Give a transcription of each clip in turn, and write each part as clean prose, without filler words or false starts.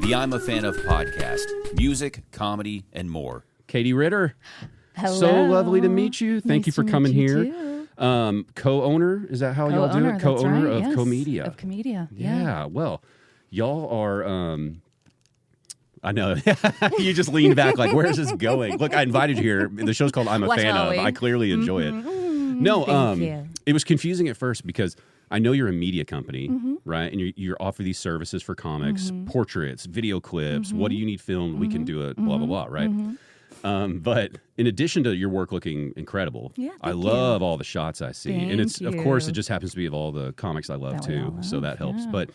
the I'm a Fan of podcast, music, comedy, and more. Katie Ritter. Hello. So lovely to meet you. Thank Nice you for to coming meet here. you Co-owner, is that how y'all do it? Co-owner, that's Co-owner right, of yes. Comedia. Of Comedia, Yeah, well, y'all are... I know. You just leaned back like, where's this going? Look, I invited you here. The show's called I'm a What, Fan shall of. we? I clearly enjoy it. No, Thank you. it was confusing at first because I know you're a media company, right? And you offer these services for comics, portraits, video clips. What do you need filmed? We can do it, blah, blah, blah, right? But in addition to your work looking incredible, Yeah, I thank love all the shots I see. And it's, Thank of course, you. it just happens to be of all the comics I love That we all too. So love, that helps. yeah.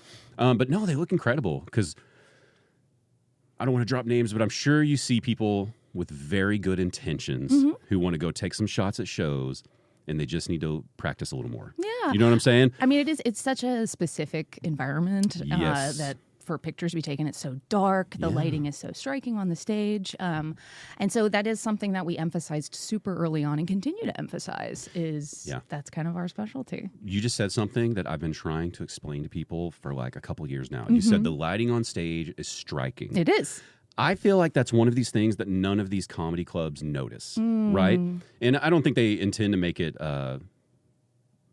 But no, they look incredible because I don't want to drop names, but I'm sure you see people with very good intentions who want to go take some shots at shows and they just need to practice a little more. Yeah. You know what I'm saying? I mean, it's such a specific environment Yes. that for pictures to be taken, it's so dark. The lighting is so striking on the stage. And so that is something that we emphasized super early on and continue to emphasize is that's kind of our specialty. You just said something that I've been trying to explain to people for like a couple years now. You said the lighting on stage is striking. It is. I feel like that's one of these things that none of these comedy clubs notice, right? And I don't think they intend to make it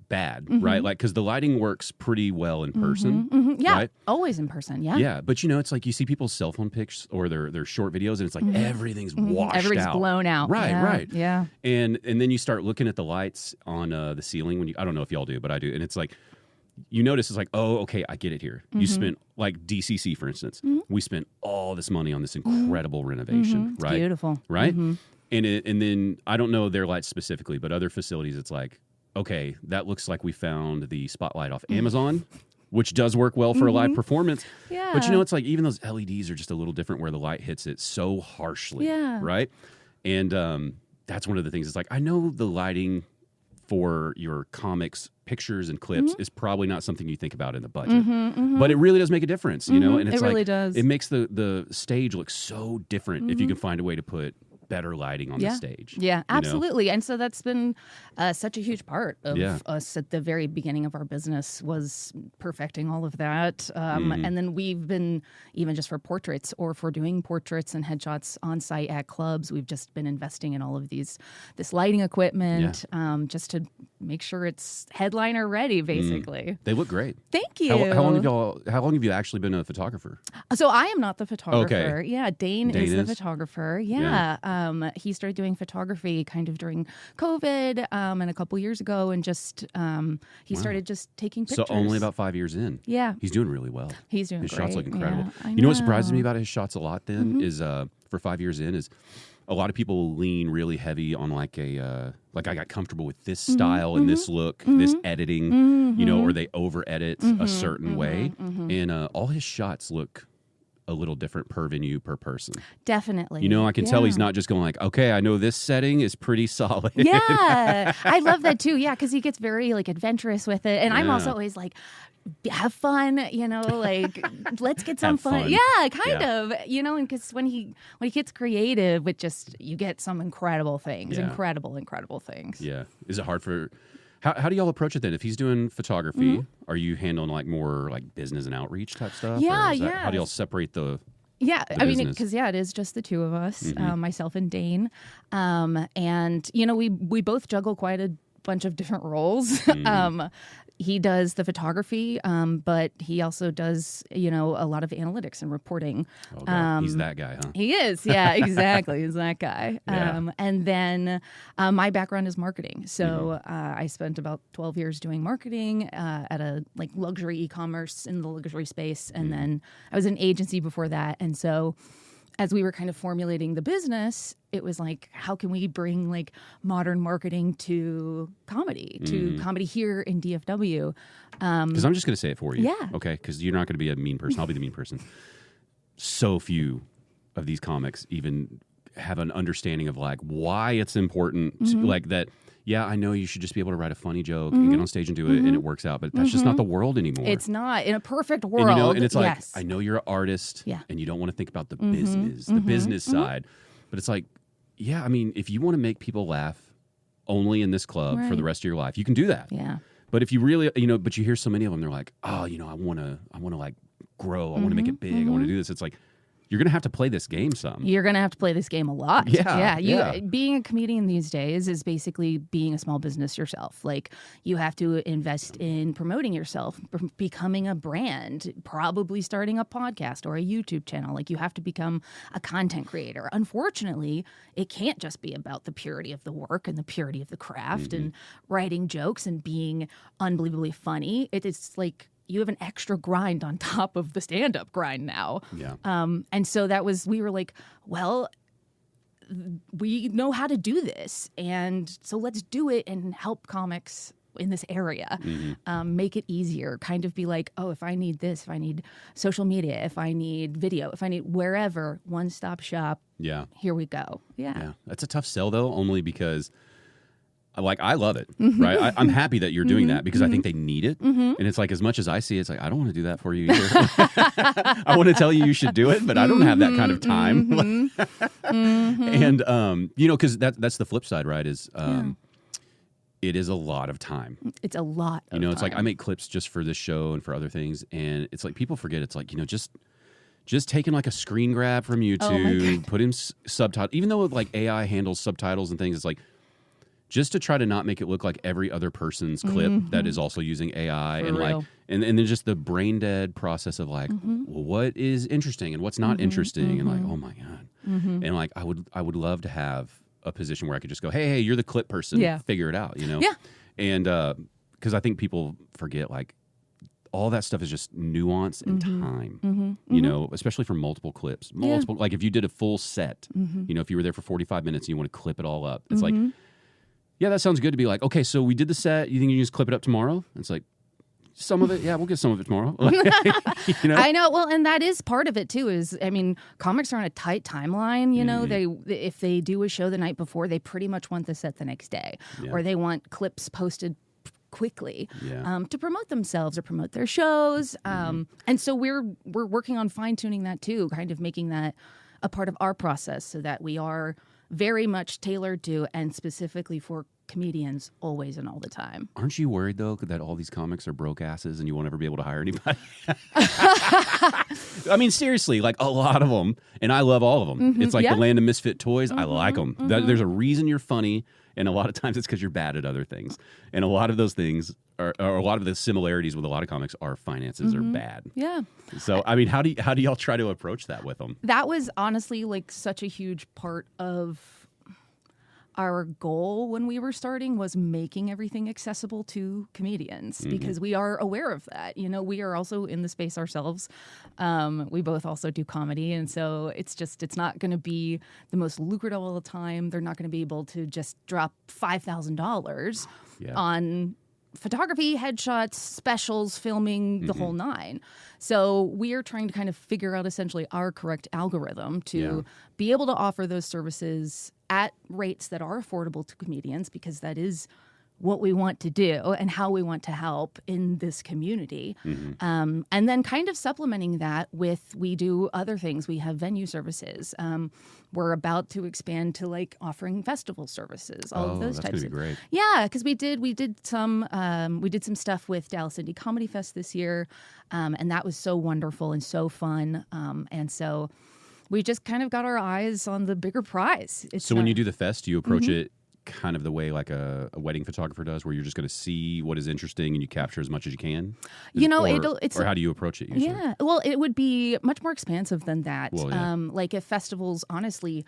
bad, right? Like, because the lighting works pretty well in person, Yeah, right? always in person. Yeah. Yeah, but you know, it's like you see people's cell phone pics or their short videos, and it's like everything's washed Everybody's out. blown out. Right, Yeah, right. Yeah. And then you start looking at the lights on the ceiling when I don't know if y'all do, but I do, and it's like you notice it's like, oh, okay, I get it here. You spent like DCC, for instance, we spent all this money on this incredible renovation, It's right? beautiful. Right? And then I don't know their lights specifically, but other facilities, it's like, okay, that looks like we found the spotlight off Amazon, which does work well for a live performance. Yeah. But you know, it's like even those LEDs are just a little different where the light hits it so harshly. Yeah. Right? And that's one of the things. It's like, I know the lighting for your comics, pictures, and clips is probably not something you think about in the budget. But it really does make a difference, you know? And it's It really like, does. it makes the stage look so different if you can find a way to put better lighting on the stage. Yeah, you know? absolutely. And so that's been such a huge part of Yeah. us at the very beginning of our business was perfecting all of that. And then we've been, even just for portraits or for doing portraits and headshots on site at clubs, we've just been investing in all of this lighting equipment just to make sure it's headliner ready, basically. They look great. Thank you. How long have you actually been a photographer? So I am not the photographer. Okay. Yeah, Dane is the photographer. Yeah. He started doing photography kind of during COVID and a couple years ago, and just he started just taking pictures. So only about 5 years in. Yeah. He's doing really well. He's doing his great. shots look incredible. Yeah, I You know what surprises know. me about his shots a lot then is for 5 years in is a lot of people lean really heavy on like a like I got comfortable with this style and this look, this editing, you know, or they over edit a certain way. And all his shots look a little different per venue, per person. Definitely. You know, I can tell he's not just going like, okay, I know this setting is pretty solid. Yeah, I love that too. Yeah, because he gets very like adventurous with it, and I'm also always like, have fun. You know, like let's get some fun. Yeah, kind of. You know, and because when he gets creative, with just you get some incredible things, incredible things. Yeah. Is it hard for? How do y'all approach it then? If he's doing photography, are you handling like more like business and outreach type stuff? Yeah, Or is that- yeah. How do y'all separate the? Yeah, the I mean, business? because it is just the two of us, myself and Dane, and you know, we both juggle quite a bunch of different roles. He does the photography, but he also does, you know, a lot of analytics and reporting. Oh, God. He's that guy, huh? He is, yeah, exactly. He's that guy. Yeah. And then my background is marketing. So I spent about 12 years doing marketing at a like luxury e-commerce in the luxury space. And then I was in an agency before that. And so as we were kind of formulating the business, it was like, how can we bring like modern marketing to comedy here in DFW? Because I'm just going to say it for you. Yeah. Okay. Because you're not going to be a mean person. I'll be the mean person. So few of these comics even have an understanding of like why it's important to, like that. Yeah, I know you should just be able to write a funny joke and get on stage and do it, and it works out. But that's just not the world anymore. It's not. In a perfect world, And, you know, and it's like, yes. I know you're an artist, Yeah. and you don't want to think about the business side. But it's like, yeah, I mean, if you want to make people laugh only in this club for the rest of your life, you can do that. Yeah. But if you really, you know, but you hear so many of them, they're like, oh, you know, I want to like grow. I want to make it big. I want to do this. It's like, you're going to have to play this game some. You're going to have to play this game a lot. Yeah. Being a comedian these days is basically being a small business yourself. Like, you have to invest in promoting yourself, becoming a brand, probably starting a podcast or a YouTube channel. Like, you have to become a content creator. Unfortunately, it can't just be about the purity of the work and the purity of the craft and writing jokes and being unbelievably funny. It's like, you have an extra grind on top of the stand-up grind now. Yeah. And so we were like, well, we know how to do this. And so let's do it and help comics in this area. Make it easier. Kind of be like, oh, if I need this, if I need social media, if I need video, if I need wherever, one-stop shop. Yeah. Here we go. Yeah. That's a tough sell, though, only because... Like, I love it, right? I'm happy that you're doing that because I think they need it. And it's like, as much as I see it, it's like, I don't want to do that for you either. I want to tell you should do it, but I don't have that kind of time. And, you know, because that's the flip side, right, is it is a lot of time. It's a lot of You know, it's time. like I make clips just for this show and for other things. And it's like people forget, it's like, you know, just taking like a screen grab from YouTube, put in subtitles. Even though like AI handles subtitles and things, it's like, just to try to not make it look like every other person's clip that is also using AI For and real. like and then just the brain dead process of like, well, what is interesting and what's not interesting and like, oh my God. And like I would love to have a position where I could just go, hey, you're the clip person, figure it out, you know? Yeah. And because I think people forget like all that stuff is just nuance and time, you know, especially for multiple clips. Like if you did a full set, you know, if you were there for 45 minutes and you want to clip it all up, it's like, yeah, that sounds good to be like, okay, so we did the set. You think you can just clip it up tomorrow? It's like, some of it, yeah, we'll get some of it tomorrow. You know? I know. Well, and that is part of it too. Is I mean, comics are on a tight timeline. You know, if they do a show the night before, they pretty much want the set the next day, or they want clips posted quickly to promote themselves or promote their shows. And so we're working on fine tuning that too, kind of making that a part of our process so that we are very much tailored to and specifically for comedians always and all the time. Aren't you worried, though, that all these comics are broke asses and you won't ever be able to hire anybody? I mean, seriously, like a lot of them, and I love all of them. It's like the land of misfit toys. I like them. There's a reason you're funny, and a lot of times it's because you're bad at other things. And a lot of those things, or a lot of the similarities with a lot of comics are finances are bad. Yeah. So, I mean, how do y'all try to approach that with them? That was honestly like such a huge part of our goal when we were starting was making everything accessible to comedians because we are aware of that. You know, we are also in the space ourselves. We both also do comedy. And so it's not going to be the most lucrative all the time. They're not going to be able to just drop $5,000 on photography, headshots, specials, filming, the whole nine. So we are trying to kind of figure out essentially our correct algorithm to be able to offer those services at rates that are affordable to comedians, because that is what we want to do and how we want to help in this community. And then kind of supplementing that with, we do other things. We have venue services. We're about to expand to like offering festival services, all of those types of great. Yeah, because we did some stuff with Dallas Indie Comedy Fest this year, and that was so wonderful and so fun. And so we just kind of got our eyes on the bigger prize. So when you do the fest, do you approach it kind of the way like a wedding photographer does, where you're just going to see what is interesting and you capture as much as you can? You know, or how do you approach it usually? Yeah, well, it would be much more expansive than that. Well, like if festivals, honestly,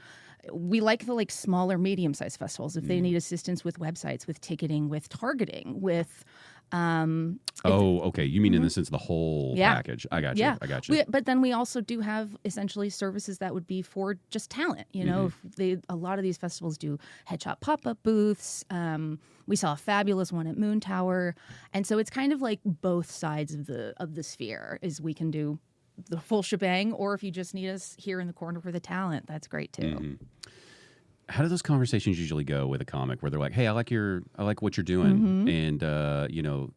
we like the like smaller, medium-sized festivals. If they need assistance with websites, with ticketing, with targeting, with okay. You mean in the sense of the whole package? I got you. Yeah. I got you. But then we also do have essentially services that would be for just talent. You know, if a lot of these festivals do headshot pop-up booths. We saw a fabulous one at Moon Tower, and so it's kind of like both sides of the sphere. Is we can do the full shebang, or if you just need us here in the corner for the talent, that's great too. How do those conversations usually go with a comic where they're like, hey, I like what you're doing. And, you know,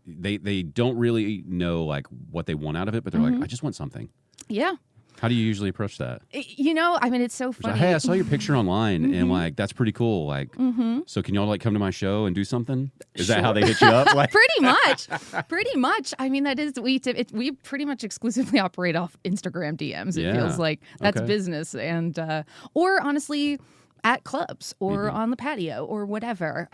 they don't really know like what they want out of it, but they're like, I just want something. Yeah. How do you usually approach that? I mean, it's so It's funny. like, hey, I saw your picture online, and like that's pretty cool. Like, so can y'all like come to my show and do something? Is that how they hit you up? Like, Pretty much. I mean, that is we pretty much exclusively operate off Instagram DMs. It Yeah. feels like that's Okay. business, and or honestly, at clubs or on the patio or whatever.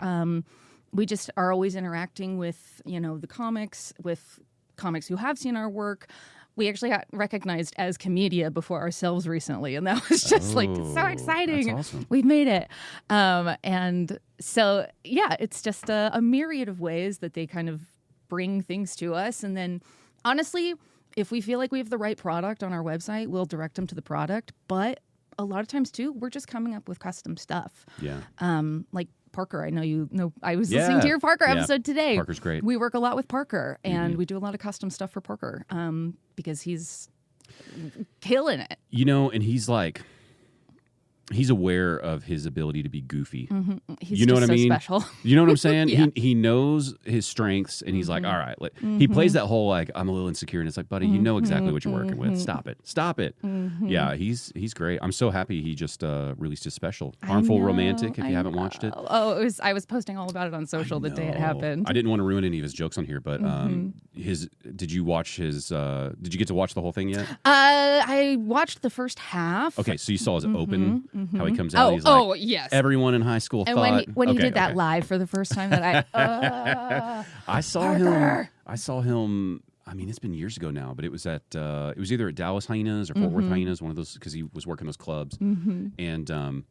We just are always interacting with the comics, with comics who have seen our work. We actually got recognized as Comedia before ourselves recently, and that was just so exciting. That's awesome. We've made it. And so, yeah, it's just a myriad of ways that they kind of bring things to us. And then, honestly, if we feel like we have the right product on our website, we'll direct them to the product. But a lot of times, too, we're just coming up with custom stuff. Yeah. Like Parker, I know I was listening to your Parker episode today. Parker's great. We work a lot with Parker, and we do a lot of custom stuff for Parker because he's killing it. And he's aware of his ability to be goofy. He's You know just what I so mean? special. You know what I'm saying? Yeah. He knows his strengths, and he's like, all right. He plays that whole like, I'm a little insecure, and it's like, buddy, you know exactly what you're working with. Stop it. Yeah, he's great. I'm so happy he just released his special, Harmful Romantic. If you haven't watched it, I was posting all about it on social the day it happened. I didn't want to ruin any of his jokes on here, but did you watch his? Did you get to watch the whole thing yet? I watched the first half. Okay, so you saw his open, how he comes out. He's like, yes. everyone in high school And thought when he did that okay. live for the first time, that I saw him. I saw him. I mean, it's been years ago now, but it was at it was either at Dallas Hyenas or Fort Worth Hyenas, one of those, because he was working those clubs. And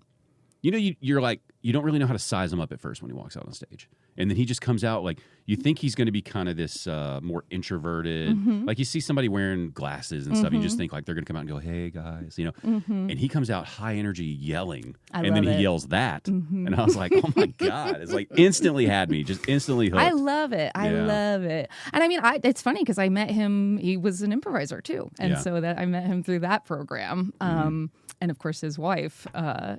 you're like, you don't really know how to size him up at first when he walks out on stage, and then he just comes out like you think he's going to be kind of this more introverted. Like you see somebody wearing glasses and stuff, you just think like they're going to come out and go, "Hey guys," And he comes out high energy, yelling, and then he yells that, and I was like, "Oh my god!" It's like instantly had me, just instantly hooked. I love it. I love it. And I mean, it's funny because I met him. He was an improviser too, and so that I met him through that program. And of course, his wife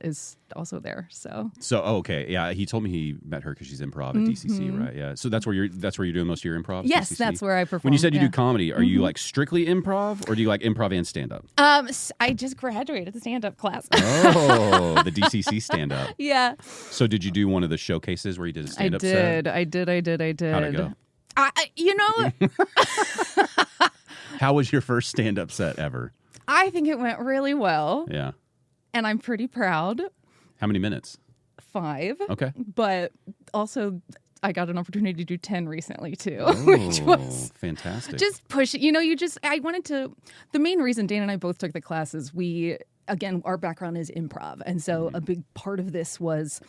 is also there. So okay, yeah. He told me he met her because she's improv at DCC, right? Yeah. So that's where you're doing most of your improv. Yes, DCC? that's where I perform. When you said you do comedy, are you like strictly improv, or do you like improv and stand up? I just graduated stand-up class. Oh, the DCC stand up. Yeah. So did you do one of the showcases where you did a stand up set? I did. How'd it go? How was your first stand up set ever? I think it went really well. Yeah. And I'm pretty proud. How many minutes? 5. Okay. But also, I got an opportunity to do 10 recently too, which was fantastic. Just push. I wanted to. The main reason Dane and I both took the class is our background is improv, and so a big part of this was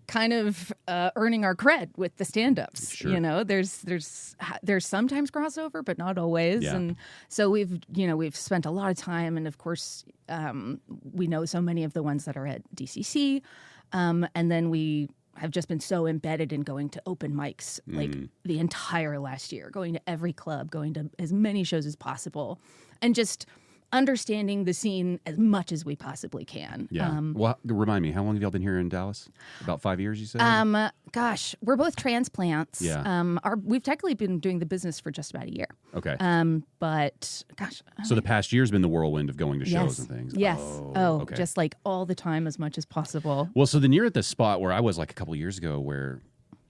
kind of earning our cred with the stand-ups. Sure. There's sometimes crossover, but not always. Yeah. And so we've spent a lot of time, and of course we know so many of the ones that are at DCC, and then we have just been so embedded in going to open mics like the entire last year, going to every club, going to as many shows as possible, and just understanding the scene as much as we possibly can. Yeah. Well, remind me, how long have y'all been here in Dallas? About 5 years, you said? Gosh, we're both transplants. Yeah. We've technically been doing the business for just about a year. Okay. But gosh. So the past year's been the whirlwind of going to shows and things. Yes. Okay. Just like all the time, as much as possible. Well, so then you're at the spot where I was like a couple years ago, where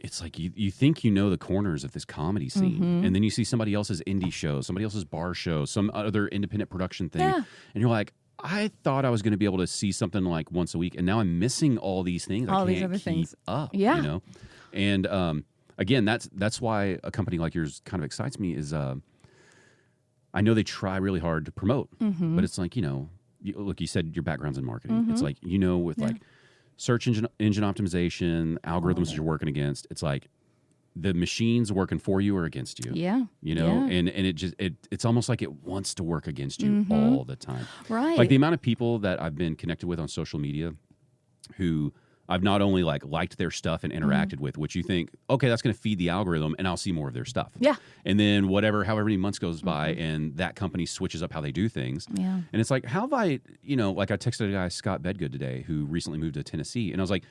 it's like you think you know the corners of this comedy scene, and then you see somebody else's indie show, somebody else's bar show, some other independent production thing, and you're like, I thought I was going to be able to see something like once a week, and now I'm missing all these things. All I these can't other keep things. up. Yeah. And again, that's why a company like yours kind of excites me. Is I know they try really hard to promote, but it's like look, you said your background's in marketing. It's like with like search engine optimization, algorithms that you're working against. It's like the machine's working for you or against you. Yeah. And it's almost like it wants to work against you all the time. Right. Like the amount of people that I've been connected with on social media who I've not only liked their stuff and interacted with, which you think, okay, that's going to feed the algorithm and I'll see more of their stuff. Yeah. And then however many months goes by and that company switches up how they do things. Yeah. And it's like, how have I, like I texted a guy, Scott Bedgood, today, who recently moved to Tennessee. And I was like,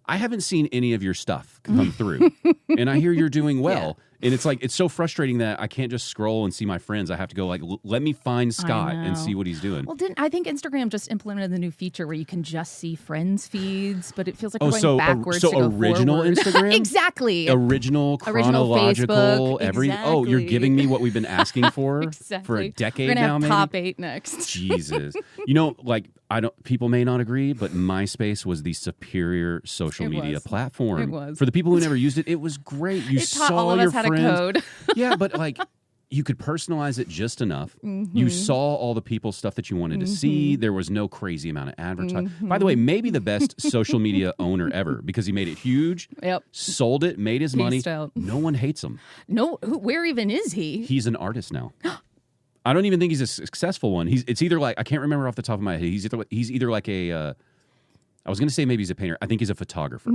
I haven't seen any of your stuff come through. And I hear you're doing well. And it's like, it's so frustrating that I can't just scroll and see my friends. I have to go like, let me find Scott and see what he's doing. Well, I think Instagram just implemented the new feature where you can just see friends' feeds, but it feels like we're going backwards to go original forward. Instagram? Exactly. Original, chronological, Facebook, Oh, you're giving me what we've been asking for Exactly. for a decade we're gonna now, have maybe? top 8 next. Jesus. Like, people may not agree, but MySpace was the superior social media platform. It was. For the people who never used it, it was great. You It taught saw all of your us how friends. to code. Yeah, but like, you could personalize it just enough. You saw all the people stuff that you wanted to see. There was no crazy amount of advertising. By the way, maybe the best social media owner ever, because he made it huge, sold it, made his money. Out. No one hates him. No, where even is he? He's an artist now. I don't even think he's a successful one. It's either like, I can't remember off the top of my head. He's either like a, I was going to say maybe he's a painter. I think he's a photographer.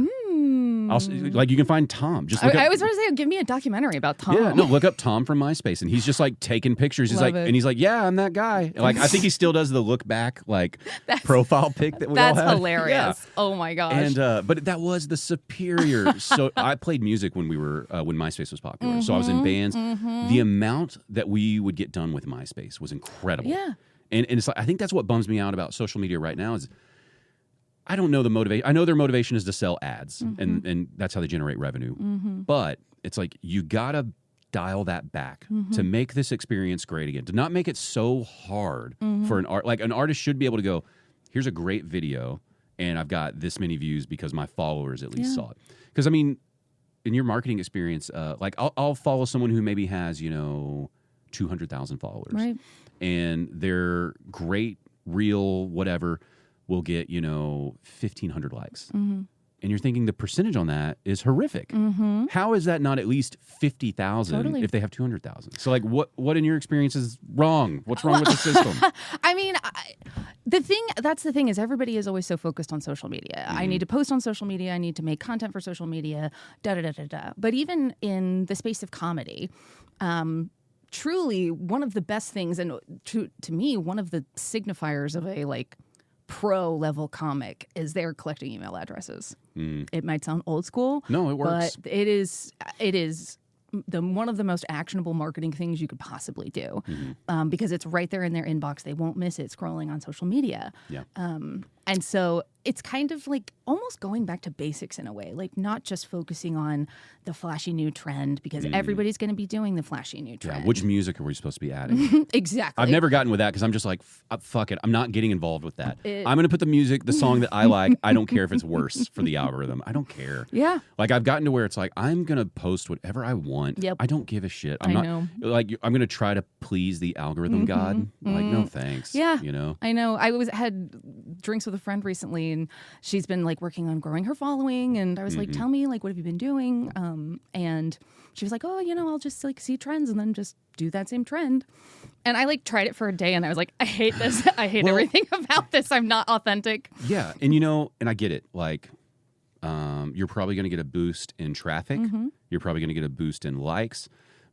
Like, you can find Tom. Just look up, I was going to say, give me a documentary about Tom. Yeah, no, look up Tom from MySpace, and he's just like taking pictures. He's and he's like, yeah, I'm that guy. Like, I think he still does the look back like profile pic that we all had. That's hilarious. Yeah. Oh my gosh. And but that was the superior. So I played music when we were when MySpace was popular. So I was in bands. The amount that we would get done with MySpace was incredible. Yeah. And it's like, I think that's what bums me out about social media right now is, I don't know the motivation. I know their motivation is to sell ads, and that's how they generate revenue. But it's like, you gotta dial that back to make this experience great again. To not make it so hard for an artist should be able to go, here's a great video, and I've got this many views because my followers at least saw it. Because I mean, in your marketing experience, like I'll follow someone who maybe has 200,000 followers, right, and they're great, real, whatever. Will get 1,500 likes, and you're thinking the percentage on that is horrific. How is that not at least 50,000 if they have 200,000? So like, what in your experience is wrong? What's wrong with the system? I mean, that's the thing is, everybody is always so focused on social media. I need to post on social media. I need to make content for social media. But even in the space of comedy, truly one of the best things, and to me, one of the signifiers of a pro level comic is they're collecting email addresses. It might sound old school. No, it works. But it is one of the most actionable marketing things you could possibly do, because it's right there in their inbox. They won't miss it scrolling on social media. Yeah. And so it's kind of like almost going back to basics in a way, like not just focusing on the flashy new trend, because everybody's going to be doing the flashy new trend. Yeah. Which music are we supposed to be adding? Exactly. I've never gotten with that because I'm just like, fuck it. I'm not getting involved with that. I'm going to put the song that I like. I don't care if it's worse for the algorithm. I don't care. Yeah. Like, I've gotten to where it's like, I'm going to post whatever I want. Yep. I don't give a shit. I know. Like, I'm going to try to please the algorithm god. Like, no thanks. Yeah. I know. I had drinks with a friend recently, and she's been working on growing her following, and I was like, tell me, what have you been doing? And she was like, oh, I'll just see trends and then just do that same trend. And I tried it for a day, and I was like, I hate this. I hate everything about this. I'm not authentic. Yeah. And and I get it. You're probably going to get a boost in traffic. You're probably going to get a boost in likes.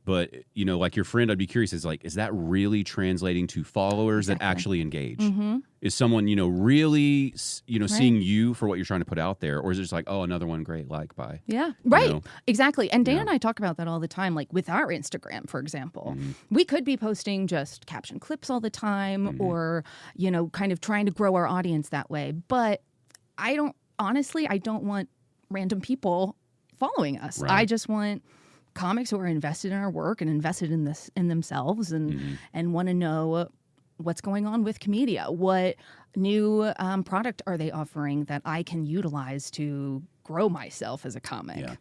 But, like your friend, I'd be curious, is that really translating to followers that actually engage? Is someone, really, seeing you for what you're trying to put out there? Or is it just like, oh, another one, great, by. Yeah, right. Exactly. And Dan and I talk about that all the time, with our Instagram, for example. We could be posting just caption clips all the time or, kind of trying to grow our audience that way. But I don't want random people following us. Right. I just want comics who are invested in our work and invested in themselves and want to know what's going on with Comedia. What new product are they offering that I can utilize to grow myself as a comic? Yeah.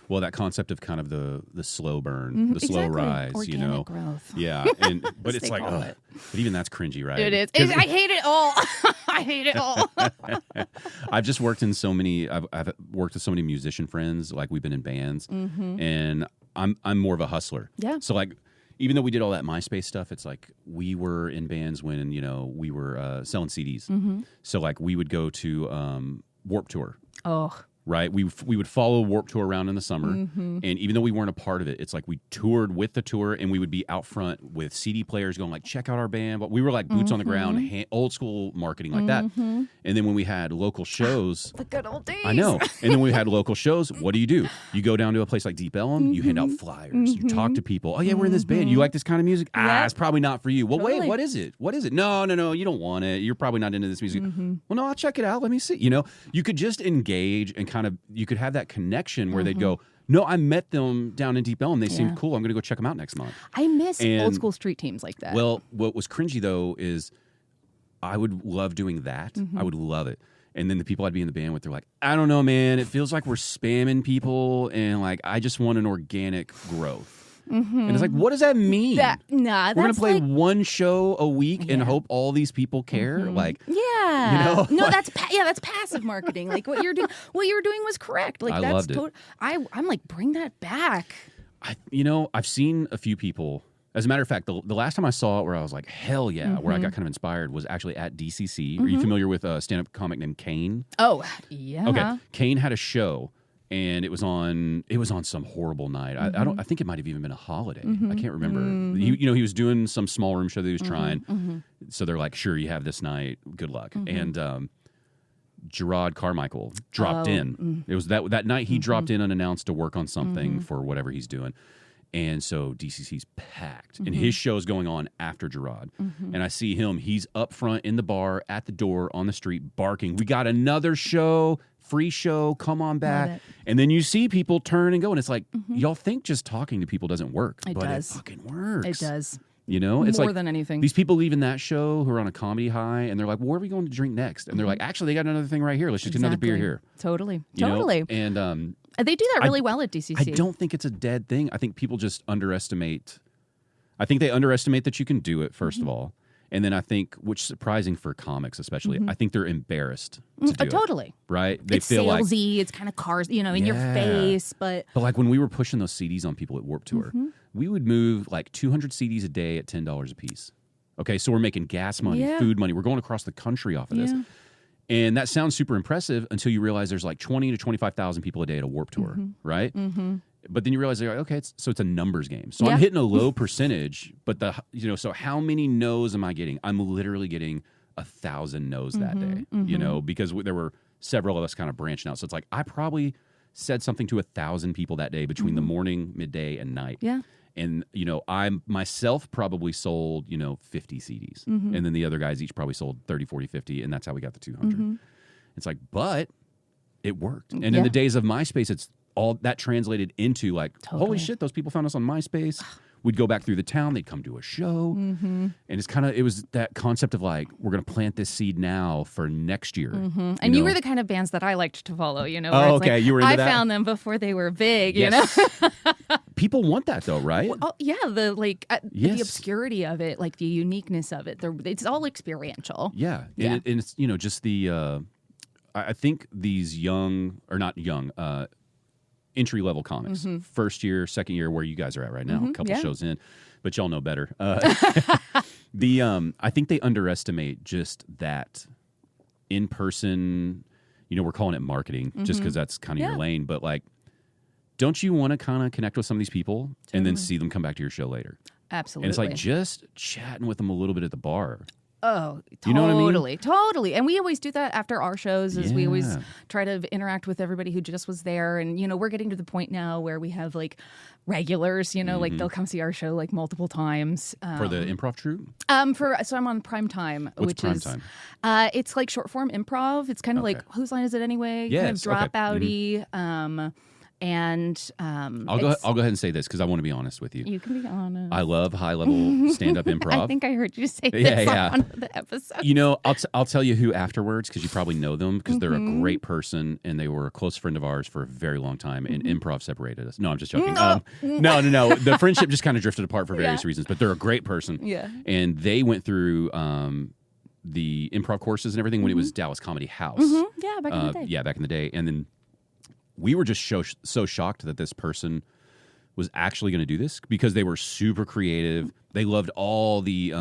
Well, that concept of kind of the slow burn, the slow rise, organic growth. Yeah, but it's like, but even that's cringy, right? It is. I hate it all. I hate it all. I've just worked in so many. I've worked with so many musician friends. We've been in bands, and I'm more of a hustler. Yeah. So even though we did all that MySpace stuff, it's like we were in bands when we were selling CDs. So we would go to Warped Tour. Oh. right? We would follow Warped Tour around in the summer, and even though we weren't a part of it, it's like we toured with the tour, and we would be out front with CD players going like, check out our band. But we were like boots on the ground, old school marketing like that. And then when we had local shows, The good old days. I know. And then when we had local shows, what do? You go down to a place like Deep Ellum, you hand out flyers, you talk to people. Oh yeah, we're in this band. You like this kind of music? It's probably not for you. Well, Totally. wait, what is it? What is it? No, you don't want it. You're probably not into this music. Well, no, I'll check it out. Let me see. You could just engage and kind of, you could have that connection where they'd go, no, I met them down in Deep Ellum. They seemed cool. I'm going to go check them out next month. I miss old school street teams like that. Well, what was cringy though is I would love doing that. I would love it. And then the people I'd be in the band with, they're like, I don't know, man. It feels like we're spamming people, and like I just want an organic growth. And it's like, what does that mean? We're gonna play one show a week and hope all these people care. Like, no, that's that's passive marketing. Like what you're doing was correct. Like I that's loved it. I'm like, bring that back. I've seen a few people. As a matter of fact, the last time I saw it where I was like, hell yeah, where I got kind of inspired was actually at DCC. Are you familiar with a stand-up comic named Kane? Oh, yeah. Okay. Kane had a show, and it was on some horrible night. I think it might have even been a holiday. I can't remember. He was doing some small room show that he was trying. So they're like, sure, you have this night. Good luck. And Gerard Carmichael dropped in. It was that night he dropped in unannounced to work on something for whatever he's doing. And so DCC's packed, and his show's going on after Gerard. And I see him. He's up front in the bar, at the door, on the street, barking, "We got another show, free show, come on back." And then you see people turn and go, and it's like, y'all think just talking to people doesn't work. It does. It fucking works. It does. It's more like than anything. These people leaving that show who are on a comedy high, and they're like, well, where are we going to drink next? And they're like, actually, they got another thing right here. Let's just get another beer here. Totally. And they do that really well at DCC. I don't think it's a dead thing. I think people just underestimate. I think they underestimate that you can do it, first of all. And then I think, which is surprising for comics especially, I think they're embarrassed to do totally. it. Right? They It's feel salesy. It's kind of cars, in your face. But like when we were pushing those CDs on people at Warped Tour, we would move like 200 CDs a day at $10 a piece. Okay, so we're making gas money, food money. We're going across the country off of this. And that sounds super impressive until you realize there's like 20 to 25,000 people a day at a Warped Tour, right? But then you realize, okay, it's a numbers game. So I'm hitting a low percentage, but so how many no's am I getting? I'm literally getting 1,000 no's that day, because there were several of us kind of branching out. So it's like I probably said something to 1,000 people that day between the morning, midday, and night. Yeah. And, I myself probably sold, 50 CDs. And then the other guys each probably sold 30, 40, 50. And that's how we got the 200. It's like, but it worked. And in the days of MySpace, it's all that translated into like, holy shit, those people found us on MySpace. We'd go back through the town. They'd come to a show. And it was that concept of like, we're going to plant this seed now for next year. And you were the kind of bands that I liked to follow, where Oh, okay. Like, you were into that? I found them before they were big, People want that though, right? Well, the obscurity of it, like the uniqueness of it. It's all experiential. Yeah. And it's, just the, I think these entry-level comics, first year, second year, where you guys are at right now, a couple shows in, but y'all know better. I think they underestimate just that in-person, we're calling it marketing just because that's kind of your lane, but like, don't you want to kind of connect with some of these people and then see them come back to your show later? Absolutely. And it's like just chatting with them a little bit at the bar. Oh, totally, you know what I mean? Totally. And we always do that after our shows is we always try to interact with everybody who just was there. And, we're getting to the point now where we have like regulars, like they'll come see our show like multiple times. For the improv troupe? So I'm on Prime Time, What's which Prime is Time? It's like short form improv. It's kind of like Whose Line Is It Anyway? Yes. Kind of dropout-y. And I'll go ahead and say this because I want to be honest with you. You can be honest. I love high level stand up improv. I think I heard you say this on one of the episodes. I'll tell you who afterwards because you probably know them because they're a great person and they were a close friend of ours for a very long time and improv separated us. No, I'm just joking. No. The friendship just kind of drifted apart for various reasons, but they're a great person. Yeah. And they went through the improv courses and everything when it was Dallas Comedy House. Yeah, back in the day. Yeah, back in the day. And then we were just so shocked that this person was actually going to do this because they were super creative. They loved all the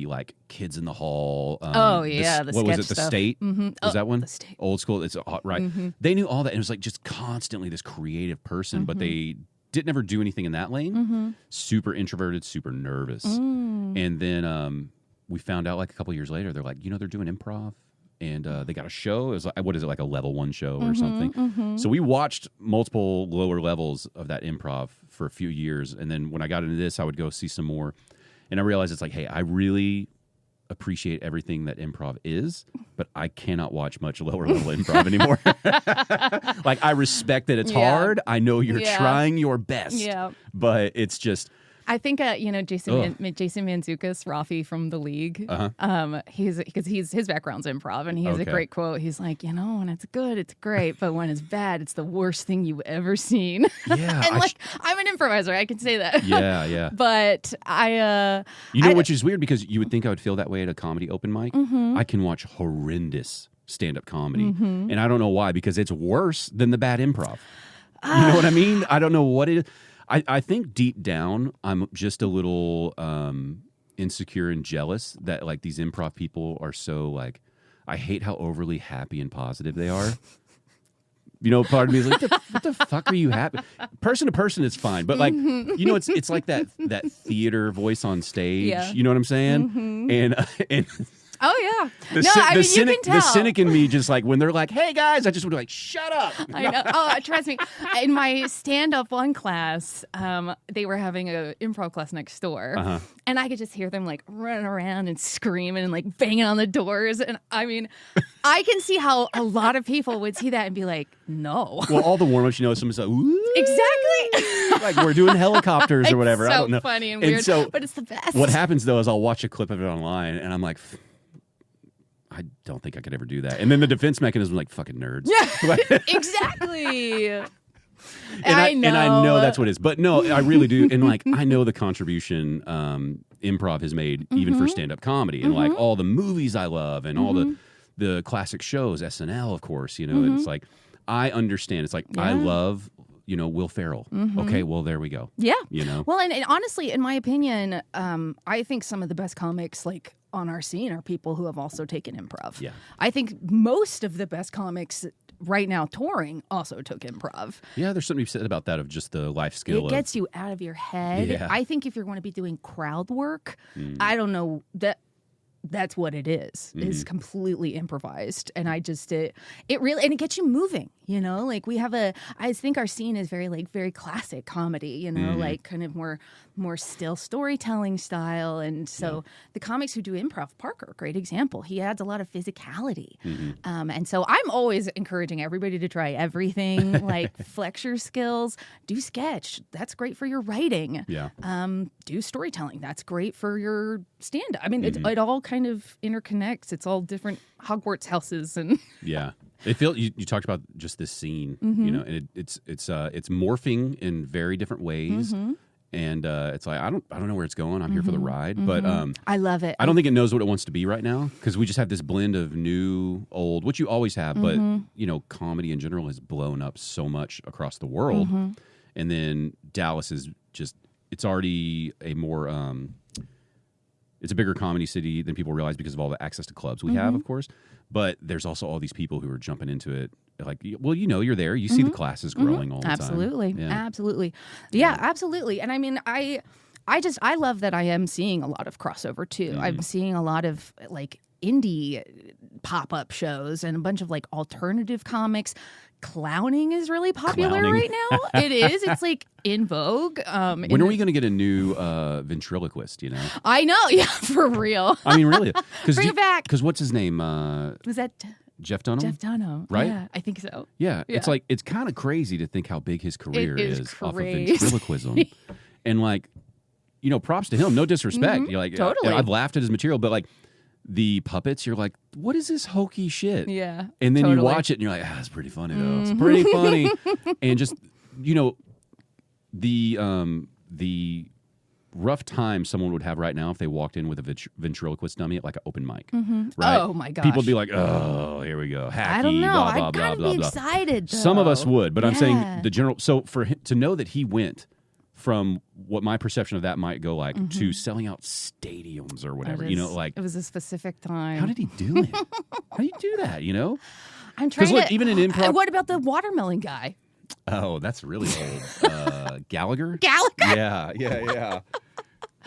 like Kids in the Hall. Oh yeah, what was it? The stuff. State was that one? The State. Old school. It's right. They knew all that. And it was like just constantly this creative person, but they didn't ever do anything in that lane. Super introverted, super nervous. And then we found out like a couple years later, they're like, they're doing improv. And they got a show. It was like, what is it, like a level 1 show or something? So we watched multiple lower levels of that improv for a few years. And then when I got into this, I would go see some more. And I realized it's like, hey, I really appreciate everything that improv is, but I cannot watch much lower level improv anymore. Like, I respect that it's hard. I know you're trying your best. Yeah. But it's just... I think Jason Mantzoukas, Rafi from The League. Because his background's improv, and he has a great quote. He's like, when it's good, it's great, but when it's bad, it's the worst thing you've ever seen. Yeah, and I'm an improviser, I can say that. Yeah. But which is weird because you would think I would feel that way at a comedy open mic. I can watch horrendous stand-up comedy, and I don't know why, because it's worse than the bad improv. You know what I mean? I don't know what it is. I think deep down, I'm just a little insecure and jealous that like these improv people are so like, I hate how overly happy and positive they are. Part of me is like, what the fuck are you happy? Person to person, it's fine. But like, it's like that theater voice on stage. Yeah. You know what I'm saying? And oh yeah, you can tell. The cynic in me, just like when they're like, "Hey guys," I just would be like, "Shut up!" I know. Oh, trust me. In my stand-up one class, they were having an improv class next door, and I could just hear them like running around and screaming and like banging on the doors. And I mean, I can see how a lot of people would see that and be like, "No." Well, all the warm-ups, someone's like, "Ooh." Exactly. Like we're doing helicopters or whatever. So I don't know. Funny and weird, so but it's the best. What happens though is I'll watch a clip of it online, and I'm like, I don't think I could ever do that. And then the defense mechanism, like, fucking nerds. Yeah, exactly. And I know that's what it is. But no, I really do. And like, I know the contribution improv has made even for stand-up comedy, and like all the movies I love and all the classic shows, SNL, of course, and it's like, I understand. It's like, I love, Will Ferrell. Okay, well, there we go. Yeah. Well, and honestly, in my opinion, I think some of the best comics, like, on our scene are people who have also taken improv. Yeah. I think most of the best comics right now touring also took improv. Yeah, there's something you said about that, of just the life skill. It gets you out of your head. Yeah. I think if you're going to be doing crowd work, I don't know, that's what it is. It's completely improvised. And I just, it really, and it gets you moving, like I think our scene is very classic comedy, like kind of more still storytelling style. And so the comics who do improv, Parker, great example. He adds a lot of physicality. And so I'm always encouraging everybody to try everything, like flex your skills, do sketch. That's great for your writing. Yeah. Do storytelling. That's great for your stand-up. I mean, it all kind of interconnects. It's all different Hogwarts houses and yeah. You talked about just this scene, and it's morphing in very different ways. And it's like I don't know where it's going. I'm here for the ride, but I love it. I don't think it knows what it wants to be right now, because we just have this blend of new, old, which you always have. But comedy in general has blown up so much across the world, and then Dallas is just it's already a more it's a bigger comedy city than people realize because of all the access to clubs we have, of course. But there's also all these people who are jumping into it. Like, well, you're there. You see the classes growing all the time. Absolutely. Yeah, absolutely. And I mean, I love that I am seeing a lot of crossover too. I'm seeing a lot of like indie pop-up shows and a bunch of like alternative comics. Clowning is really popular right now. It is. It's like in vogue. When are we going to get a new ventriloquist? I know. Yeah, for real. I mean, really. Bring it back. Because what's his name? Was that Jeff Dunham? Jeff Dunham. Right? Yeah, I think so. Yeah. It's like, it's kind of crazy to think how big his career is off of crazy. ventriloquism. And like, props to him. No disrespect. You're like, totally. I've laughed at his material, but like, the puppets, you're like, what is this hokey shit? Yeah. And then you watch it and you're like, it's pretty funny though. It's pretty funny. And just, the rough time someone would have right now if they walked in with a ventriloquist dummy at like an open mic. Right? Oh my gosh. People would be like, oh, here we go. Hacky, I don't know. blah, blah, I'd blah, kind blah, of be blah. excited though. Some of us would, but I'm saying the general, so for him to know that he went from what my perception of that might go like to selling out stadiums or whatever. You know, like it was a specific time. how did he do it? How do you do that? You know, I'm trying look, to. even in improv. What about the watermelon guy? Oh, that's really old. Gallagher. Gallagher. Yeah.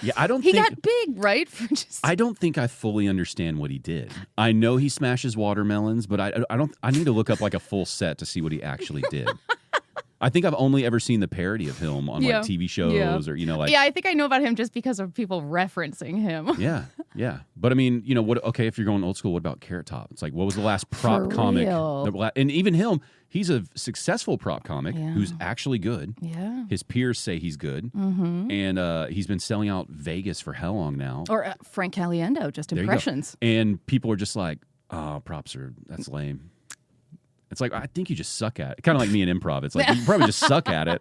Yeah, I don't He think got big, right? For just I don't think I fully understand what he did. I know he smashes watermelons, but I don't. I need to look up like a full set to see what he actually did. I think I've only ever seen the parody of him on like TV shows or like. Yeah, I think I know about him just because of people referencing him. Yeah. But I mean, what? Okay, if you're going old school, what about Carrot Top? It's like, what was the last prop For comic? real. And even him, he's a successful prop comic who's actually good. Yeah. His peers say he's good, and he's been selling out Vegas for how long now? Or Frank Caliendo, just There you go. impressions. And people are just like, "Oh, that's lame." It's like, I think you just suck at it. Kind of like me in improv. It's like, you probably just suck at it.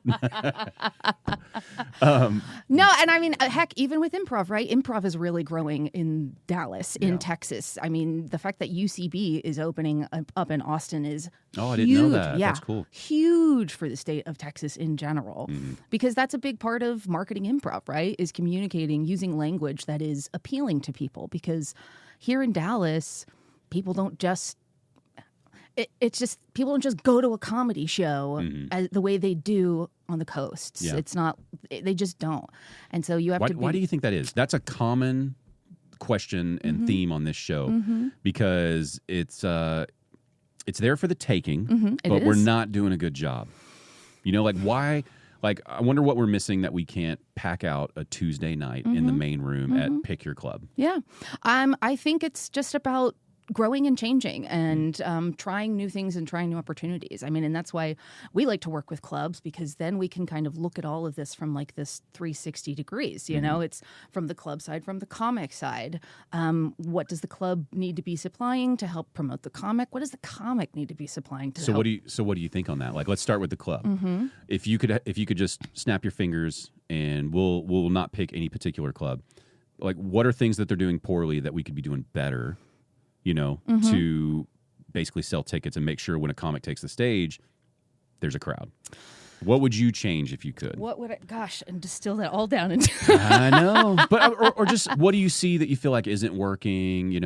No, and I mean, heck, even with improv, right? Improv is really growing in Dallas, in Texas. I mean, the fact that UCB is opening up in Austin is Oh, I huge. didn't know that. Yeah, That's cool. Huge for the state of Texas in general, because that's a big part of marketing improv, right? Is communicating using language that is appealing to people. Because here in Dallas, people don't just it's just people don't just go to a comedy show as the way they do on the coasts. Yeah. It's not; they just don't. And so you have to. Why do you think that is? That's a common question and theme on this show because it's there for the taking, but we're not doing a good job. Like why? Like I wonder what we're missing that we can't pack out a Tuesday night in the main room at Pick Your Club. Yeah, I think it's just about growing and changing and trying new things and trying new opportunities. I mean, and that's why we like to work with clubs, because then we can kind of look at all of this from like this 360 degrees. You know, it's from the club side, from the comic side. What does the club need to be supplying to help promote the comic? What does the comic need to be supplying to help? What do you think on that? Like, let's start with the club. If you could just snap your fingers and we'll not pick any particular club. Like, what are things that they're doing poorly that we could be doing better? To basically sell tickets and make sure when a comic takes the stage, there's a crowd. What would you change if you could? What would and distill that all down into I know. But or just what do you see that you feel like isn't working?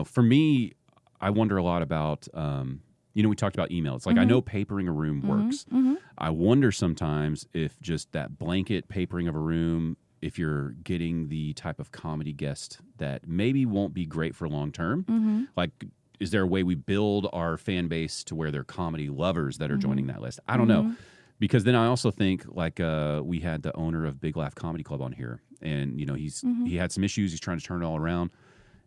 For me, I wonder a lot about we talked about email. It's like I know papering a room works. I wonder sometimes if just that blanket papering of a room, if you're getting the type of comedy guest that maybe won't be great for long term, like, is there a way we build our fan base to where they're comedy lovers that are joining that list? I don't know. Because then I also think, like, we had the owner of Big Laugh Comedy Club on here, and, he had some issues. He's trying to turn it all around.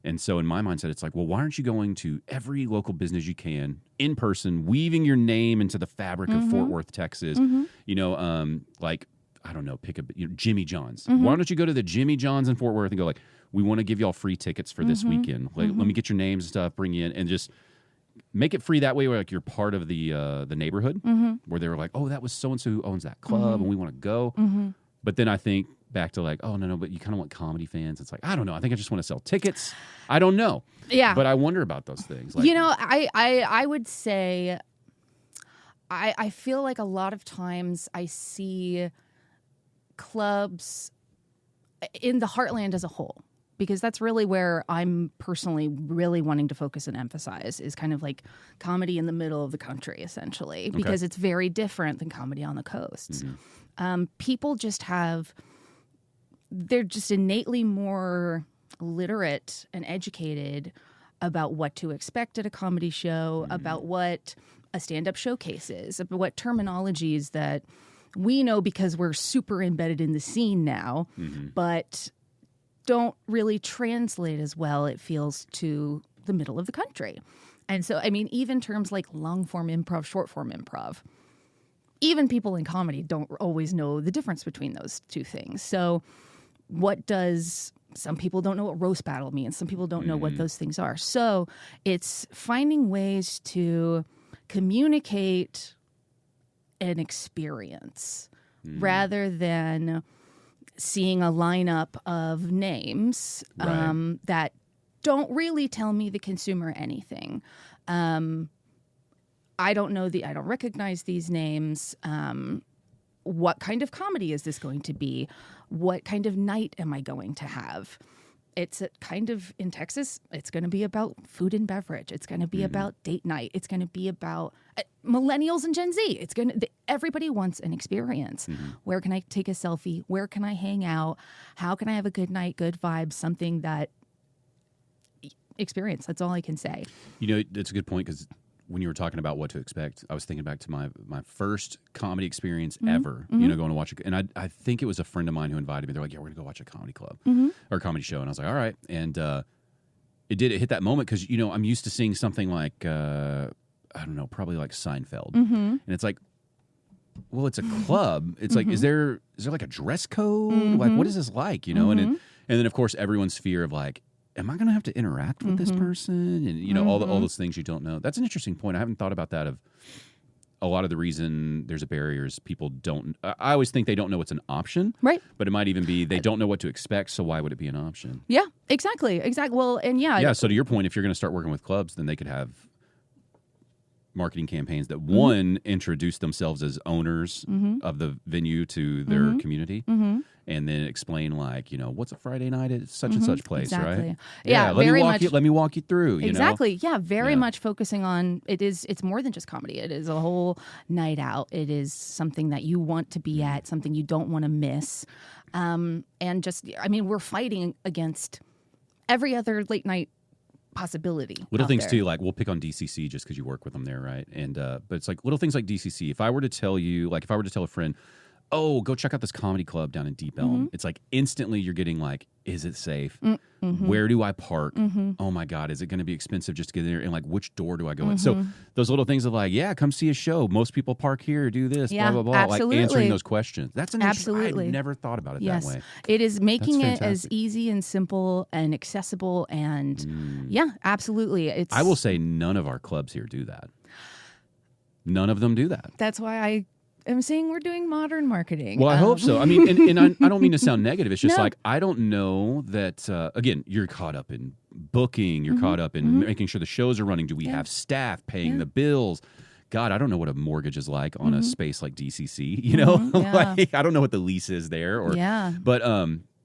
And so in my mindset, it's like, well, why aren't you going to every local business you can in person, weaving your name into the fabric of Fort Worth, Texas, like, I don't know, pick Jimmy John's. Why don't you go to the Jimmy John's in Fort Worth and go like, we want to give y'all free tickets for this weekend. Like, let me get your names and stuff, bring you in, and just make it free that way where like you're part of the neighborhood where they were like, oh, that was so-and-so who owns that club and we want to go. But then I think back to like, oh, no, but you kind of want comedy fans. It's like, I don't know. I think I just want to sell tickets. I don't know. Yeah. But I wonder about those things. Like, I would say I feel like a lot of times I see clubs in the heartland as a whole, because that's really where I'm personally really wanting to focus and emphasize, is kind of like comedy in the middle of the country, essentially, because it's very different than comedy on the coasts. People they're just innately more literate and educated about what to expect at a comedy show, about what a stand-up showcase is, about what terminologies that we know because we're super embedded in the scene now, but don't really translate as well, it feels, to the middle of the country. And so, I mean, even terms like long-form improv, short-form improv, even people in comedy don't always know the difference between those two things. So some people don't know what roast battle means. Some people don't know what those things are. So it's finding ways to communicate an experience rather than seeing a lineup of names that don't really tell me, the consumer, anything. I don't recognize these names. what kind of comedy is this going to be? What kind of night am I going to have? It's kind of, in Texas, it's going to be about food and beverage. It's going to be about date night. It's going to be about millennials and Gen Z. Everybody wants an experience. Where can I take a selfie? Where can I hang out? How can I have a good night, good vibes, something that experience. That's all I can say. You know, that's a good point, because when you were talking about what to expect, I was thinking back to my first comedy experience ever, you know, going to watch it. And I think it was a friend of mine who invited me. They're like, yeah, we're going to go watch a comedy club or a comedy show. And I was like, all right. And it hit that moment because, you know, I'm used to seeing something like, I don't know, probably like Seinfeld. And it's like, well, it's a club. It's like, is there like a dress code? Like, what is this like, you know? And then, of course, everyone's fear of like, am I going to have to interact with this person? And, you know, all those things you don't know. That's an interesting point. I haven't thought about that. Of a lot of the reason there's a barrier is people don't, I always think they don't know it's an option. Right. But it might even be they don't know what to expect, so why would it be an option? Yeah, exactly. Well, and yeah. Yeah, so to your point, if you're going to start working with clubs, then they could have marketing campaigns that, one, introduce themselves as owners of the venue to their community. And then explain, like, you know, what's a Friday night at such and such place, right? Yeah, let me walk you through. You know? Yeah, very much focusing on it's more than just comedy. It is a whole night out. It is something that you want to be at, something you don't want to miss. And just, I mean, we're fighting against every other late night possibility. Little things there. too, like we'll pick on DCC just because you work with them there, right? And but it's like little things like DCC. If I were to tell a friend, oh, go check out this comedy club down in Deep Elm. It's like instantly you're getting like, is it safe? Where do I park? Oh my God, is it going to be expensive just to get in there? And like, which door do I go in? So those little things of like, yeah, come see a show. Most people park here, do this, blah, blah, blah. Absolutely. Like answering those questions. That's an absolutely. I never thought about it that way. It is making it as easy and simple and accessible. And yeah, absolutely. I will say none of our clubs here do that. None of them do that. That's why I'm saying we're doing modern marketing. Well, I hope so. I mean, and I don't mean to sound negative. It's just like, I don't know that, again, you're caught up in booking. You're caught up in making sure the shows are running. Do we have staff paying the bills? God, I don't know what a mortgage is like on a space like DCC. You know, like, I don't know what the lease is there. But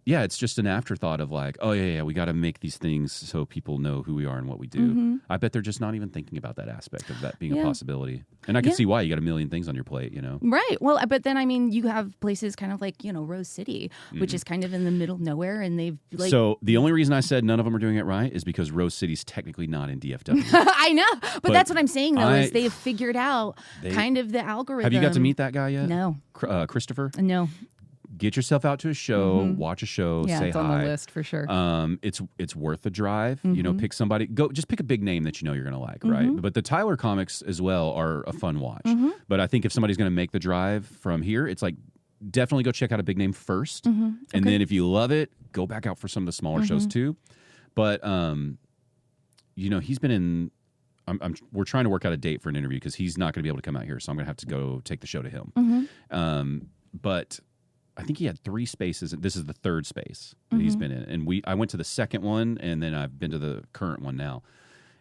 yeah, it's just an afterthought of like, oh, yeah, we got to make these things so people know who we are and what we do. I bet they're just not even thinking about that aspect of that being a possibility. And I can see why. You got a million things on your plate, you know? Right. Well, but then, I mean, you have places kind of like, you know, Rose City, which is kind of in the middle of nowhere, and they've like... So the only reason I said none of them are doing it right is because Rose City's technically not in DFW. I know. But that's what I'm saying, though, is they've figured out kind of the algorithm. Have you got to meet that guy yet? No. Christopher? No. Get yourself out to a show, watch a show, say it's hi. on the list for sure. It's worth the drive. You know, pick somebody. Just pick a big name that you know you're going to like, right? But the Tyler comics as well are a fun watch. But I think if somebody's going to make the drive from here, it's like definitely go check out a big name first, and then if you love it, go back out for some of the smaller shows too. But you know, he's been in. We're trying to work out a date for an interview because he's not going to be able to come out here, so I'm going to have to go take the show to him. But I think he had 3 spaces. This is the 3rd space that he's been in. And I went to the second one, and then I've been to the current one now.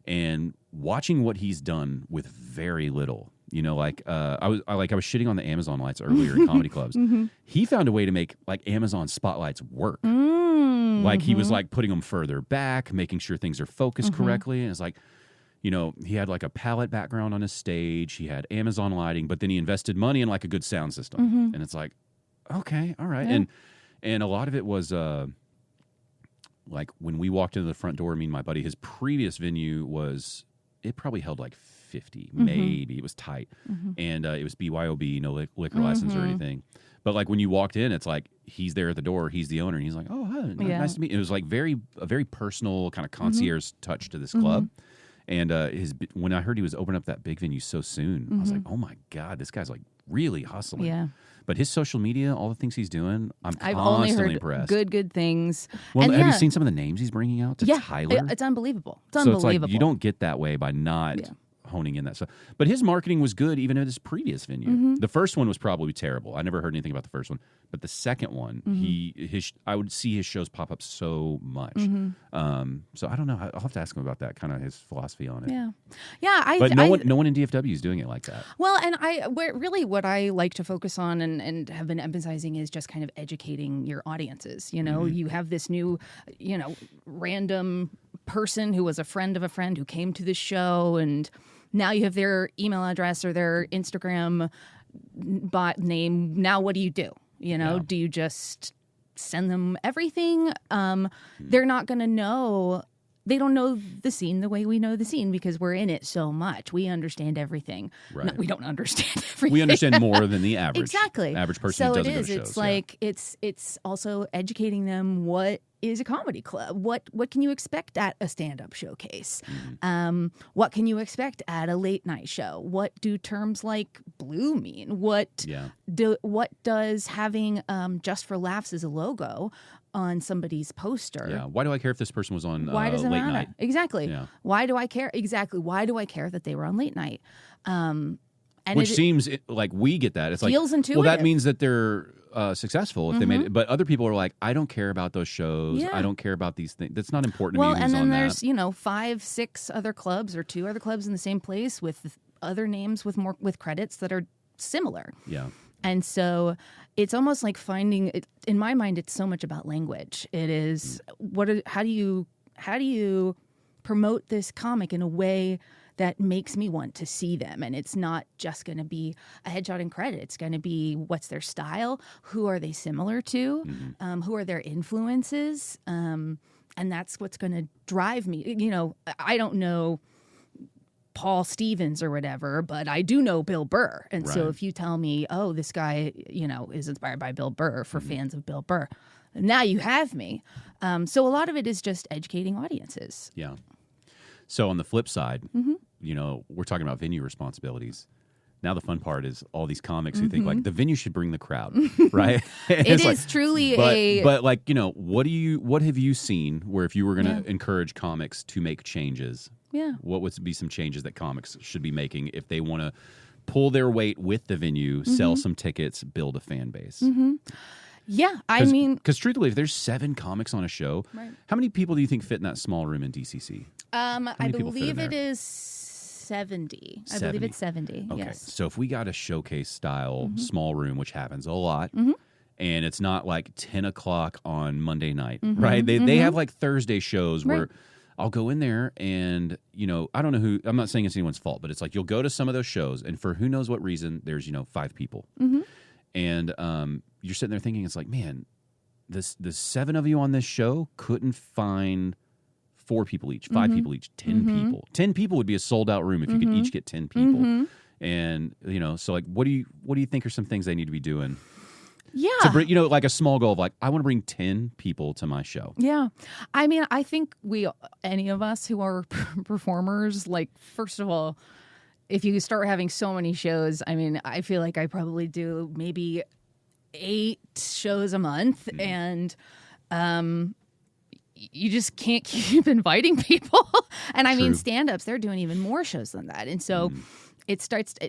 And watching what he's done with very little, you know, like I was shitting on the Amazon lights earlier in comedy clubs. He found a way to make like Amazon spotlights work. Like he was like putting them further back, making sure things are focused correctly. And it's like, you know, he had like a palette background on his stage. He had Amazon lighting, but then he invested money in like a good sound system. And it's like, okay, all right. And a lot of it was like when we walked into the front door, me and my buddy, his previous venue it probably held like 50, maybe. It was tight. And it was BYOB, no liquor license or anything. But like when you walked in, it's like he's there at the door, he's the owner, and he's like, oh, hi, nice to meet you. It was like a very personal kind of concierge touch to this club. And when I heard he was opening up that big venue so soon, I was like, oh my God, this guy's like really hustling. Yeah. But his social media, all the things he's doing, I've only heard impressed. Good things. Well, and have you seen some of the names he's bringing out to Tyler? It's unbelievable. It's so unbelievable. It's like you don't get that way by not honing in that stuff. But his marketing was good even at his previous venue. The first one was probably terrible. I never heard anything about the first one. But the second one, I would see his shows pop up so much. So I don't know. I'll have to ask him about that, kind of his philosophy on it. Yeah. But no one in DFW is doing it like that. Well, and what I like to focus on and have been emphasizing is just kind of educating your audiences. You know, you have this new, random person who was a friend of a friend who came to the show, and now you have their email address or their Instagram bot name. Now what do? Do you just send them everything? They're not going to know. They don't know the scene the way we know the scene because we're in it so much. We understand everything. Right. No, we don't understand everything. We understand more than the average average person who doesn't go to shows. It's like it's also educating them what is a comedy club. What can you expect at a stand-up showcase? What can you expect at a late night show? What do terms like blue mean? What does having Just for Laughs as a logo on somebody's poster? Yeah. Why do I care if this person was on why does it late matter? night? Exactly. Yeah. Why do I care? Exactly. Why do I care that they were on late night? And Which seems like we get that. It's like, feels well, that intuitive. means that they're successful if they made it. But other people are like, I don't care about those shows. Yeah. I don't care about these things. That's not important to Well, me. and then on there's that. 5-6 other clubs or 2 other clubs in the same place with other names with credits that are similar. Yeah. And so it's almost like finding it, in my mind, it's so much about language. It is how do you promote this comic in a way that makes me want to see them? And it's not just going to be a headshot and credit. It's going to be what's their style, who are they similar to, who are their influences, and that's what's going to drive me. I don't know Paul Stevens or whatever, but I do know Bill Burr. And so if you tell me, oh, this guy, is inspired by Bill Burr for fans of Bill Burr, now you have me. So a lot of it is just educating audiences. Yeah. So on the flip side, we're talking about venue responsibilities. Now the fun part is all these comics who think like the venue should bring the crowd, right? It is truly But like, what have you seen where if you were going to encourage comics to make changes, what would be some changes that comics should be making if they want to pull their weight with the venue, sell some tickets, build a fan base? Yeah, I mean... Because truthfully, if there's 7 comics on a show, how many people do you think fit in that small room in DCC? I believe it is 70. I believe it's 70, okay. Yes. So if we got a showcase-style small room, which happens a lot, and it's not like 10 o'clock on Monday night, right? They have like Thursday shows where I'll go in there and, I don't know who, I'm not saying it's anyone's fault, but it's like you'll go to some of those shows and for who knows what reason, there's, 5 people. And you're sitting there thinking, it's like, man, the 7 of you on this show couldn't find 4 people each, 5 people each, 10 people. 10 people would be a sold out room if you could each get 10 people. And, so like, what do you think are some things they need to be doing? Yeah. To bring, like a small goal of like, I want to bring 10 people to my show. Yeah. I mean, I think any of us who are performers, like, first of all, if you start having so many shows, I mean, I feel like I probably do maybe 8 shows a month, and you just can't keep inviting people. And I mean, stand-ups, they're doing even more shows than that. And so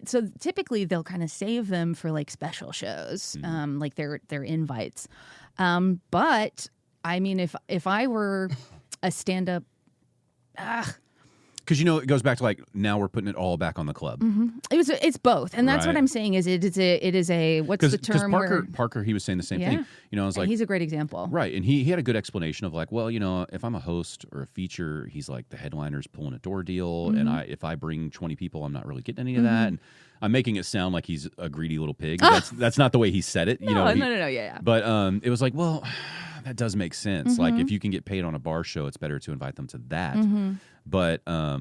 so typically they'll kind of save them for like special shows, like their invites. But I mean, if I were a stand-up, because it goes back to like now we're putting it all back on the club. It's both, and that's what I'm saying. Is it is a what's the term? Parker, he was saying the same thing. I was like, he's a great example, right? And he had a good explanation of like, well, if I'm a host or a feature, he's like the headliner's pulling a door deal, and if I bring 20 people, I'm not really getting any of that. And I'm making it sound like he's a greedy little pig. That's not the way he said it. No, yeah. But it was like, well, that does make sense. Like if you can get paid on a bar show, it's better to invite them to that. But I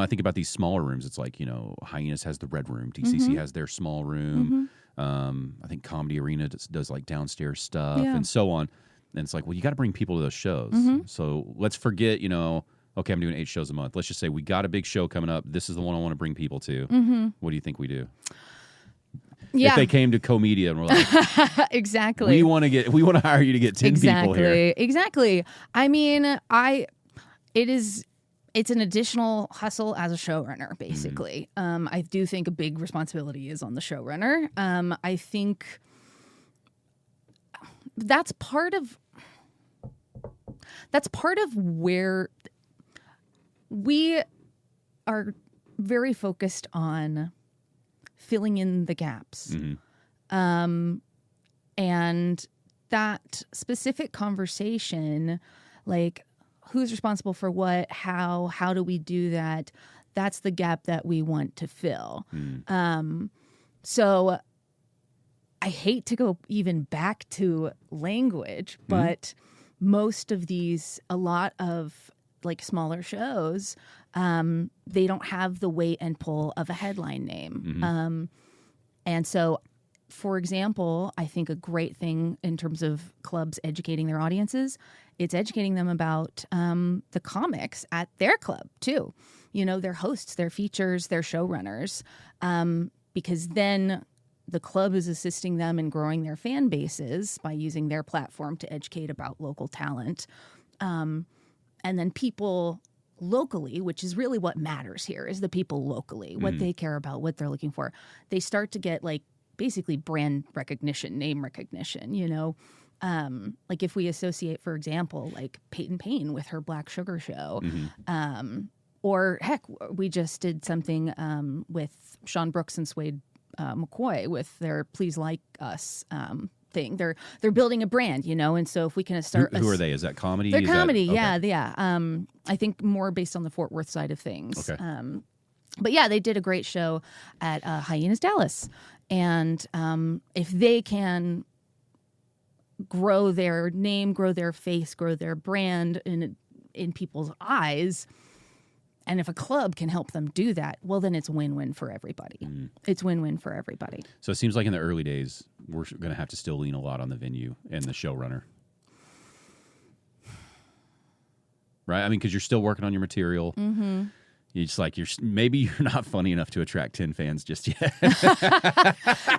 think about these smaller rooms. It's like, Hyenas has the Red Room, DCC has their small room. I think Comedy Arena does like downstairs stuff and so on. And it's like, well, you got to bring people to those shows. So let's forget, okay, I'm doing 8 shows a month. Let's just say we got a big show coming up. This is the one I want to bring people to. What do you think we do? Yeah. If they came to Comedia and were like, exactly, we want to hire you to get 10 people here. Exactly. I mean, it's an additional hustle as a showrunner, basically. I do think a big responsibility is on the showrunner. I think that's part of where we are very focused on filling in the gaps. And that specific conversation, like who's responsible for what, how do we do that? That's the gap that we want to fill. So I hate to go even back to language, but most of these, a lot of like smaller shows, they don't have the weight and pull of a headline name. And so, for example, I think a great thing in terms of clubs educating their audiences, it's educating them about the comics at their club too. You know, their hosts, their features, their showrunners, because then the club is assisting them in growing their fan bases by using their platform to educate about local talent. And then people locally, which is really what matters here, is the people locally, what they care about, what they're looking for. They start to get like basically brand recognition, name recognition, you know. Like if we associate, for example, like Peyton Payne with her Black Sugar show, or heck, we just did something with Sean Brooks and Swade McCoy with their Please Like Us thing. They're building a brand, you know, and so if we can start... Who are they? Is that comedy? They're comedy, okay. yeah. I think more based on the Fort Worth side of things. Okay. But yeah, they did a great show at Hyenas Dallas. And if they can grow their name, grow their face, grow their brand in people's eyes, and if a club can help them do that, well, then it's win-win for everybody. It's win-win for everybody. So it seems like in the early days, we're going to have to still lean a lot on the venue and the showrunner. Right? I mean, because you're still working on your material. You just like maybe you're not funny enough to attract 10 fans just yet.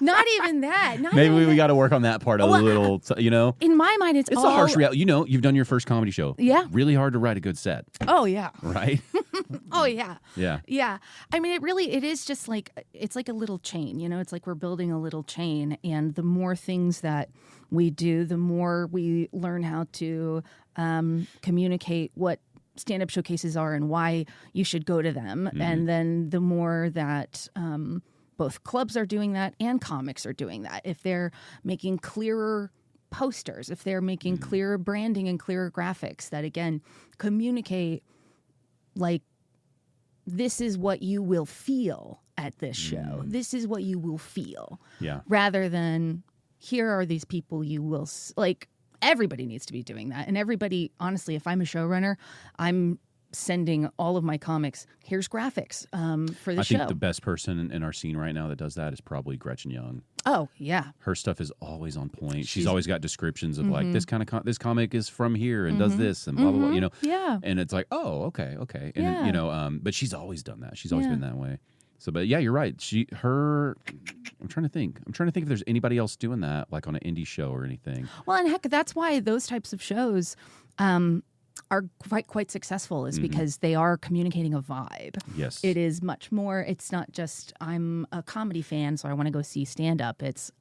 Not even that. Maybe we got to work on that part a little. You know, in my mind, it's a harsh reality. You know, you've done your first comedy show. Yeah, really hard to write a good set. Oh yeah, right. Oh yeah, yeah. I mean, it is just like it's like a little chain. You know, it's like we're building a little chain, and the more things that we do, the more we learn how to communicate what stand-up showcases are and why you should go to them. And then the more that both clubs are doing that and comics are doing that, if they're making clearer posters, if they're making clearer branding and clearer graphics that, again, communicate like this is what you will feel at this show. This is what you will feel. Yeah. Rather than here are these people you will like. Everybody needs to be doing that. And everybody, honestly, if I'm a showrunner, I'm sending all of my comics, here's graphics for the show. I think the best person in our scene right now that does that is probably Gretchen Young. Oh, yeah. Her stuff is always on point. She's always got descriptions of like, this kind of this comic is from here and does this and blah, blah, blah, you know. Yeah. And it's like, oh, okay. And, yeah. you know, but she's always done that. She's always been that way. So, but yeah, you're right. I'm trying to think if there's anybody else doing that, like on an indie show or anything. Well, and heck, that's why those types of shows are quite successful, is because they are communicating a vibe. Yes. It is much more, it's not just, I'm a comedy fan, so I want to go see stand-up. It's,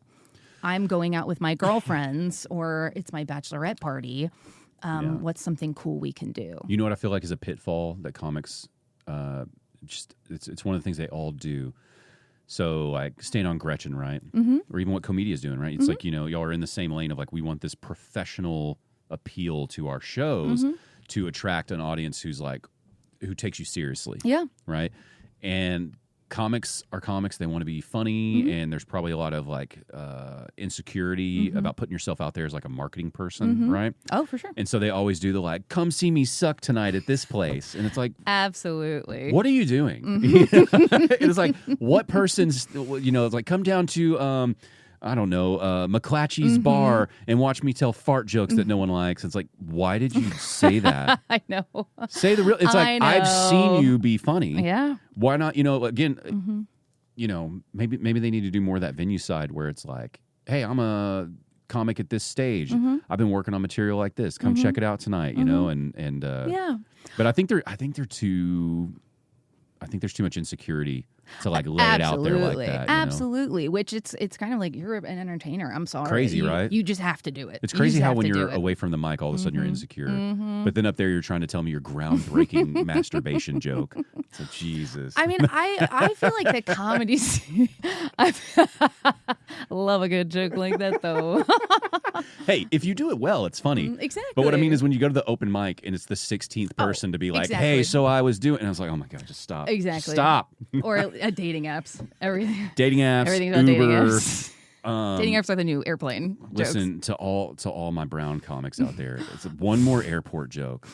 I'm going out with my girlfriends, or it's my bachelorette party. What's something cool we can do? You know what I feel like is a pitfall that comics... it's one of the things they all do. So like staying on Gretchen, right? Or even what Comedia is doing, right? It's like, you know, y'all are in the same lane of like, we want this professional appeal to our shows to attract an audience who's like, who takes you seriously. Yeah. Right. And comics are comics. They want to be funny. And there's probably a lot of like insecurity about putting yourself out there as like a marketing person. Right. Oh, for sure. And so they always do the like, come see me suck tonight at this place. And it's like, absolutely. What are you doing? It's like, what person's, you know, it's like, come down to, I don't know, McClatchy's bar and watch me tell fart jokes that no one likes. It's like, why did you say that? I know. Say the real, it's like, I've seen you be funny. Yeah. Why not, you know, again, you know, maybe they need to do more of that venue side where it's like, hey, I'm a comic at this stage. I've been working on material like this. Come check it out tonight, you know, and yeah. But I think there's too much insecurity to like lay it out there like that. Absolutely. Which it's kind of like you're an entertainer. I'm sorry. Crazy, right? You just have to do it. It's crazy how when you're away from the mic, all of a sudden you're insecure. But then up there, you're trying to tell me your groundbreaking masturbation joke. So Jesus. I mean, I feel like the comedy scene. I love a good joke like that, though. Hey, if you do it well, it's funny. Exactly. But what I mean is when you go to the open mic and it's the 16th person to be like, hey, so I was doing, and I was like, oh my God, just stop. Exactly. Stop. Or dating apps. Everything. Dating apps. Everything's on Uber. dating apps. Dating apps are the new airplane jokes. Listen to all my brown comics out there. It's one more airport joke.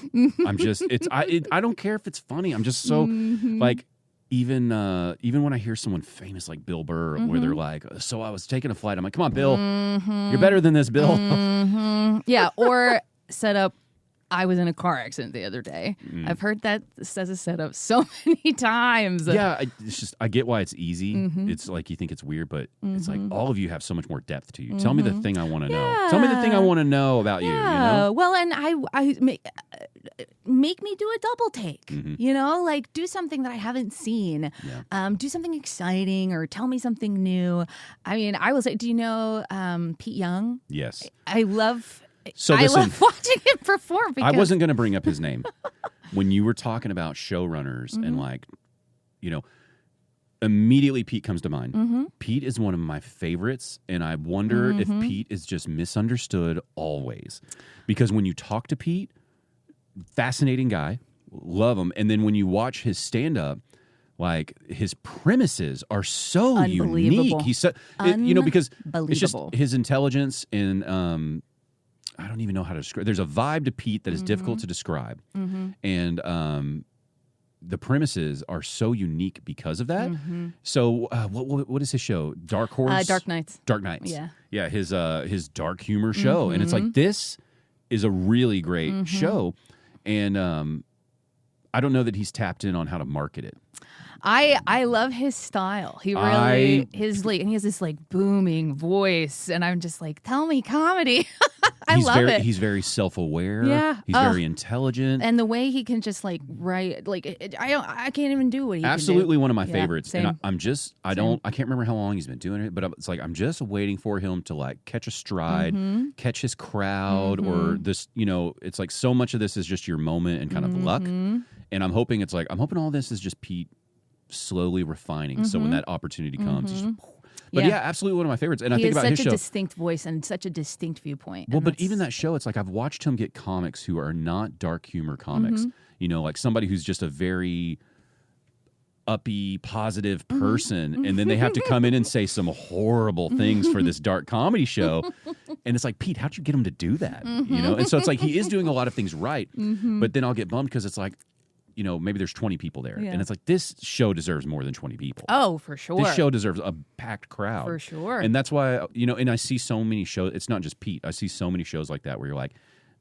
I'm just I don't care if it's funny. I'm just so like even when I hear someone famous like Bill Burr where they're like, so I was taking a flight. I'm like, come on, Bill, you're better than this, Bill. Yeah, or set up. I was in a car accident the other day. I've heard that as a setup so many times. Yeah, it's just I get why it's easy. It's like you think it's weird, but it's like all of you have so much more depth to you. Tell me the thing I want to know. Tell me the thing I want to know about you. You know? Well, and I make me do a double take. You know, like do something that I haven't seen. Yeah. Do something exciting or tell me something new. I mean, I will say, do you know Pete Young? Yes. I love watching him perform. Because I wasn't going to bring up his name. When you were talking about showrunners and like, you know, immediately Pete comes to mind. Pete is one of my favorites, and I wonder if Pete is just misunderstood always. Because when you talk to Pete, fascinating guy, love him, and then when you watch his stand-up, like his premises are so unique. He's so, because it's just his intelligence and I don't even know how to describe. There's a vibe to Pete that is difficult to describe, and the premises are so unique because of that. So, what is his show? Dark Horse, Dark Nights. Dark Nights. Yeah. His dark humor show, and it's like this is a really great show, and I don't know that he's tapped in on how to market it. I love his style. He really and he has this like booming voice, and I'm just like, tell me comedy. I love it. He's very self-aware. Yeah, he's very intelligent, and the way he can just like write, like I can't even do what he absolutely can do. One of my favorites. Same. And I can't remember how long he's been doing it, but it's like I'm just waiting for him to like catch a stride, catch his crowd, or this. You know, it's like so much of this is just your moment and kind of luck, and I'm hoping all this is just Pete slowly refining. So when that opportunity comes, he's just, but yeah, absolutely one of my favorites. And I think about his show. He has such a distinct voice and such a distinct viewpoint. Well, but even that show, it's like I've watched him get comics who are not dark humor comics. You know, like somebody who's just a very uppy, positive person, and then they have to come in and say some horrible things for this dark comedy show. And it's like, Pete, how'd you get him to do that? You know? And so it's like he is doing a lot of things right, but then I'll get bummed because it's like, you know, maybe there's 20 people there. And it's like, this show deserves more than 20 people. Oh, for sure. This show deserves a packed crowd. For sure. And that's why, you know, and I see so many shows. It's not just Pete. I see so many shows like that where you're like,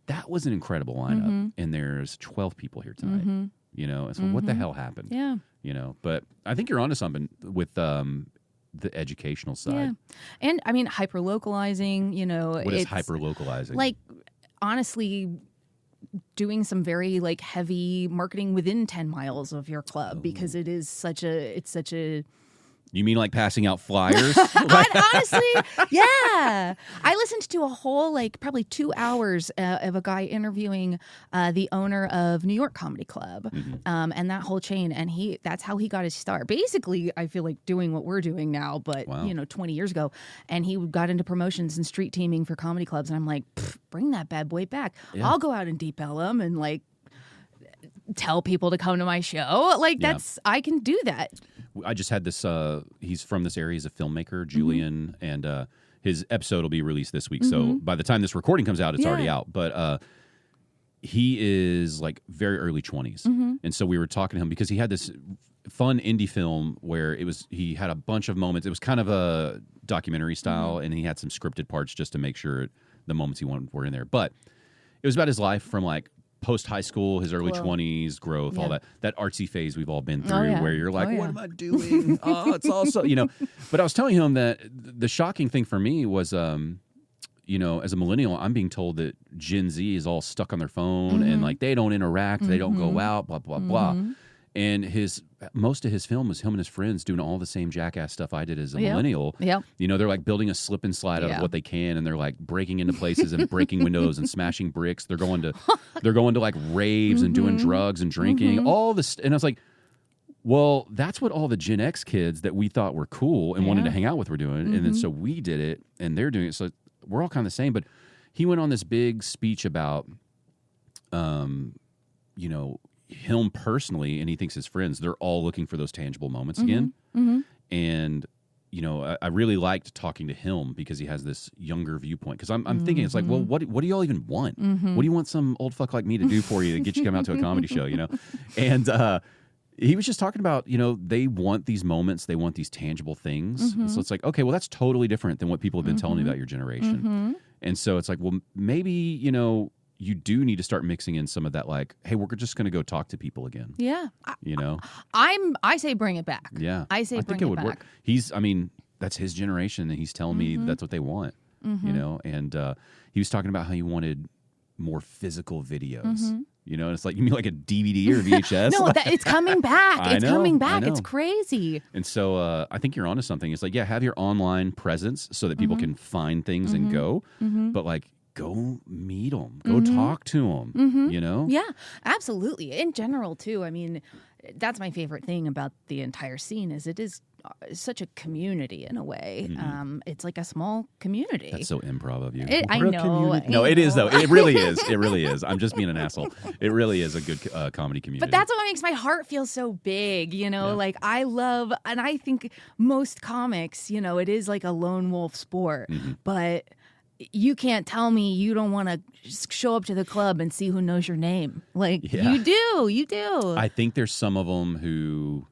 that was an incredible lineup. And there's 12 people here tonight. You know, and so what the hell happened? Yeah. You know, but I think you're onto something with the educational side. Yeah. And I mean, hyper-localizing, you know. What is hyper-localizing? Like, honestly, doing some very like heavy marketing within 10 miles of your club because it's such a You mean like passing out flyers? Honestly, yeah. I listened to a whole, like, probably 2 hours of a guy interviewing the owner of New York Comedy Club and that whole chain. And that's how he got his start. Basically, I feel like doing what we're doing now, but, 20 years ago. And he got into promotions and street teaming for comedy clubs. And I'm like, bring that bad boy back. Yeah. I'll go out and Deep Ellum and, like, tell people to come to my show. Like, I can do that. I just had this, he's from this area, he's a filmmaker, Julian, and his episode will be released this week. So by the time this recording comes out, it's already out. But he is like very early 20s. And so we were talking to him because he had this fun indie film where he had a bunch of moments. It was kind of a documentary style, and he had some scripted parts just to make sure the moments he wanted were in there. But it was about his life from like post-high school, his early 20s, growth, all that artsy phase we've all been through where you're like, what am I doing? It's also, But I was telling him that the shocking thing for me was as a millennial, I'm being told that Gen Z is all stuck on their phone and like they don't interact, they don't go out, blah, blah, blah. And most of his film was him and his friends doing all the same jackass stuff I did as a millennial. Yep. They're like building a slip and slide out of what they can, and they're like breaking into places and breaking windows and smashing bricks. They're going to like raves and doing drugs and drinking, all this. And I was like, well, that's what all the Gen X kids that we thought were cool and wanted to hang out with were doing. And then so we did it and they're doing it. So we're all kind of the same. But he went on this big speech about, him personally, and he thinks his friends, they're all looking for those tangible moments again. And, I really liked talking to him because he has this younger viewpoint. Because I'm thinking, it's like, well, what do y'all even want? What do you want some old fuck like me to do for you to get you to come out to a comedy show, And he was just talking about, they want these moments, they want these tangible things. So it's like, okay, well, that's totally different than what people have been telling you about your generation. And so it's like, well, maybe, you do need to start mixing in some of that, like, hey, we're just going to go talk to people again. Yeah. I say bring it back. Yeah. I say I bring think it it would back. work. That's his generation, and he's telling me that's what they want, and he was talking about how he wanted more physical videos. And it's like, you mean like a DVD or VHS? No, it's coming back. It's coming back. I know. It's crazy. And so I think you're onto something. It's like, have your online presence so that people can find things and go, but like, go meet them, go talk to them, Yeah, absolutely. In general, too. I mean, that's my favorite thing about the entire scene is it is such a community in a way. It's like a small community. That's so improv of you. I know. No, it is, though. It really is. It really is. I'm just being an asshole. It really is a good comedy community. But that's what makes my heart feel so big, Like I love, and I think most comics, it is like a lone wolf sport, but you can't tell me you don't want to show up to the club and see who knows your name. Like, you do. I think there's some of them who,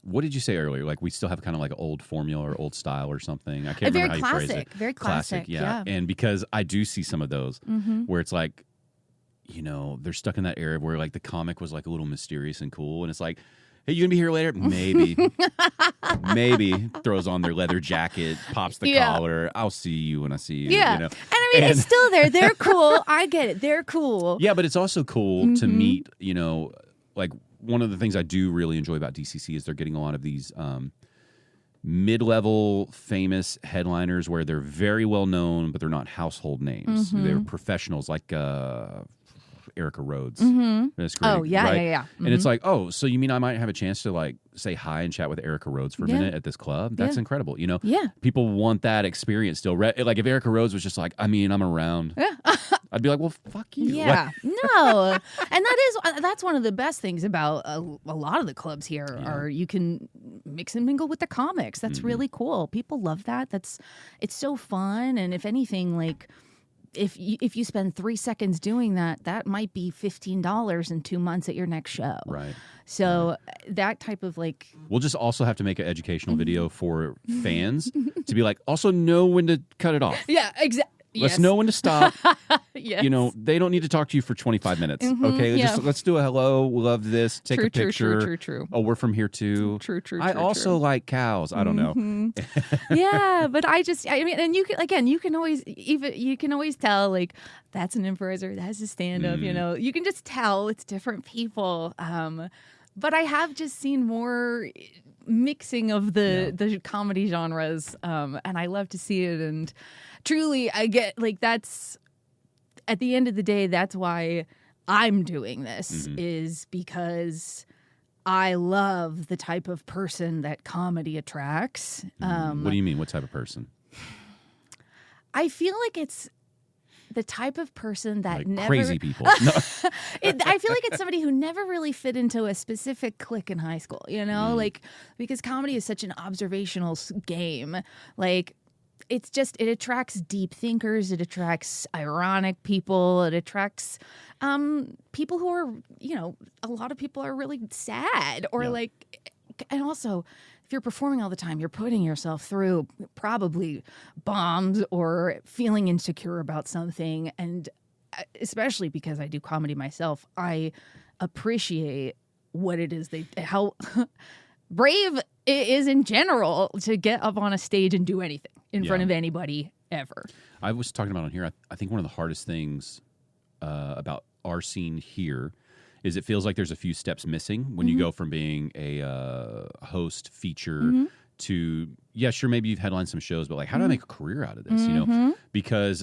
what did you say earlier? Like, we still have kind of like an old formula or old style or something. I can't remember how you phrase it. Very classic. Yeah. And because I do see some of those where it's like, they're stuck in that era where like the comic was like a little mysterious and cool. And it's like, hey, you gonna be here later? Maybe. Maybe. Throws on their leather jacket, pops the collar. I'll see you when I see you. Yeah. And I mean, it's still there. They're cool. I get it. They're cool. Yeah, but it's also cool to meet, like one of the things I do really enjoy about DCC is they're getting a lot of these mid-level famous headliners where they're very well known, but they're not household names. They're professionals like Erica Rhodes. That's great, Oh, yeah, right? yeah. And it's like, oh, so you mean I might have a chance to like say hi and chat with Erica Rhodes for a minute at this club? That's incredible. Yeah. People want that experience still. Like if Erica Rhodes was just like, I mean, I'm around. I'd be like, well, fuck you. Yeah. No. And that's one of the best things about a lot of the clubs here are you can mix and mingle with the comics. That's really cool. People love that. It's so fun. And if anything, like, if you spend 3 seconds doing that, that might be $15 in 2 months at your next show. Right. So that type of like... We'll just also have to make an educational video for fans to be like, also know when to cut it off. Yeah, exactly. Let's know when to stop. Yes. They don't need to talk to you for 25 minutes. Okay, let's do a hello. We love this. Take a picture. True. Oh, we're from here too. True. I also like cows. I don't know. Yeah, but I mean, and you can always tell like that's an improviser, that's a stand-up. You can just tell it's different people. But I have just seen more mixing of the comedy genres, and I love to see it. And truly, I get like that's at the end of the day, that's why I'm doing this is because I love the type of person that comedy attracts. What do you mean? What type of person? I feel like it's the type of person that like never crazy people. No. I feel like it's somebody who never really fit into a specific clique in high school, like because comedy is such an observational game. Like it attracts deep thinkers, it attracts ironic people, it attracts people who are, a lot of people are really sad or and also if you're performing all the time, you're putting yourself through probably bombs or feeling insecure about something. And especially because I do comedy myself, I appreciate what it is how brave it is in general to get up on a stage and do anything in front of anybody ever. I was talking about on here. I think one of the hardest things about our scene here is it feels like there's a few steps missing when you go from being a host feature to, yeah, sure, maybe you've headlined some shows, but like, how do I make a career out of this? You know, because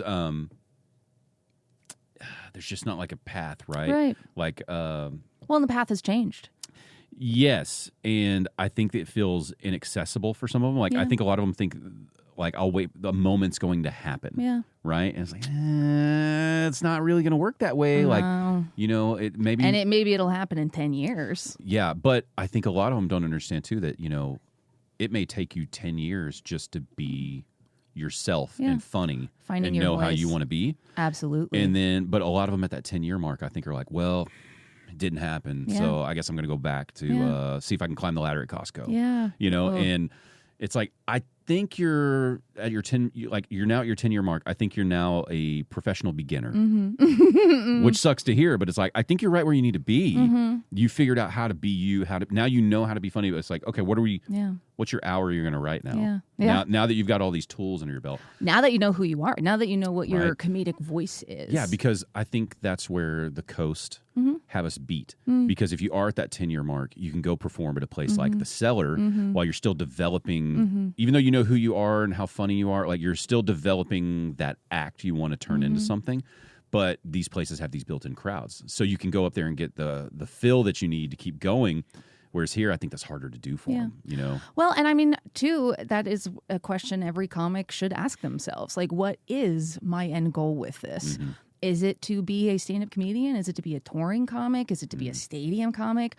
there's just not like a path, right? Right. Like, well, and the path has changed. yes, and I think that it feels inaccessible for some of them. Like, I think a lot of them think, like, I'll wait, the moment's going to happen. Yeah. Right? And it's like, it's not really going to work that way. Like, you know, maybe it'll happen in 10 years. Yeah, but I think a lot of them don't understand, too, that, you know, it may take you 10 years just to be yourself and funny Finding and your know how voice. you want to be. Absolutely. And then, but a lot of them at that 10-year mark, I think, are like, well, it didn't happen. Yeah. So I guess I'm going to go back to see if I can climb the ladder at Costco. Yeah. You know, and it's like, I think you're at your you're now at your 10-year mark. I think you're now a professional beginner, which sucks to hear, but it's like, I think you're right where you need to be. You figured out how to be you, now you know how to be funny, but it's like, okay, what's your hour you're going to write now? Now that you've got all these tools under your belt. Now that you know who you are, now that you know what your comedic voice is. Yeah, because I think that's where the Coast have us beat. Because if you are at that 10-year mark, you can go perform at a place like the Cellar while you're still developing, even though you know who you are and how funny you are, like you're still developing that act you want to turn into something. But these places have these built-in crowds. So you can go up there and get the fill that you need to keep going. Whereas here, I think that's harder to do for them, you know? Well, and I mean, too, that is a question every comic should ask themselves. Like, what is my end goal with this? Is it to be a stand-up comedian? Is it to be a touring comic? Is it to be a stadium comic?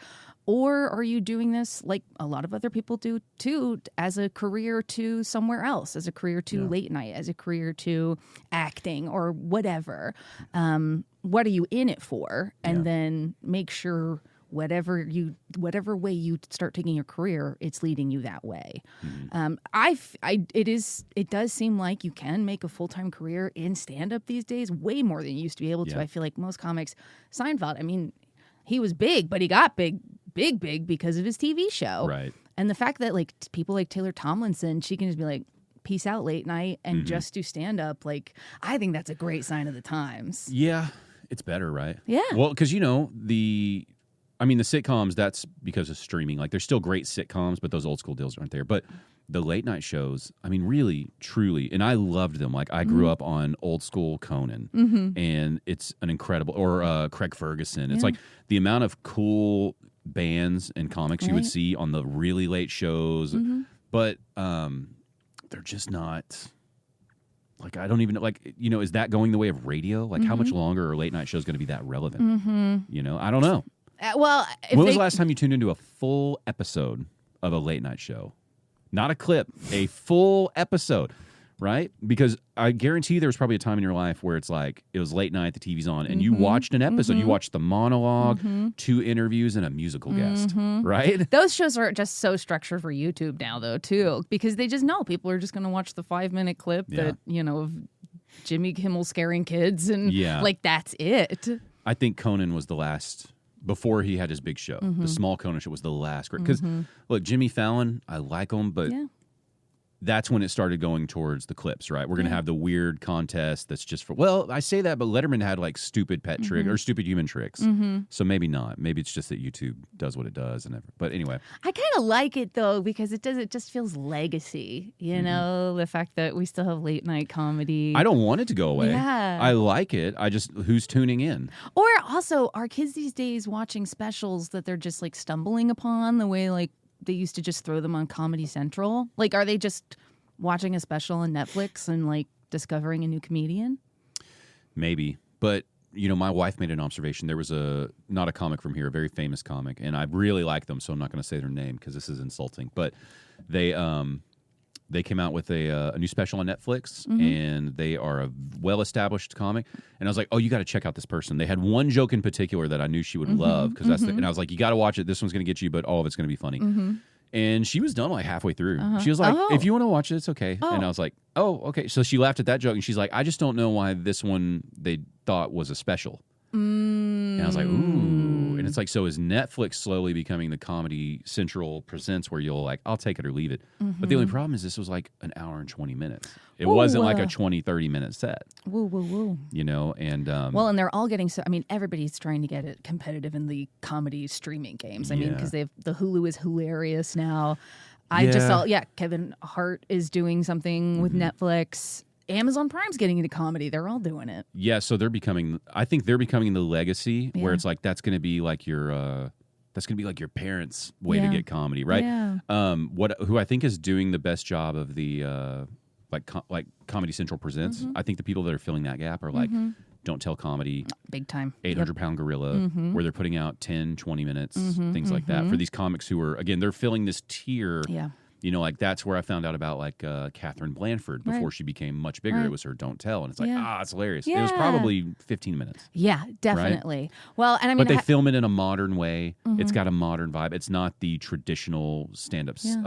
Or are you doing this, like a lot of other people do, too, as a career to somewhere else, as a career to late night, as a career to acting or whatever? What are you in it for? And then make sure whatever way you start taking your career, it's leading you that way. It does seem like you can make a full-time career in stand-up these days, way more than you used to be able to. I feel like most comics, Seinfeld, I mean, he was big, but he got big because of his TV show. Right. And the fact that like people like Taylor Tomlinson, she can just be like, peace out late night and just do stand-up, like, I think that's a great sign of the times. Yeah, it's better, right? Yeah. Well, because, you know, the sitcoms, that's because of streaming. Like, there's still great sitcoms, but those old school deals aren't there. But the late night shows, I mean, really, truly, and I loved them. Like, I grew up on old school Conan, and it's an incredible, or Craig Ferguson. It's like the amount of cool bands and comics you would see on the really late shows, but they're just not. Like, I don't even know, like, you know, is that going the way of radio? Like, how much longer are late night shows going to be that relevant? You know, I don't know. Well, when was the last time you tuned into a full episode of a late night show? Not a clip, a full episode, right? Because I guarantee there was probably a time in your life where it's like, it was late night, the TV's on, and you watched an episode. You watched the monologue, 2 interviews, and a musical guest, right? Those shows are just so structured for YouTube now, though, too, because they just know people are just going to watch the 5-minute clip that, you know, of Jimmy Kimmel scaring kids, and like, that's it. I think Conan was the last. Before he had his big show, the small Conan show was the last great. Because look, Jimmy Fallon, I like him, but that's when it started going towards the clips, right? We're going to have the weird contest that's just for, well, I say that, but Letterman had like stupid pet trick or stupid human tricks. So maybe not. Maybe it's just that YouTube does what it does. But anyway. I kind of like it, though, because it just feels legacy, you know, the fact that we still have late night comedy. I don't want it to go away. Yeah. I like it. I just, who's tuning in? Or also, are kids these days watching specials that they're just like stumbling upon the way like they used to just throw them on Comedy Central? Like, are they just watching a special on Netflix and like discovering a new comedian? Maybe. But, you know, my wife made an observation. There was not a comic from here, a very famous comic, and I really like them, so I'm not going to say their name because this is insulting. But they came out with a new special on Netflix, and they are a well-established comic. And I was like, oh, you got to check out this person. They had one joke in particular that I knew she would love, because and I was like, you got to watch it. This one's going to get you, but all of it's going to be funny. And she was done like halfway through. She was like, if you want to watch it, it's okay. And I was like, oh, okay. So she laughed at that joke, and she's like, I just don't know why this one they thought was a special. And I was like, ooh. And it's like, so is Netflix slowly becoming the Comedy Central Presents where you'll like, I'll take it or leave it. But the only problem is this was like an hour and 20 minutes. It wasn't like a 20, 30-minute set. Woo, woo, woo. You know, and well, and they're all getting so. I mean, everybody's trying to get it competitive in the comedy streaming games. I mean, because the Hulu is hilarious now. I just saw, Kevin Hart is doing something with Netflix. Amazon Prime's getting into comedy. They're all doing it. Yeah, so I think they're becoming the legacy where it's like that's going to be like your parents' way to get comedy, right? Yeah. Who I think is doing the best job of the like Comedy Central Presents. I think the people that are filling that gap are like Don't Tell Comedy, big time, 800-Pound Gorilla, where they're putting out 10, 20 minutes, things like that for these comics who are, again, they're filling this tier. Yeah. You know, like that's where I found out about like Catherine Blanford before she became much bigger. It was her Don't Tell, and it's like it's hilarious. Yeah. It was probably 15 minutes. Yeah, definitely. Right? Well, and I mean, but they film it in a modern way. It's got a modern vibe. It's not the traditional stand-ups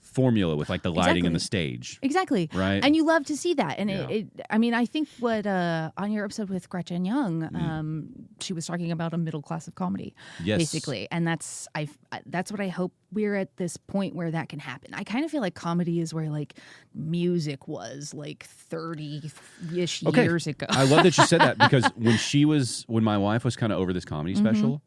formula with like the lighting and the stage. Exactly. Right. And you love to see that. And I mean, I think what on your episode with Gretchen Young, she was talking about a middle class of comedy, basically. And that's what I hope we're at this point where that can happen. I kind of feel like comedy is where like music was like 30-ish years ago. I love that you said that because when my wife was kind of over this comedy special,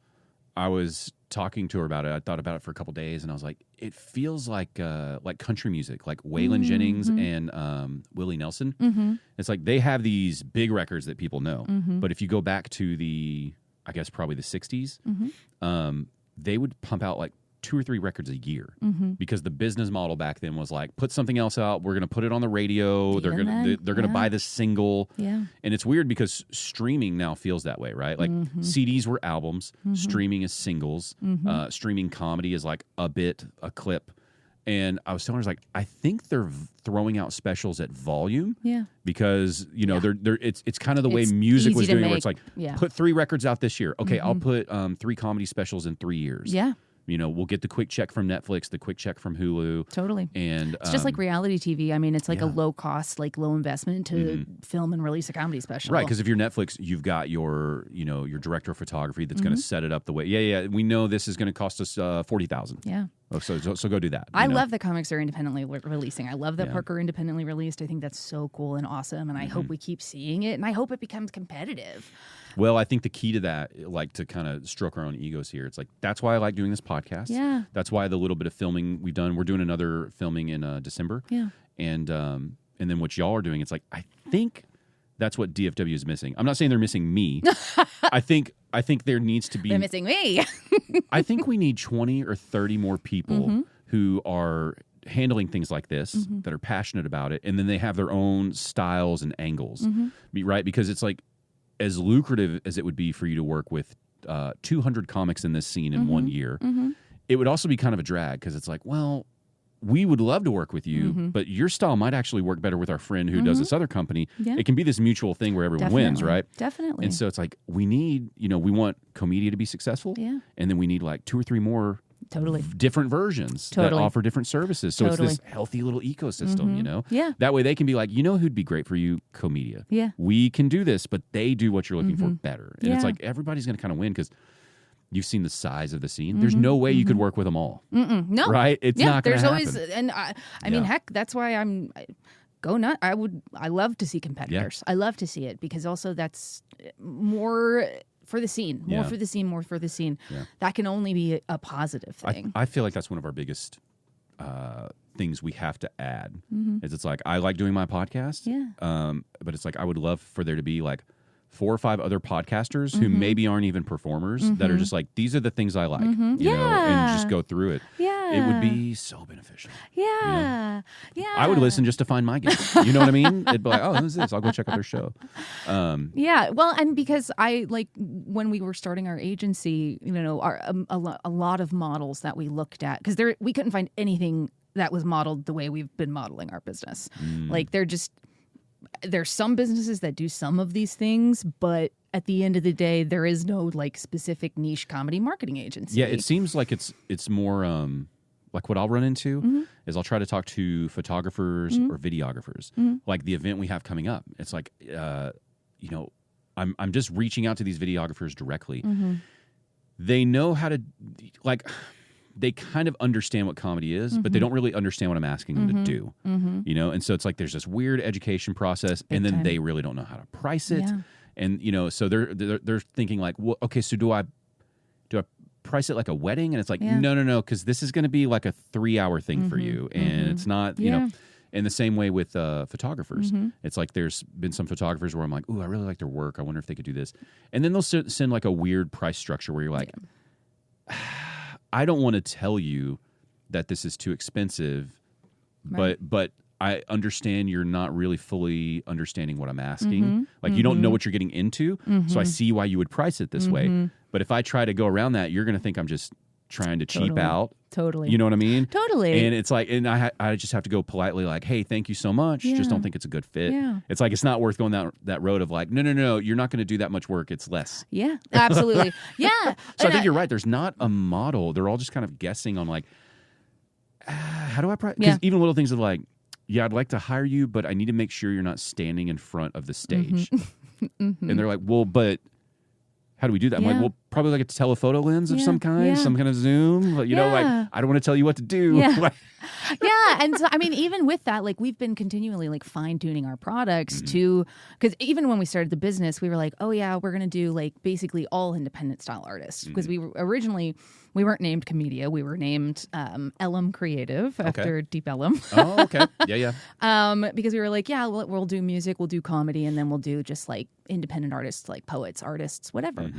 I was talking to her about it. I thought about it for a couple days, and I was like, it feels like country music, like Waylon Jennings and Willie Nelson. It's like they have these big records that people know. But if you go back to I guess probably the 60s, they would pump out like 2 or 3 records a year because the business model back then was like, put something else out, we're going to put it on the radio, they're going to buy this single. And it's weird because streaming now feels that way, right? Like CDs were albums, streaming is singles, streaming comedy is like a bit, a clip. And I was telling her, like, I think they're throwing out specials at volume, because you know it's kind of the way music was doing it, where it's like, put 3 records out this year. Okay, I'll put 3 comedy specials in 3 years. You know, we'll get the quick check from Netflix, the quick check from Hulu. Totally. And it's just like reality TV. I mean, it's like a low cost, like low investment to film and release a comedy special. Right, because if you're Netflix, you've got your director of photography that's going to set it up the way. We know this is going to cost us $40,000. Yeah. Oh, so go do that. I love that comics are independently releasing. I love that Parker independently released. I think that's so cool and awesome, and I hope we keep seeing it, and I hope it becomes competitive. Well, I think the key to that, like to kind of stroke our own egos here, it's like that's why I like doing this podcast. Yeah. That's why the little bit of filming we've done. We're doing another filming in December. Yeah. And then what y'all are doing, it's like I think that's what DFW is missing. I'm not saying they're missing me. I think there needs to be. They're missing me. I think we need 20 or 30 more people who are handling things like this, that are passionate about it, and then they have their own styles and angles, right? Because it's like, as lucrative as it would be for you to work with 200 comics in this scene in 1 year, it would also be kind of a drag because it's like, well, we would love to work with you, but your style might actually work better with our friend who does this other company. Yeah. It can be this mutual thing where everyone wins, right? Definitely. And so it's like, we need, we want Comedia to be successful, and then we need like 2 or 3 more different versions that offer different services. So it's this healthy little ecosystem, Yeah. That way they can be like, who'd be great for you? Comedia. Yeah. We can do this, but they do what you're looking for better. And it's like everybody's going to kind of win because you've seen the size of the scene. There's no way you could work with them all. No. Right? It's not going to happen. There's always, and I mean, heck, that's why go nut. I love to see competitors. I love to see it because also that's more for the scene, more for the scene. Yeah. That can only be a positive thing. I feel like that's one of our biggest things we have to add. Is it's like, I like doing my podcast, but it's like I would love for there to be like 4 or 5 other podcasters who maybe aren't even performers that are just like, these are the things I like, you know, and just go through it. Yeah. It would be so beneficial. Yeah. Yeah. I would listen just to find my guests. You know what I mean? It'd be like, oh, who's this? I'll go check out their show. Yeah. Well, and because I like when we were starting our agency, a lot of models that we looked at, because we couldn't find anything that was modeled the way we've been modeling our business. Like there's some businesses that do some of these things, but at the end of the day, there is no like specific niche comedy marketing agency. Yeah, it seems like it's more like what I'll run into is I'll try to talk to photographers or videographers. Like the event we have coming up, it's like I'm just reaching out to these videographers directly. They know how to, like, they kind of understand what comedy is, but they don't really understand what I'm asking them to do. You know, and so it's like there's this weird education process, and then they really don't know how to price it. And you know, so they're thinking like, well, okay, so do I price it like a wedding? And it's like, no, because this is going to be like a 3-hour thing for you, and it's not, you know. In the same way with photographers, it's like there's been some photographers where I'm like, ooh, I really like their work. I wonder if they could do this. And then they'll send like a weird price structure where you're like, I don't want to tell you that this is too expensive, but I understand you're not really fully understanding what I'm asking. Like you don't know what you're getting into, so I see why you would price it this way. But if I try to go around that, you're going to think I'm just trying to cheap out. You know what I mean? And it's like, and I just have to go politely like, hey, thank you so much. Just don't think it's a good fit. It's like, it's not worth going that road of like, no, you're not going to do that much work. It's less. Yeah, absolutely. So I think you're right. There's not a model. They're all just kind of guessing on like, how do I price? Because even little things of like, yeah, I'd like to hire you, but I need to make sure you're not standing in front of the stage. And they're like, well, but how do we do that? I'm like, well, probably like a telephoto lens of some kind, some kind of zoom. But, you know, like, I don't want to tell you what to do. And so, I mean, even with that, like, we've been continually like fine tuning our products to, because even when we started the business, we were like, oh yeah, we're going to do like basically all independent style artists. Because we were originally, we weren't named Comedia. We were named Ellum Creative after Deep Ellum. Oh, okay. Because we were like, yeah, we'll do music, we'll do comedy, and then we'll do just like independent artists, like poets, artists, whatever.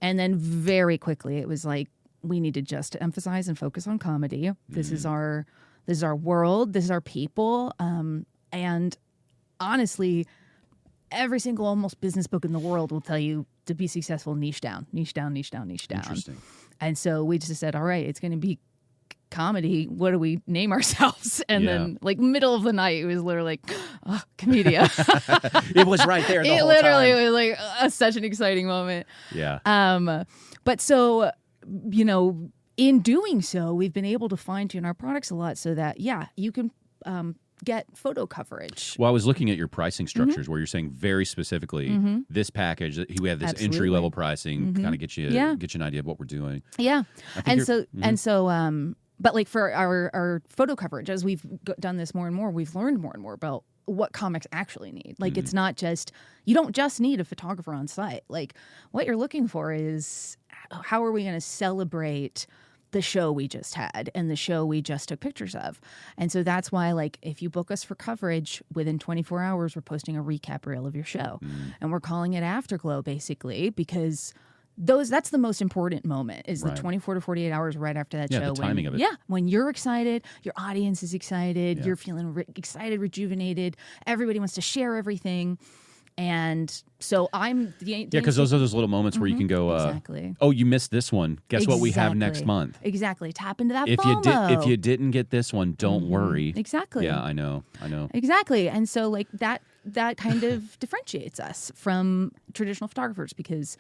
And then very quickly, it was like, we need to just emphasize and focus on comedy. This is our world. This is our people. And honestly, every single almost business book in the world will tell you to be successful, niche down, niche down, niche down, niche down. Interesting. And so we just said, all right, it's going to be comedy. What do we name ourselves? And then like middle of the night, it was literally like, oh, Comedia. It was right there the whole time. It was like such an exciting moment. Yeah. But so, you know, in doing so, we've been able to fine tune our products a lot so that, you can get photo coverage. Well, I was looking at your pricing structures where you're saying very specifically this package, we have this entry level pricing, kind of get you an idea of what we're doing. And so, but like for our photo coverage, as we've done this more and more, we've learned more and more about what comics actually need. Like it's not just, you don't just need a photographer on site. Like what you're looking for is, how are we going to celebrate the show we just had and the show we just took pictures of? And so that's why, like, if you book us for coverage, within 24 hours, we're posting a recap reel of your show. And we're calling it Afterglow, basically, because that's the most important moment, is the 24 to 48 hours right after that show. The timing of it. Yeah, when you're excited, your audience is excited, you're feeling excited, rejuvenated, everybody wants to share everything. And so because those are those little moments where you can go, oh, you missed this one. Guess what we have next month? Exactly. Tap into that if FOMO. If you didn't get this one, don't worry. Exactly. Yeah, I know. Exactly. And so like that kind of differentiates us from traditional photographers, because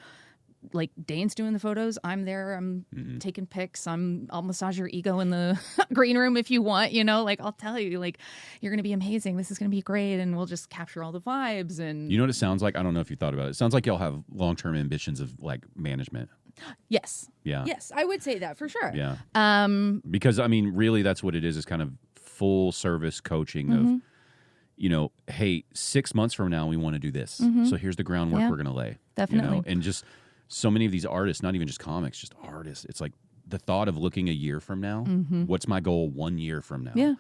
like Dane's doing the photos, I'm there, I'm taking pics, I'll massage your ego in the green room if you want, you know, like I'll tell you, like, you're going to be amazing, this is going to be great, and we'll just capture all the vibes. And you know what it sounds like? I don't know if you thought about it. It sounds like y'all have long-term ambitions of like management. Yes. Yeah. Yes, I would say that for sure. Yeah. Because I mean, really that's what it is kind of full service coaching of, you know, hey, 6 months from now we want to do this. So here's the groundwork we're going to lay. Definitely. You know? And just so many of these artists, not even just comics, just artists, it's like the thought of looking a year from now, what's my goal 1 year from now? Yeah.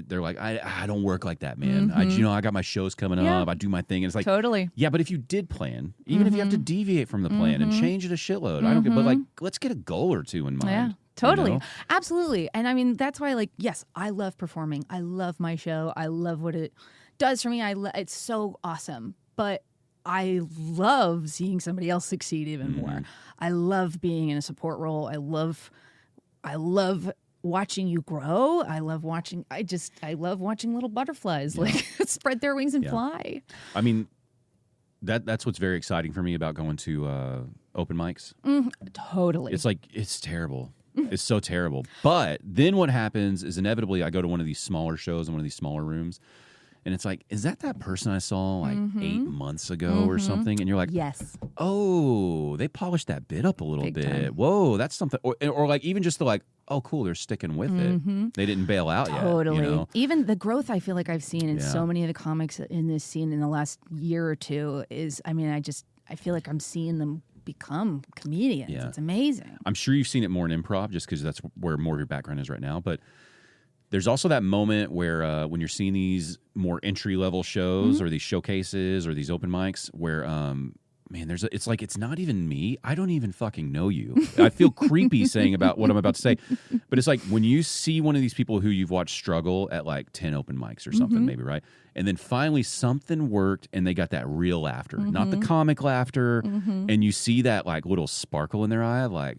They're like, I don't work like that, man. I got my shows coming up. I do my thing. And it's like, totally. Yeah, but if you did plan, even if you have to deviate from the plan and change it a shitload, I don't get, but like, let's get a goal or two in mind. Yeah. Totally. You know? Absolutely. And I mean, that's why, like, yes, I love performing. I love my show. I love what it does for me. It's so awesome. But I love seeing somebody else succeed even more. I love being in a support role. I love watching you grow. I love watching little butterflies like spread their wings and fly. I mean, that's what's very exciting for me about going to open mics. Totally. It's like, it's terrible. It's so terrible. But then what happens is inevitably I go to one of these smaller shows in one of these smaller rooms, And it's like, is that person I saw like 8 months ago or something? And you're like, yes. oh, they polished that bit up a little Big bit. time. Whoa, that's something. Or like even just the like, oh, cool, they're sticking with it. They didn't bail out Totally. yet. You know? Even the growth I feel like I've seen in Yeah. so many of the comics in this scene in the last year or two is, I mean, I feel like I'm seeing them become comedians. Yeah. It's amazing. I'm sure you've seen it more in improv just because that's where more of your background is right now. But there's also that moment where when you're seeing these more entry-level shows or these showcases or these open mics where, man, it's like it's not even me. I don't even fucking know you. I feel creepy saying about what I'm about to say. But it's like when you see one of these people who you've watched struggle at like 10 open mics or something maybe, right? And then finally something worked and they got that real laughter, not the comic laughter. And you see that like little sparkle in their eye, like,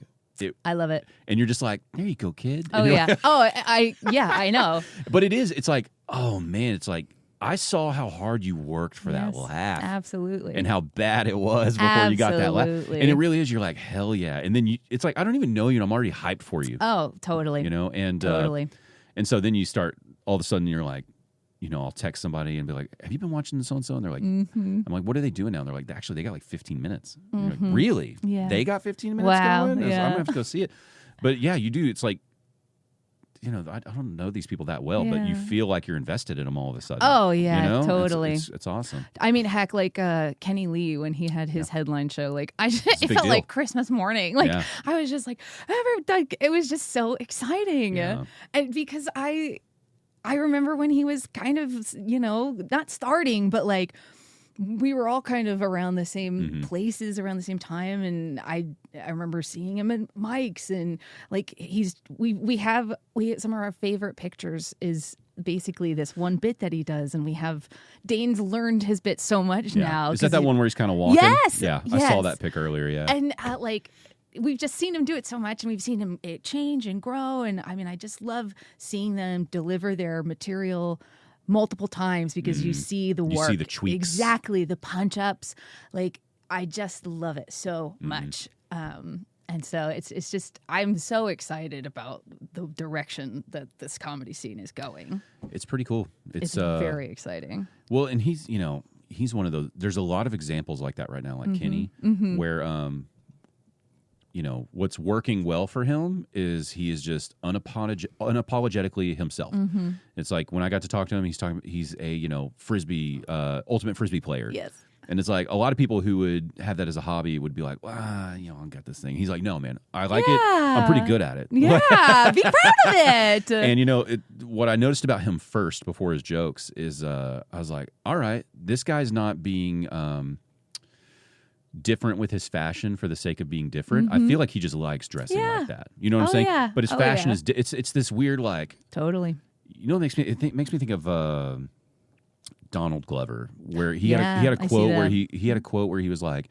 I love it. and you're just like, there you go, kid. Oh And you're yeah. like- I know. but it's like, oh man, it's like, I saw how hard you worked for that Yes, laugh. Absolutely. And how bad it was before you got that laugh. Absolutely. And it really is, you're like, hell yeah. And then it's like, I don't even know you and I'm already hyped for you. Oh, totally. You know? And Totally. and so then you start, all of a sudden you're like, you know, I'll text somebody and be like, have you been watching so-and-so? And they're like, I'm like, what are they doing now? And they're like, actually, they got like 15 minutes. And you're like, really? Yeah. They got 15 minutes Wow, going? yeah. I'm going to have to go see it. But yeah, you do. It's like, you know, I don't know these people that well, but you Yeah. feel like you're invested in them all of a sudden. Oh, yeah, you know? totally. It's awesome. I mean, heck, like Kenny Lee when he had his headline show, like a it big felt deal. like Christmas morning. Like Yeah. I was just like, it was just so exciting, Yeah. and because I remember when he was kind of, you know, not starting, but like we were all kind of around the same places around the same time, and I remember seeing him at Mike's, and like we have some of our favorite pictures is basically this one bit that he does, and we have Dane's learned his bit so much now. Is that 'cause one where he's kind of walking? Yes, Yeah, I saw yes. that pic earlier, yeah. and like we've just seen him do it so much, and we've seen him change and grow, and I mean, I just love seeing them deliver their material multiple times because you see the work, You see the tweaks. exactly, the punch ups. Like I just love it so much, and so it's just I'm so excited about the direction that this comedy scene is going. It's pretty cool. It's very exciting. Well, and he's one of those. There's a lot of examples like that right now, like Kenny, where you know, what's working well for him is he is just unapologetically himself. It's like when I got to talk to him, he's a, you know, frisbee, ultimate frisbee player. Yes. And it's like a lot of people who would have that as a hobby would be like, well, you know, I got this thing. He's like, no, man, I like it. I'm pretty good at it. Yeah, be proud of it. And you know, what I noticed about him first before his jokes is I was like, all right, this guy's not being different with his fashion for the sake of being different. I feel like he just likes dressing like that. You know what I'm saying? Yeah. But his fashion is it's this weird, like, Totally. you know, it makes me think of Donald Glover, where he had a I see quote where that. he had a quote where he was like,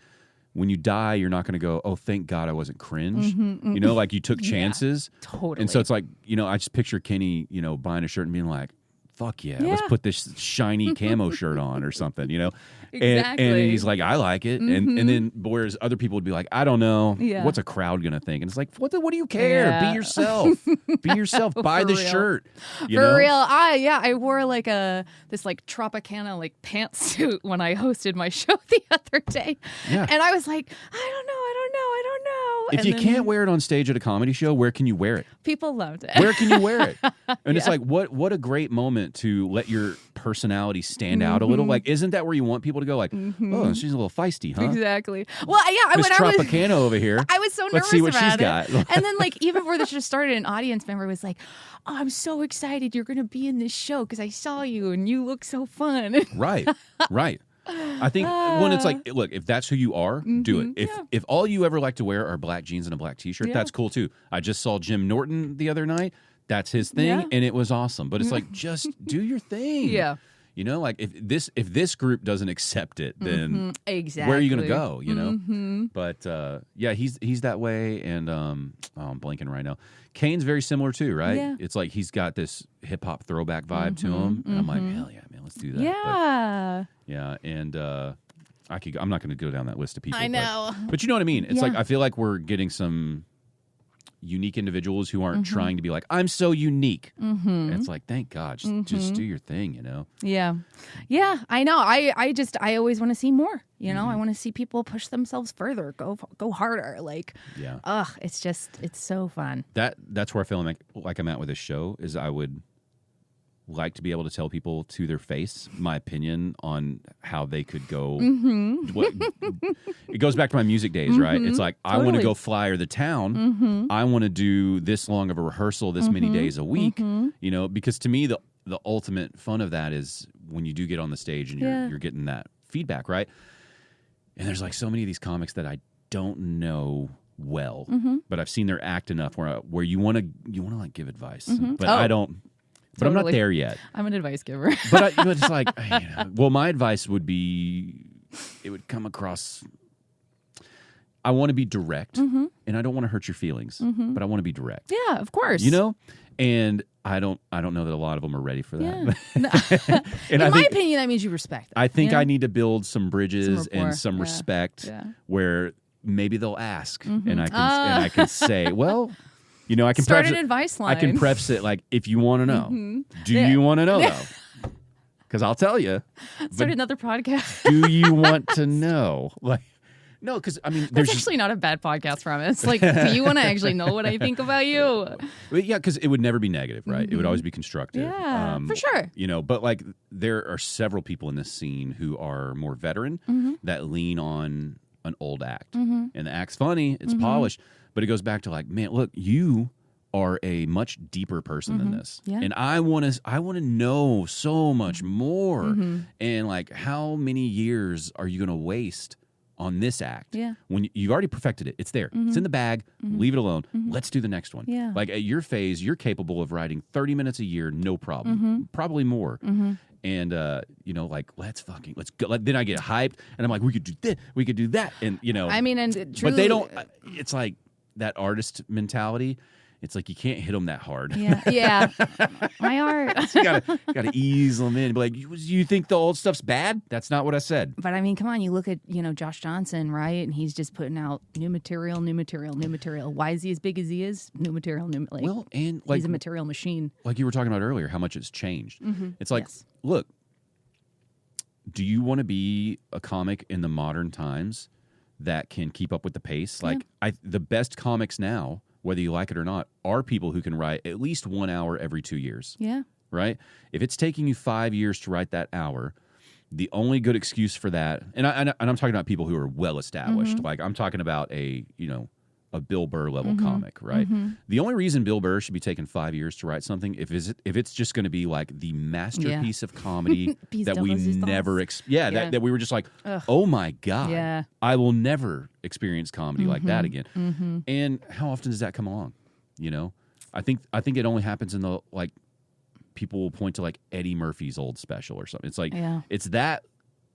when you die, you're not going to go, oh, thank God I wasn't cringe. You know, like you took chances. Totally. And so it's like, you know, I just picture Kenny, you know, buying a shirt and being like, fuck yeah, let's put this shiny camo shirt on or something, you know? Exactly. And he's like, I like it. And then whereas other people would be like, I don't know. Yeah. What's a crowd going to think? And it's like, what do you care? Yeah. Be yourself. Be yourself. Buy For the real. shirt. You For know? real, I wore like this like Tropicana like pantsuit when I hosted my show the other day, Yeah. and I was like, I don't know. If And you then can't wear it on stage at a comedy show, where can you wear it? people loved it. Where can you wear it? And it's like, what a great moment to let your personality stand out a little. Like, isn't that where you want people to go? Like, oh, she's a little feisty, huh? Exactly. Well, yeah, Miss when I was Tropicana over here. I was so nervous Let's see what about she's it. got. And then, like, even before the show started, an audience member was like, oh, I'm so excited you're going to be in this show because I saw you and you look so fun. Right. I think when it's like, look, if that's who you are, do it. If all you ever like to wear are black jeans and a black t-shirt, that's cool too. I just saw Jim Norton the other night. That's his thing, and it was awesome. But it's like, just do your thing. Yeah. You know, like if this group doesn't accept it, then Exactly. where are you going to go? You know. But yeah, he's that way, and I'm blanking right now. Kane's very similar too, right? Yeah. It's like he's got this hip hop throwback vibe to him, and I'm like, hell yeah, man, let's do that. Yeah. But, yeah, and I'm not going to go down that list of people. I know. but you know what I mean. It's like Yeah. I feel like we're getting some unique individuals who aren't trying to be like, I'm so unique. And it's like, thank God, just do your thing, you know? Yeah. Yeah, I know. I always want to see more, you know? I want to see people push themselves further, go harder. Like, it's so fun. That's where I feel like I'm at with this show is I would like to be able to tell people to their face my opinion on how they could go. It goes back to my music days, right? It's like, I want to go flyer the town. I want to do this long of a rehearsal this many days a week, you know, because to me, the ultimate fun of that is when you do get on the stage and you're getting that feedback, right? And there's like so many of these comics that I don't know well, but I've seen their act enough where you want to like give advice, but I don't. But I'm not there yet. I'm an advice giver. But it's like, you know, well, my advice would be, it would come across, I want to be direct, and I don't want to hurt your feelings, but I want to be direct. Yeah, of course. You know? And I don't know that a lot of them are ready for that. Yeah. And in my opinion, that means you respect them. I think you know? I need to build some bridges Some and some respect where maybe they'll ask, and I can say, well... You know, I can start an advice line. I can preface it like, if you want to know, do you want to know though? Because I'll tell you. Start another podcast. Do you want to know? Like, no, because I mean, that's actually not a bad podcast premise. Like, do you want to actually know what I think about you? Yeah, because it would never be negative, right? It would always be constructive. Yeah, for sure. You know, but like, there are several people in this scene who are more veteran that lean on an old act, and the act's funny, it's polished. But it goes back to like, man, look, you are a much deeper person than this, and I want to know so much more. And like, how many years are you going to waste on this act? Yeah, when you've already perfected it, it's there, it's in the bag. Leave it alone. Let's do the next one. Yeah, like at your phase, you're capable of writing 30 minutes a year, no problem, probably more. And you know, like let's go. Like, then I get hyped, and I'm like, we could do this, we could do that, and you know, I mean, and truly, but they don't. It's like that artist mentality. It's like you can't hit them that hard. Yeah. My art. You gotta ease them in. Be like, you think the old stuff's bad? That's not what I said. But I mean, come on, you look at Josh Johnson, right? And he's just putting out new material. Why is he as big as he is? New material. Well, and like he's a material machine. Like you were talking about earlier, how much it's changed. It's like, look, do you want to be a comic in the modern times that can keep up with the pace? Like, the best comics now, whether you like it or not, are people who can write at least 1 hour every 2 years. Yeah. Right? If it's taking you 5 years to write that hour, the only good excuse for that, and I'm talking about people who are well established. Like, I'm talking about a Bill Burr level comic, right? The only reason Bill Burr should be taking 5 years to write something if it's just going to be like the masterpiece of comedy that we never that we were just like, oh my God, I will never experience comedy like that again. And how often does that come along? You know, I think it only happens in the, like, people will point to like Eddie Murphy's old special or something. It's like it's that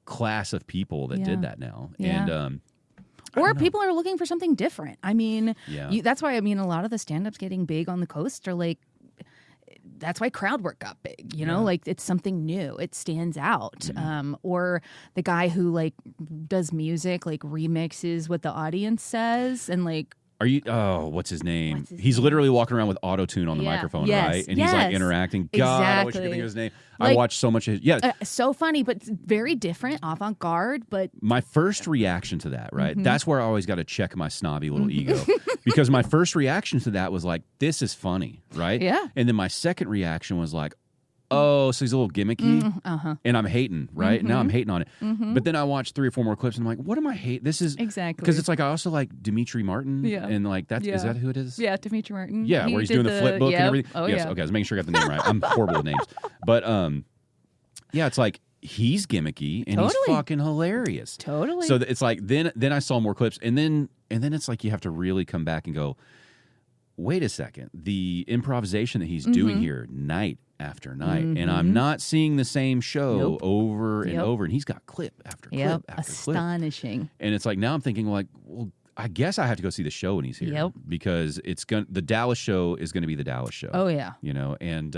class of people that did that now. And or people are looking for something different. I mean, that's why, I mean, a lot of the stand-ups getting big on the coast are like, that's why crowd work got big, you know, like it's something new. It stands out. Or the guy who like does music, like remixes what the audience says and like, what's his name? He's literally walking around with auto-tune on the microphone, right? And he's like interacting. God, I wish I could think of his name. Like, I watched so much of his. So funny, but very different, avant-garde. But my first reaction to that, right? That's where I always got to check my snobby little ego. Because my first reaction to that was like, this is funny, right? Yeah. And then my second reaction was like, oh, so he's a little gimmicky, and I'm hating, right? Now I'm hating on it. But then I watched 3 or 4 more clips, and I'm like, what am I hating? This is exactly because it's like I also like Dimitri Martin, and like that is that who it is? Yeah, Dimitri Martin. Yeah, where he's doing the flip book and everything. Oh, yes, okay, I was making sure I got the name right. I'm horrible with names, but yeah, it's like he's gimmicky and he's fucking hilarious. Totally. So it's like then I saw more clips, and then it's like you have to really come back and go, wait a second, the improvisation that he's doing here night after night, and I'm not seeing the same show over and over, and he's got clip after clip after astonishing clip. And it's like, now I'm thinking like, well, I guess I have to go see the show when he's here, because the Dallas show is going to be the Dallas show. Oh yeah, you know, and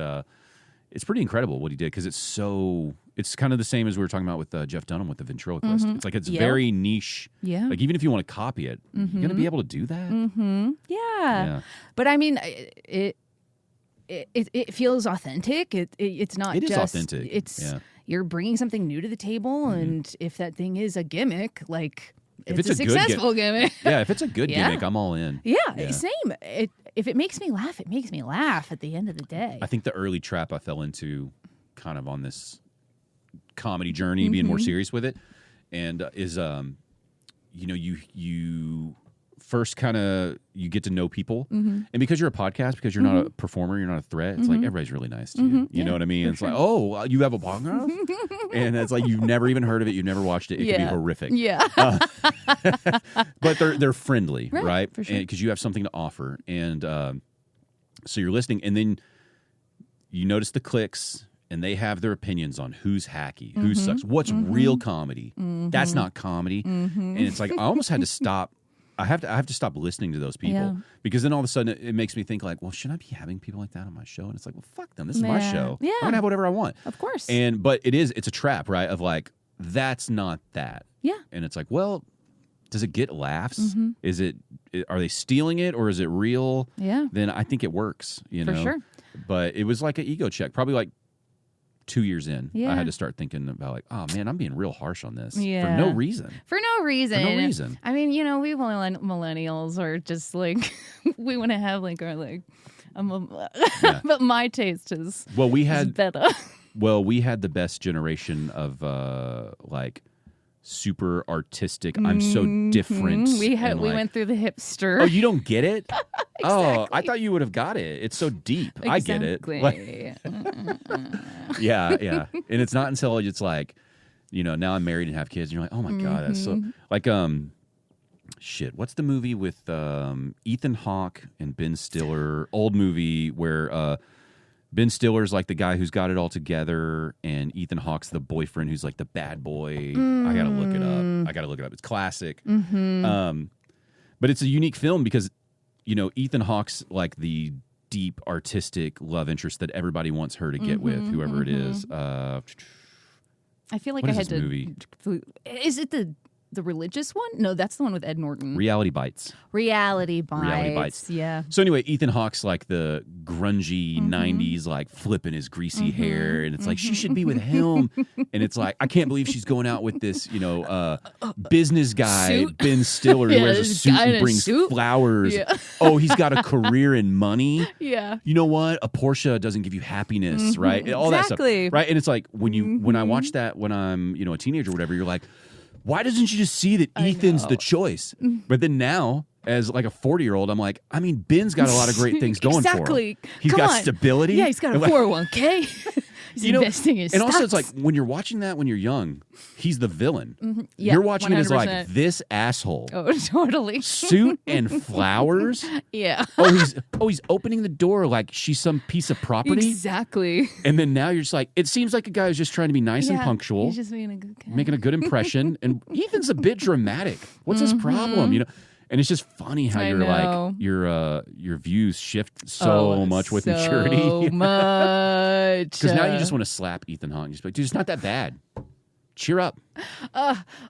it's pretty incredible what he did because it's kind of the same as we were talking about with Jeff Dunham with the ventriloquist. It's like it's very niche. Yeah. Like even if you want to copy it, you're going to be able to do that. Yeah. But I mean, it feels authentic. It's not It is just authentic. It's you're bringing something new to the table, and if that thing is a gimmick, like if it's a successful gimmick. Yeah, if it's a good gimmick, I'm all in. Yeah, same. If it makes me laugh, it makes me laugh at the end of the day. I think the early trap I fell into kind of on this comedy journey, being more serious with it, and is you first kind of you get to know people, and because you're a podcast, because you're not a performer, you're not a threat, it's like everybody's really nice to you. You know what I mean? It's like, oh, you have a podcast, and it's like you've never even heard of it, you've never watched it. It can be horrific. Yeah, but they're friendly, right? For sure. Because you have something to offer, and so you're listening, and then you notice the clicks. And they have their opinions on who's hacky, who sucks, what's real comedy. That's not comedy. And it's like I almost had to stop. I have to stop listening to those people because then all of a sudden it makes me think like, well, should I be having people like that on my show? And it's like, well, fuck them. This is my show. Yeah. I'm gonna have whatever I want. Of course. But it's a trap, right? Of like that's not that. Yeah. And it's like, well, does it get laughs? Is it? Are they stealing it or is it real? Yeah. Then I think it works. You know. For sure. But it was like an ego check. Probably like 2 years in, Yeah. I had to start thinking about like, oh man, I'm being real harsh on this Yeah. for no reason. For no reason. For no reason. I mean, we millennials are just like we want to have like our like, but my taste is better. Well, we had the best generation of like super artistic. I'm so different. We and, like, went through the hipster. Oh, you don't get it? Exactly. Oh, I thought you would have got it. It's so deep. I get it. Like, yeah. And it's not until it's like, now I'm married and have kids, and you're like, oh my God, that's so like shit. What's the movie with Ethan Hawke and Ben Stiller? Old movie where Ben Stiller's like the guy who's got it all together, and Ethan Hawke's the boyfriend who's like the bad boy. I gotta look it up. It's classic. But it's a unique film because Ethan Hawke's like the deep artistic love interest that everybody wants her to get with, whoever it is. I feel like what I is had this to. movie? Is it the religious one? No, that's the one with Ed Norton. Reality Bites. Reality Bites. Yeah. So anyway, Ethan Hawke's like the grungy 90s, like flipping his greasy hair. And it's like, she should be with him. And it's like, I can't believe she's going out with this, business guy, Suit. Ben Stiller, who wears a suit and brings flowers. Yeah. Oh, he's got a career in money. Yeah. You know what? A Porsche doesn't give you happiness, right? All that stuff. Right. And it's like when I watch that when I'm, a teenager or whatever, you're like, why doesn't you just see that Ethan's the choice? But then now, as like a 40-year-old, I'm like, I mean, Ben's got a lot of great things going for him. He's got stability. Yeah, he's got a 401k. He's investing in and stocks. also, it's like when you're watching that when you're young, he's the villain. Yeah, you're watching 100%. It as like this asshole. Oh, totally. Suit and flowers. Yeah. He's opening the door like she's some piece of property. Exactly. And then now you're just like, it seems like a guy who's just trying to be nice and punctual. He's just being a good guy. Making a good impression. And Ethan's a bit dramatic. What's his problem? And it's just funny how your views shift so much with maturity. So much. Because now you just want to slap Ethan Hawke and just be like, dude, it's not that bad. Cheer up.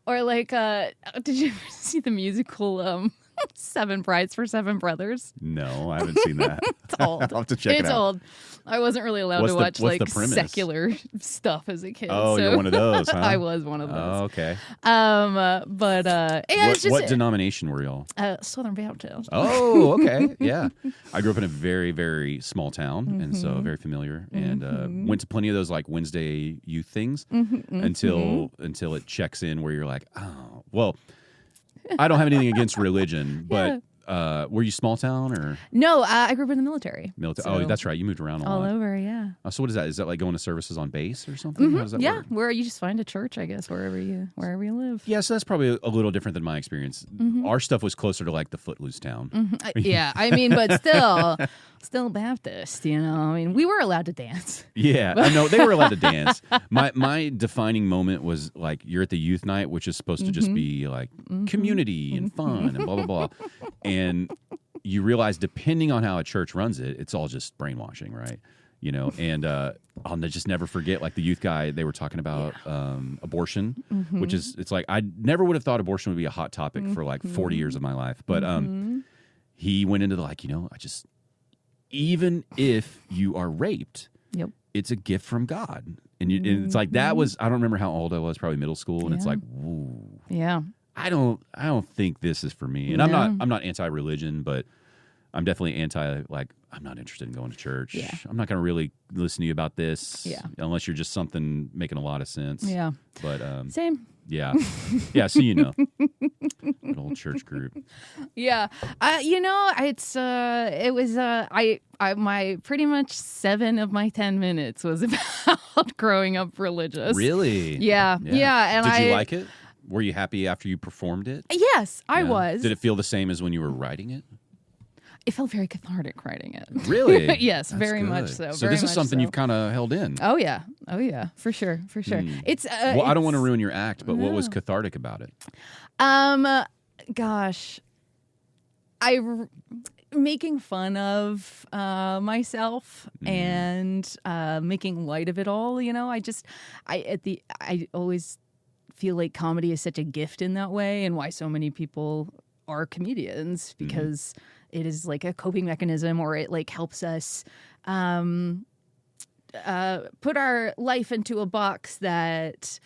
Or like, did you ever see the musical Seven Brides for Seven Brothers? No, I haven't seen that. It's old. I'll have to check it out. It's old. I wasn't really allowed to watch like secular stuff as a kid. Oh, so you're one of those, huh? I was one of those. Oh, okay. What denomination were y'all? Southern Baptist. Oh, okay. Yeah. I grew up in a very, very small town, and so very familiar, and went to plenty of those like Wednesday youth things until it checks in where you're like, oh, well, I don't have anything against religion, but were you small town or? No, I grew up in the military. Oh, that's right. You moved around a lot. All over, yeah. So what is that? Is that like going to services on base or something? How does that work? Where you just find a church, I guess, wherever you live. Yeah, so that's probably a little different than my experience. Our stuff was closer to like the footloose town. Yeah, I mean, but still Baptist, I mean, we were allowed to dance. Yeah, I know they were allowed to dance. My defining moment was like you're at the youth night, which is supposed to just be like community and fun and blah, blah, blah. And you realize depending on how a church runs it, it's all just brainwashing, right? you know, and I'll just never forget, like the youth guy, they were talking about abortion, which is, it's like, I never would have thought abortion would be a hot topic for like 40 years of my life. But he went into the, like, you know, even if you are raped, it's a gift from God. And, and it's like, that was, I don't remember how old I was, probably middle school. And it's like, whoa. Yeah. I don't think this is for me. And I'm not anti-religion, but I'm definitely like, I'm not interested in going to church. Yeah. I'm not going to really listen to you about this unless you're just something making a lot of sense. Yeah. But same. Yeah. Yeah, so you know. An old church group. Yeah. You know, it was my pretty much 7 of my 10 minutes was about growing up religious. Really? Yeah. And did you like it? Were you happy after you performed it? Yes, I was. Did it feel the same as when you were writing it? It felt very cathartic writing it. Really? Yes, That's very good. much so. So this is something you've kind of held in. Oh yeah, for sure. It's well, I don't want to ruin your act, but what was cathartic about it? Gosh, making fun of myself and making light of it all. You know, I always feel like comedy is such a gift in that way, and why so many people are comedians, because it is like a coping mechanism, or it like helps us put our life into a box that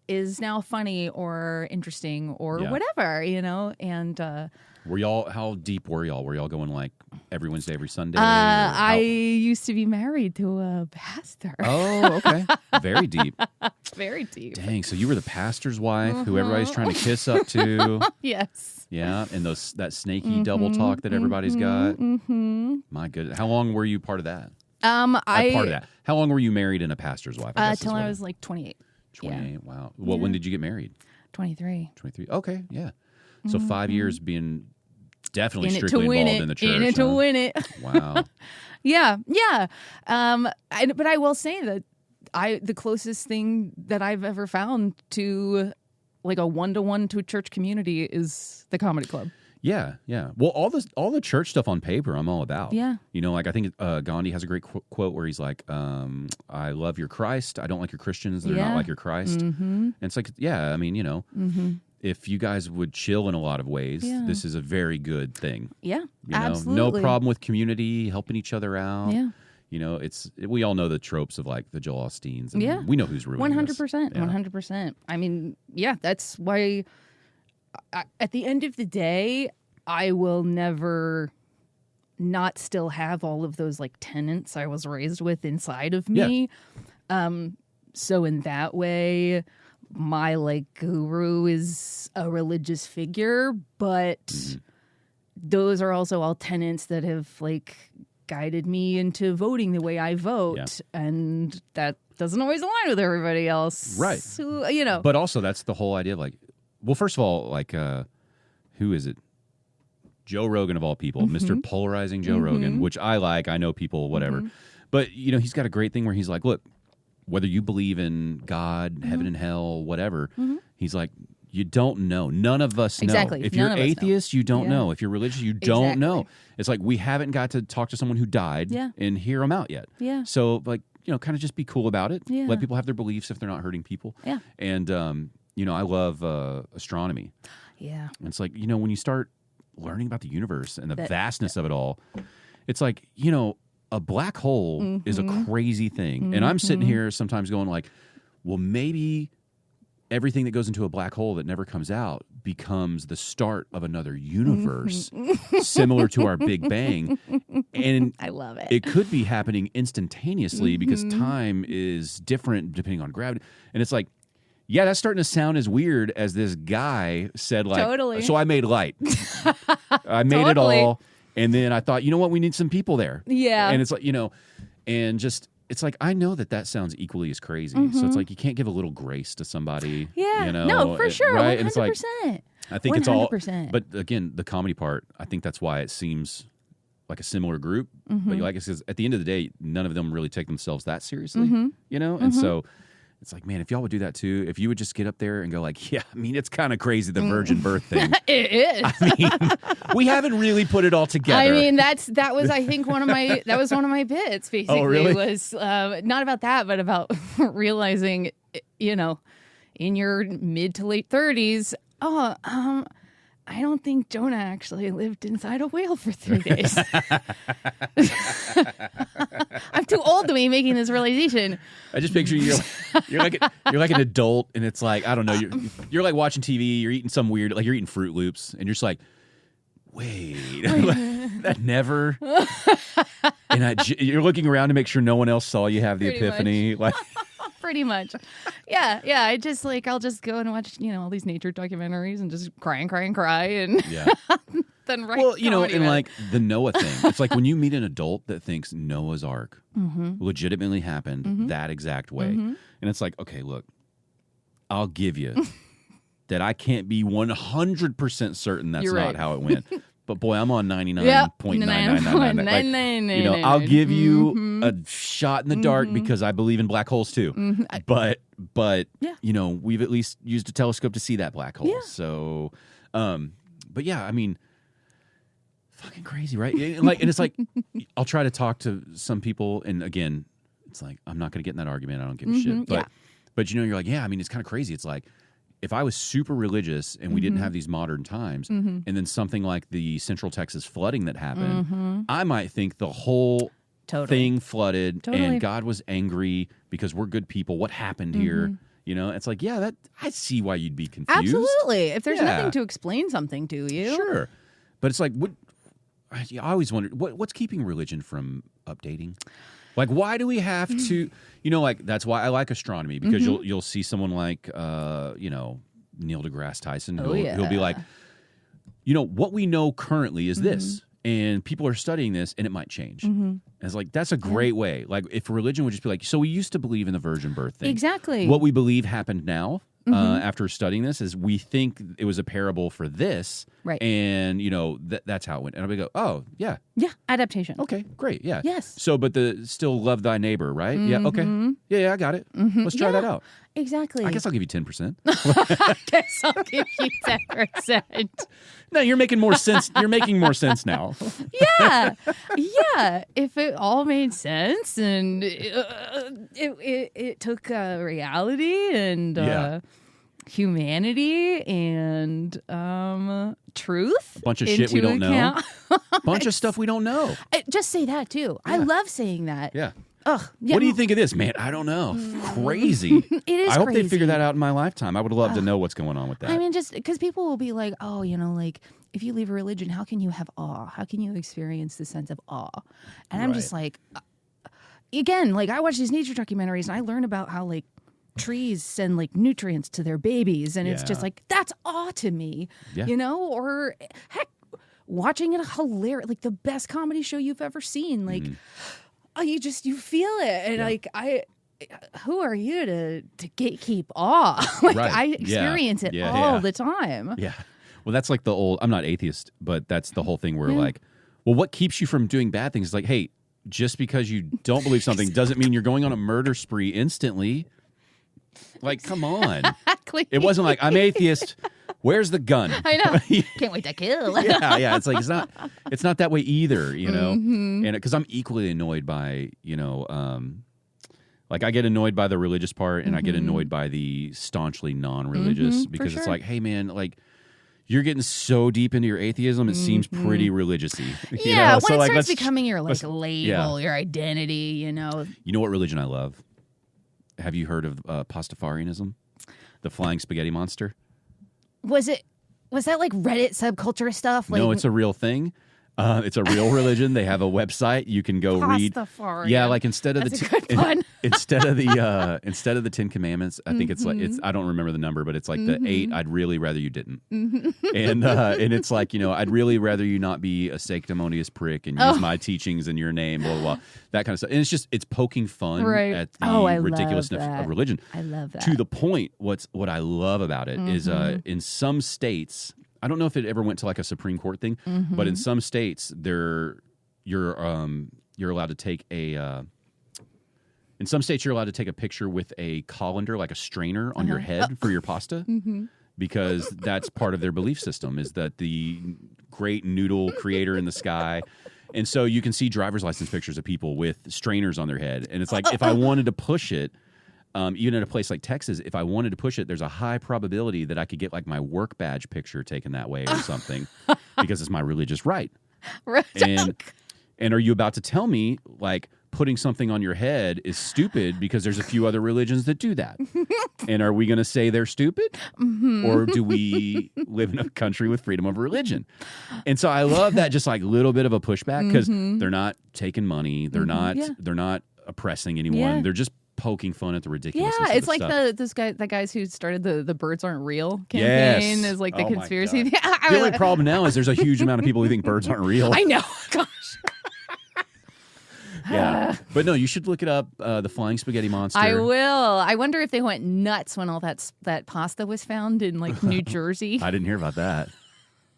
is now funny or interesting or whatever, you know. And were y'all, how deep were y'all? Were y'all going like every Wednesday, every Sunday? I used to be married to a pastor. Oh, okay. Very deep. Very deep. Dang, so you were the pastor's wife who everybody's trying to kiss up to. Yes. Yeah, and that snaky double talk that everybody's got. My goodness. How long were you part of that? Part of that. How long were you married and a pastor's wife? Till I was like 28. 28, wow. Well, when did you get married? 23. 23. Okay, yeah. So 5 years being definitely strictly involved in the church. In it to win it. Wow. Yeah. But I will say that the closest thing that I've ever found to like a one-to-one to a church community is the comedy club. Yeah. Well, all the church stuff on paper, I'm all about. Yeah. You know, like I think Gandhi has a great quote where he's like, "I love your Christ. I don't like your Christians. They're not like your Christ." And it's like, I mean, you know, if you guys would chill in a lot of ways, this is a very good thing. Yeah, you know? absolutely. No problem with community, helping each other out. Yeah. You know, we all know the tropes of like the Joel Osteens. And we know who's ruining 100%. 100%. I mean, that's why at the end of the day, I will never not still have all of those like tenets I was raised with inside of me. So in that way, my like guru is a religious figure, but those are also all tenets that have like guided me into voting the way I vote, and that doesn't always align with everybody else, right? Who, you know, but also that's the whole idea of like, well, first of all, like, who is it? Joe Rogan of all people, Mr. Polarizing Joe Rogan, which I like. I know people, whatever, but you know, he's got a great thing where he's like, look, whether you believe in God, heaven and hell, whatever, he's like, you don't know. None of us know. Exactly. If you're atheist, you don't know. If you're religious, you don't know. It's like we haven't got to talk to someone who died and hear them out yet. Yeah. So, like, you know, kind of just be cool about it. Yeah. Let people have their beliefs if they're not hurting people. Yeah. And, you know, I love astronomy. Yeah. And it's like, you know, when you start learning about the universe and the vastness of it all, it's like, you know, a black hole is a crazy thing. And I'm sitting here sometimes going like, well, maybe everything that goes into a black hole that never comes out becomes the start of another universe similar to our Big Bang. And I love it. It could be happening instantaneously because time is different depending on gravity. And it's like, yeah, that's starting to sound as weird as this guy said, like, so I made light. I made it all. And then I thought, you know what? We need some people there. Yeah. And it's like, you know, and just, it's like, I know that sounds equally as crazy. So it's like, you can't give a little grace to somebody. Yeah. You know? No, for sure. Right? 100%. And it's like, I think 100%. It's all, but again, the comedy part, I think that's why it seems like a similar group. But like I said, at the end of the day, none of them really take themselves that seriously, you know? And so, It's like, man, if y'all would do that too, if you would just get up there and go like, yeah, I mean, it's kind of crazy, the virgin birth thing. It is. I mean, we haven't really put it all together. I mean, that was I think one of my bits. Basically, Oh, really? Was not about that, but about realizing, in your mid to late 30s. I don't think Jonah actually lived inside a whale for 3 days. I'm too old to be making this realization. I just picture you're like an adult, and it's like, I don't know, you're like watching TV, you're eating some weird, like you're eating Fruit Loops, and you're just like, wait. That never. And you're looking around to make sure no one else saw you have the Pretty epiphany, like. Pretty much. Yeah. I'll just go and watch, all these nature documentaries and just cry and and then write. Well, and about like the Noah thing. It's like when you meet an adult that thinks Noah's Ark legitimately happened that exact way. And it's like, okay, look, I'll give you that I can't be 100% certain that's You're not right. how it went. But boy, I'm on 99.9999. Like, I'll give you a shot in the dark because I believe in black holes too. But we've at least used a telescope to see that black hole. Yeah. So, but yeah, I mean, fucking crazy, right? And it's like, I'll try to talk to some people, and again, it's like, I'm not going to get in that argument. I don't give a shit. But you're like, yeah, I mean, it's kind of crazy. It's like, if I was super religious and we didn't have these modern times, and then something like the Central Texas flooding that happened, I might think the whole thing flooded and God was angry because we're good people. What happened here? It's like, yeah, I see why you'd be confused. Absolutely. If there's nothing to explain something to you. Sure. But it's like, I always wondered, what's keeping religion from updating? Like, why do we have to, like, that's why I like astronomy, because you'll see someone like, Neil deGrasse Tyson, who'll be like, what we know currently is this, and people are studying this, and it might change. And it's like, that's a great way. Like, if religion would just be like, so we used to believe in the virgin birth thing. Exactly. What we believe happened now, after studying this, is we think it was a parable for this. Right. And, that's how it went. And I'll go, oh, yeah. Yeah. Adaptation. Okay, great. Yeah. Yes. So, but still love thy neighbor, right? Yeah. Okay. Yeah, I got it. Let's try that out. Exactly. I guess I'll give you 10%. I guess I'll give you 10%. No, you're making more sense. You're making more sense now. Yeah. If it all made sense and it took reality and humanity and truth. A bunch of shit we don't know. Bunch of stuff we don't know. Just say that too. Yeah. I love saying that. Yeah. Ugh, yeah. What do you think of this, man? I don't know. Crazy. It is. I hope crazy. they figure that out in my lifetime. I would love to know what's going on with that. I mean, just because people will be like, oh, like if you leave a religion, how can you have awe? How can you experience the sense of awe? And I'm just like, again, like I watch these nature documentaries and I learn about how like trees send like nutrients to their babies, and it's just like that's awe to me, Or heck, watching it hilarious, like the best comedy show you've ever seen, like. You feel it, and who are you to gatekeep awe? I experience it all the time. Yeah, well, that's like the old. I'm not atheist, but that's the whole thing where like, well, what keeps you from doing bad things? It's like, hey, just because you don't believe something doesn't mean you're going on a murder spree instantly. Like, come on. Exactly. It wasn't like I'm atheist. Where's the gun? I know. Can't wait to kill. Yeah. It's like it's not that way either, And because I'm equally annoyed by, like I get annoyed by the religious part, and I get annoyed by the staunchly non-religious because it's like, hey man, like you're getting so deep into your atheism, it seems pretty religious-y. Yeah, when so, it like, starts becoming your like label, yeah. your identity, You know what religion I love? Have you heard of Pastafarianism? The flying spaghetti monster? Was that like Reddit subculture stuff? Like, no, it's a real thing. It's a real religion. They have a website. You can go read. Yeah, like instead of instead of the 10 Commandments, I think it's like I don't remember the number, but it's like the 8. I'd really rather you didn't. And it's like I'd really rather you not be a sanctimonious prick and use my teachings in your name, blah blah blah, that kind of stuff. And it's poking fun at the ridiculousness of religion. I love that. To the point, what I love about it is in some states. I don't know if it ever went to like a Supreme Court thing, but in some states, you're allowed to take a In some states, you're allowed to take a picture with a colander, like a strainer, on your head for your pasta, because that's part of their belief system, is that the great noodle creator in the sky. And so you can see driver's license pictures of people with strainers on their head. And it's like, if I wanted to push it, even in a place like Texas, if I wanted to push it, there's a high probability that I could get like my work badge picture taken that way or something, because it's my religious right. Right. And are you about to tell me, like, putting something on your head is stupid because there's a few other religions that do that? And are we going to say they're stupid? Or do we live in a country with freedom of religion? And so I love that, just like little bit of a pushback, because they're not taking money. They're not oppressing anyone. Yeah. They're just poking fun at the ridiculousness. Yeah, of it's the like stuff. the guys who started the birds aren't real campaign is like the Oh my conspiracy. God. The only problem now is there's a huge amount of people who think birds aren't real. I know. Gosh. Yeah, but no, you should look it up. The flying spaghetti monster. I will. I wonder if they went nuts when all that pasta was found in like New Jersey. I didn't hear about that.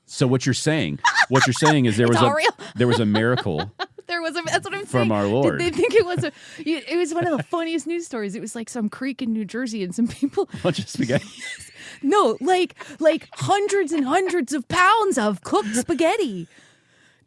So what you're saying is there was a miracle. That's what I'm saying. From our Lord. Did they think it was it was one of the funniest news stories. It was like some creek in New Jersey and some people Bunch of spaghetti. No, like hundreds and hundreds of pounds of cooked spaghetti.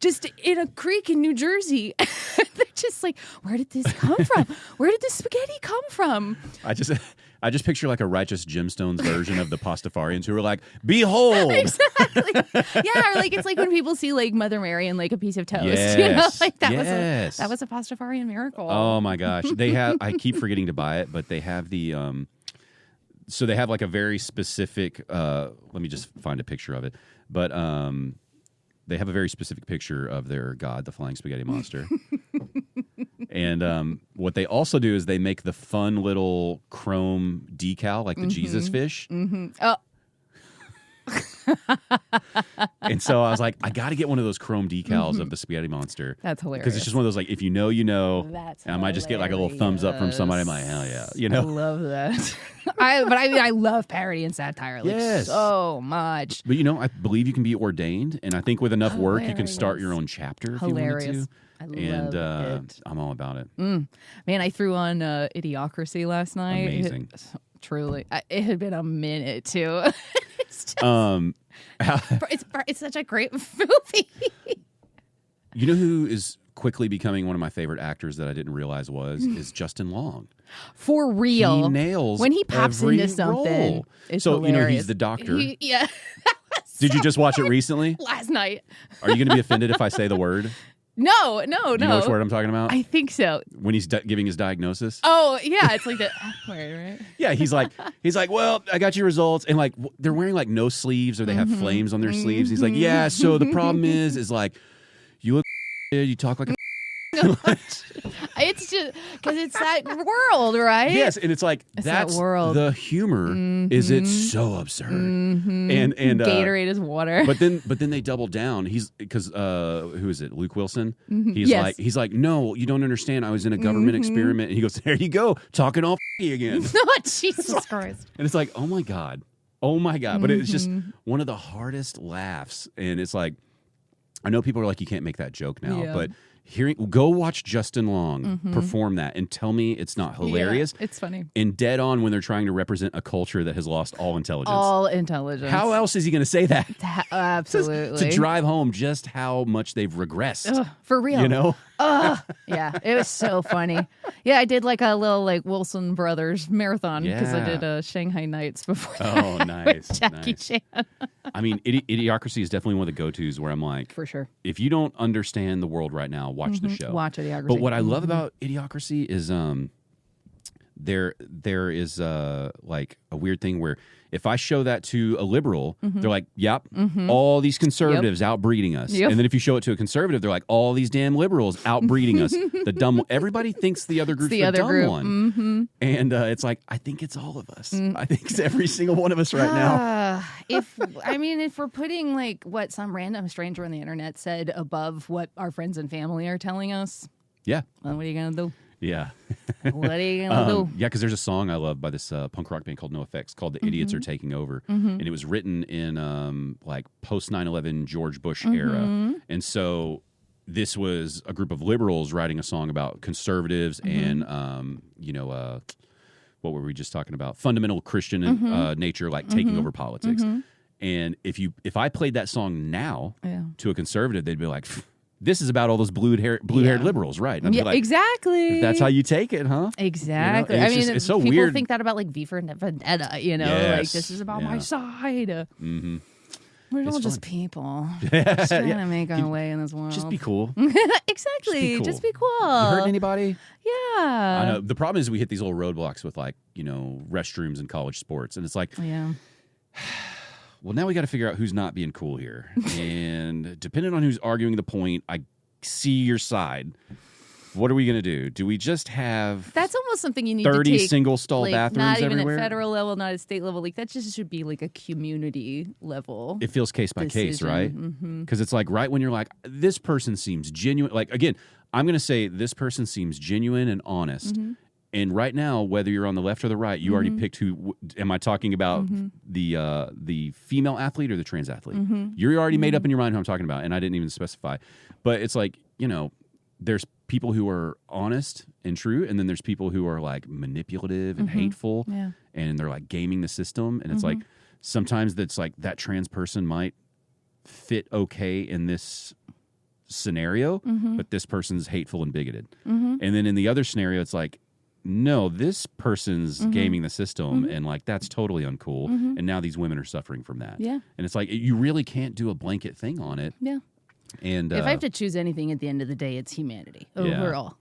Just in a creek in New Jersey. They're just like, where did this come from? Where did this spaghetti come from? I just picture like a Righteous Gemstones version of the Pastafarians who are like, behold. Exactly. Yeah, or like it's like when people see like Mother Mary and like a piece of toast. Yes. You know, like that Yes. was a Pastafarian miracle. Oh my gosh. I keep forgetting to buy it, but they have the so they have like a very specific let me just find a picture of it. But they have a very specific picture of their god, the flying spaghetti monster. And what they also do is they make the fun little chrome decal, like the Jesus fish. Oh. And so I was like, I got to get one of those chrome decals of the spaghetti monster. That's hilarious. Because it's just one of those, like, if you know, you know. That's and I might just get like a little thumbs up from somebody. I'm like, hell yeah. You I know? love that. I love parody and satire so much. But you know, I believe you can be ordained. And I think with enough work, you can start your own chapter if you wanted to. I love it. I'm all about it. Man, I threw on Idiocracy last night. Amazing. Truly. It had been a minute, too. It's such a great movie. You know who is quickly becoming one of my favorite actors that I didn't realize is Justin Long. For real. He nails when he pops every into something. role. It's so, hilarious. you know, he's the doctor. Yeah. Did you just watch it recently? Last night. Are you going to be offended if I say the word? No. Do you know which word I'm talking about? I think so. When he's giving his diagnosis? Oh, yeah. It's like the word, right? Yeah, he's like, well, I got your results. And like, they're wearing like no sleeves or they have flames on their sleeves. He's like, yeah, so the problem is like, you look, you talk like a It's just because it's that world, right? Yes, and it's like that's that world. The humor is it's so absurd. And Gatorade is water. But then they double down. He's because who is it? Luke Wilson. Yes. He's like, no, you don't understand. I was in a government experiment. And he goes, there you go, talking all again. Oh, Jesus Christ. And it's like, oh my god. But it's just one of the hardest laughs. And it's like, I know people are like, you can't make that joke now, but go watch Justin Long perform that and tell me it's not hilarious. Yeah, it's funny. And dead on when they're trying to represent a culture that has lost all intelligence. All intelligence. How else is he going to say that? Absolutely. To drive home just how much they've regressed. Ugh, for real. You know? Yeah, it was so funny. Yeah, I did like a little like Wilson Brothers marathon because I did Shanghai Nights before. Oh, nice. With Jackie Chan. I mean, Idiocracy is definitely one of the go-tos where I'm like, for sure. If you don't understand the world right now, watch the show. Watch Idiocracy. But what I love about Idiocracy is there is like a weird thing where if I show that to a liberal, they're like, yep, all these conservatives outbreeding us. Yep. And then if you show it to a conservative, they're like, all these damn liberals outbreeding us. The dumb everybody thinks the other group's the dumb one. And it's like, I think it's all of us. I think it's every single one of us right now. If we're putting like what some random stranger on the internet said above what our friends and family are telling us, yeah. Well, what are you going to do? Yeah. What are you going to do? Yeah, because there's a song I love by this punk rock band called NoFX called The Idiots Are Taking Over. And it was written in like post 9/11 George Bush era. And so this was a group of liberals writing a song about conservatives and, what were we just talking about? Fundamental Christian nature, like taking over politics. And if I played that song now to a conservative, they'd be like, this is about all those blue-haired liberals, right? And I'd be like, exactly. If that's how you take it, huh? Exactly. You know? It's so people weird. Think that about like V for Vendetta, like this is about my side. Mm-hmm. We're all just people. Just trying to make our way in this world. Just be cool. Exactly. Just be cool. You hurt anybody? Yeah. I know. The problem is we hit these little roadblocks with restrooms and college sports. And it's like, well, now we got to figure out who's not being cool here. And depending on who's arguing the point, I see your side. What are we going to do? Do we just have that's almost something you need 30 to take, single-stall bathrooms not even everywhere? at federal level, not at state level. Like that just should be like a community level. It feels case by case, right? Because it's like right when you're like, this person seems genuine. Like, again, I'm going to say this person seems genuine and honest. And right now, whether you're on the left or the right, you already picked who. Am I talking about the female athlete or the trans athlete? You're already made up in your mind who I'm talking about, and I didn't even specify. But it's like, there's people who are honest and true, and then there's people who are like manipulative and hateful, and they're like gaming the system. And it's like sometimes that's like that trans person might fit okay in this scenario, but this person's hateful and bigoted. And then in the other scenario, it's like, no, this person's gaming the system, and like that's totally uncool. And now these women are suffering from that. And it's like you really can't do a blanket thing on it. And if I have to choose anything at the end of the day, it's humanity overall.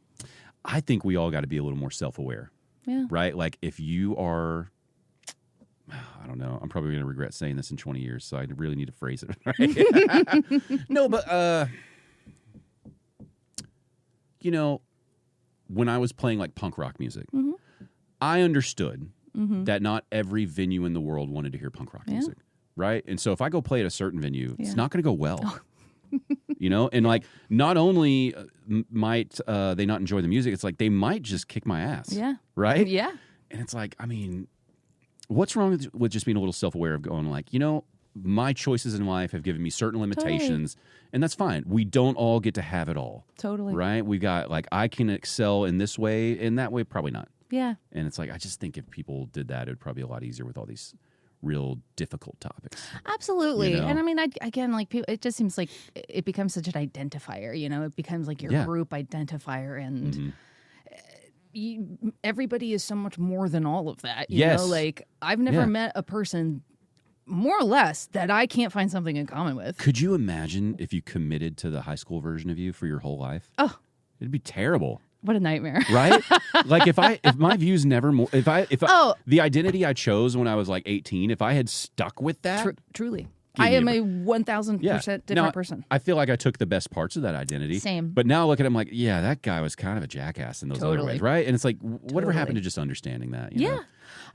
I think we all got to be a little more self-aware. Right? Like if you are, I don't know, I'm probably going to regret saying this in 20 years, so I really need to phrase it right. No, but when I was playing like punk rock music, I understood that not every venue in the world wanted to hear punk rock music, right? And so if I go play at a certain venue, it's not going to go well. And like not only might they not enjoy the music, it's like they might just kick my ass. Right? And it's like, I mean, what's wrong with just being a little self-aware of going like, my choices in life have given me certain limitations, and that's fine. We don't all get to have it all. Right? We got like, I can excel in this way, and that way probably not. And it's like, I just think if people did that, it would probably be a lot easier with all these real difficult topics. Absolutely. And I mean, again, like people, it just seems like it becomes such an identifier, it becomes like your group identifier, and everybody is so much more than all of that. You know, like I've never met a person more or less that I can't find something in common with. Could you imagine if you committed to the high school version of you for your whole life? Oh, it'd be terrible. What a nightmare. Right? Like if my views never the identity I chose when I was like 18, if I had stuck with that. Truly. I am a 1,000% different person. I feel like I took the best parts of that identity. Same. But now look at him like, yeah, that guy was kind of a jackass in those other ways, right? And it's like, whatever happened to just understanding that? You know?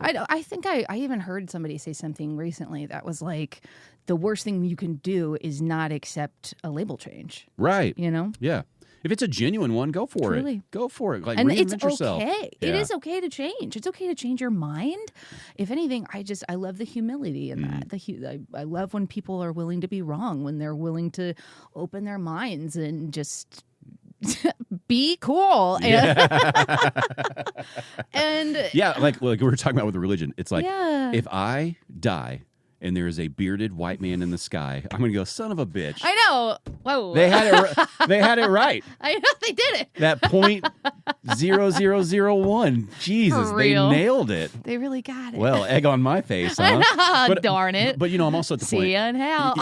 I think I even heard somebody say something recently that was like, the worst thing you can do is not accept a label change. Right. Yeah. If it's a genuine one, go for it. Go for it. Like, and reinvent it's yourself. Okay. It is okay to change. It's okay to change your mind. If anything, I love the humility in that. I love when people are willing to be wrong, when they're willing to open their minds and just be cool. And like we were talking about with the religion. It's like, if I die and there is a bearded white man in the sky, I'm going to go, son of a bitch. I know. Whoa. They had it right. I know they did it. That .0001. Jesus, they nailed it. They really got it. Well, egg on my face, huh? But, darn it. But, I'm also at the point. See ya in hell.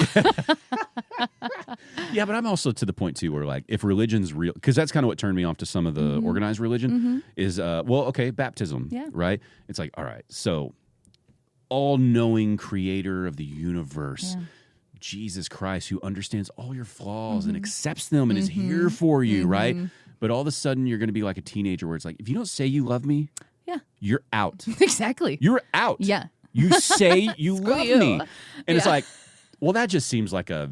Yeah, but I'm also to the point, too, where, like, if religion's real, because that's kind of what turned me off to some of the organized religion, is, baptism, right? It's like, all right, so all-knowing creator of the universe, Jesus Christ, who understands all your flaws and accepts them and is here for you, right? But all of a sudden, you're going to be like a teenager where it's like, if you don't say you love me, you're out. Exactly. You're out. Yeah. You say you love me. And it's like, well, that just seems like a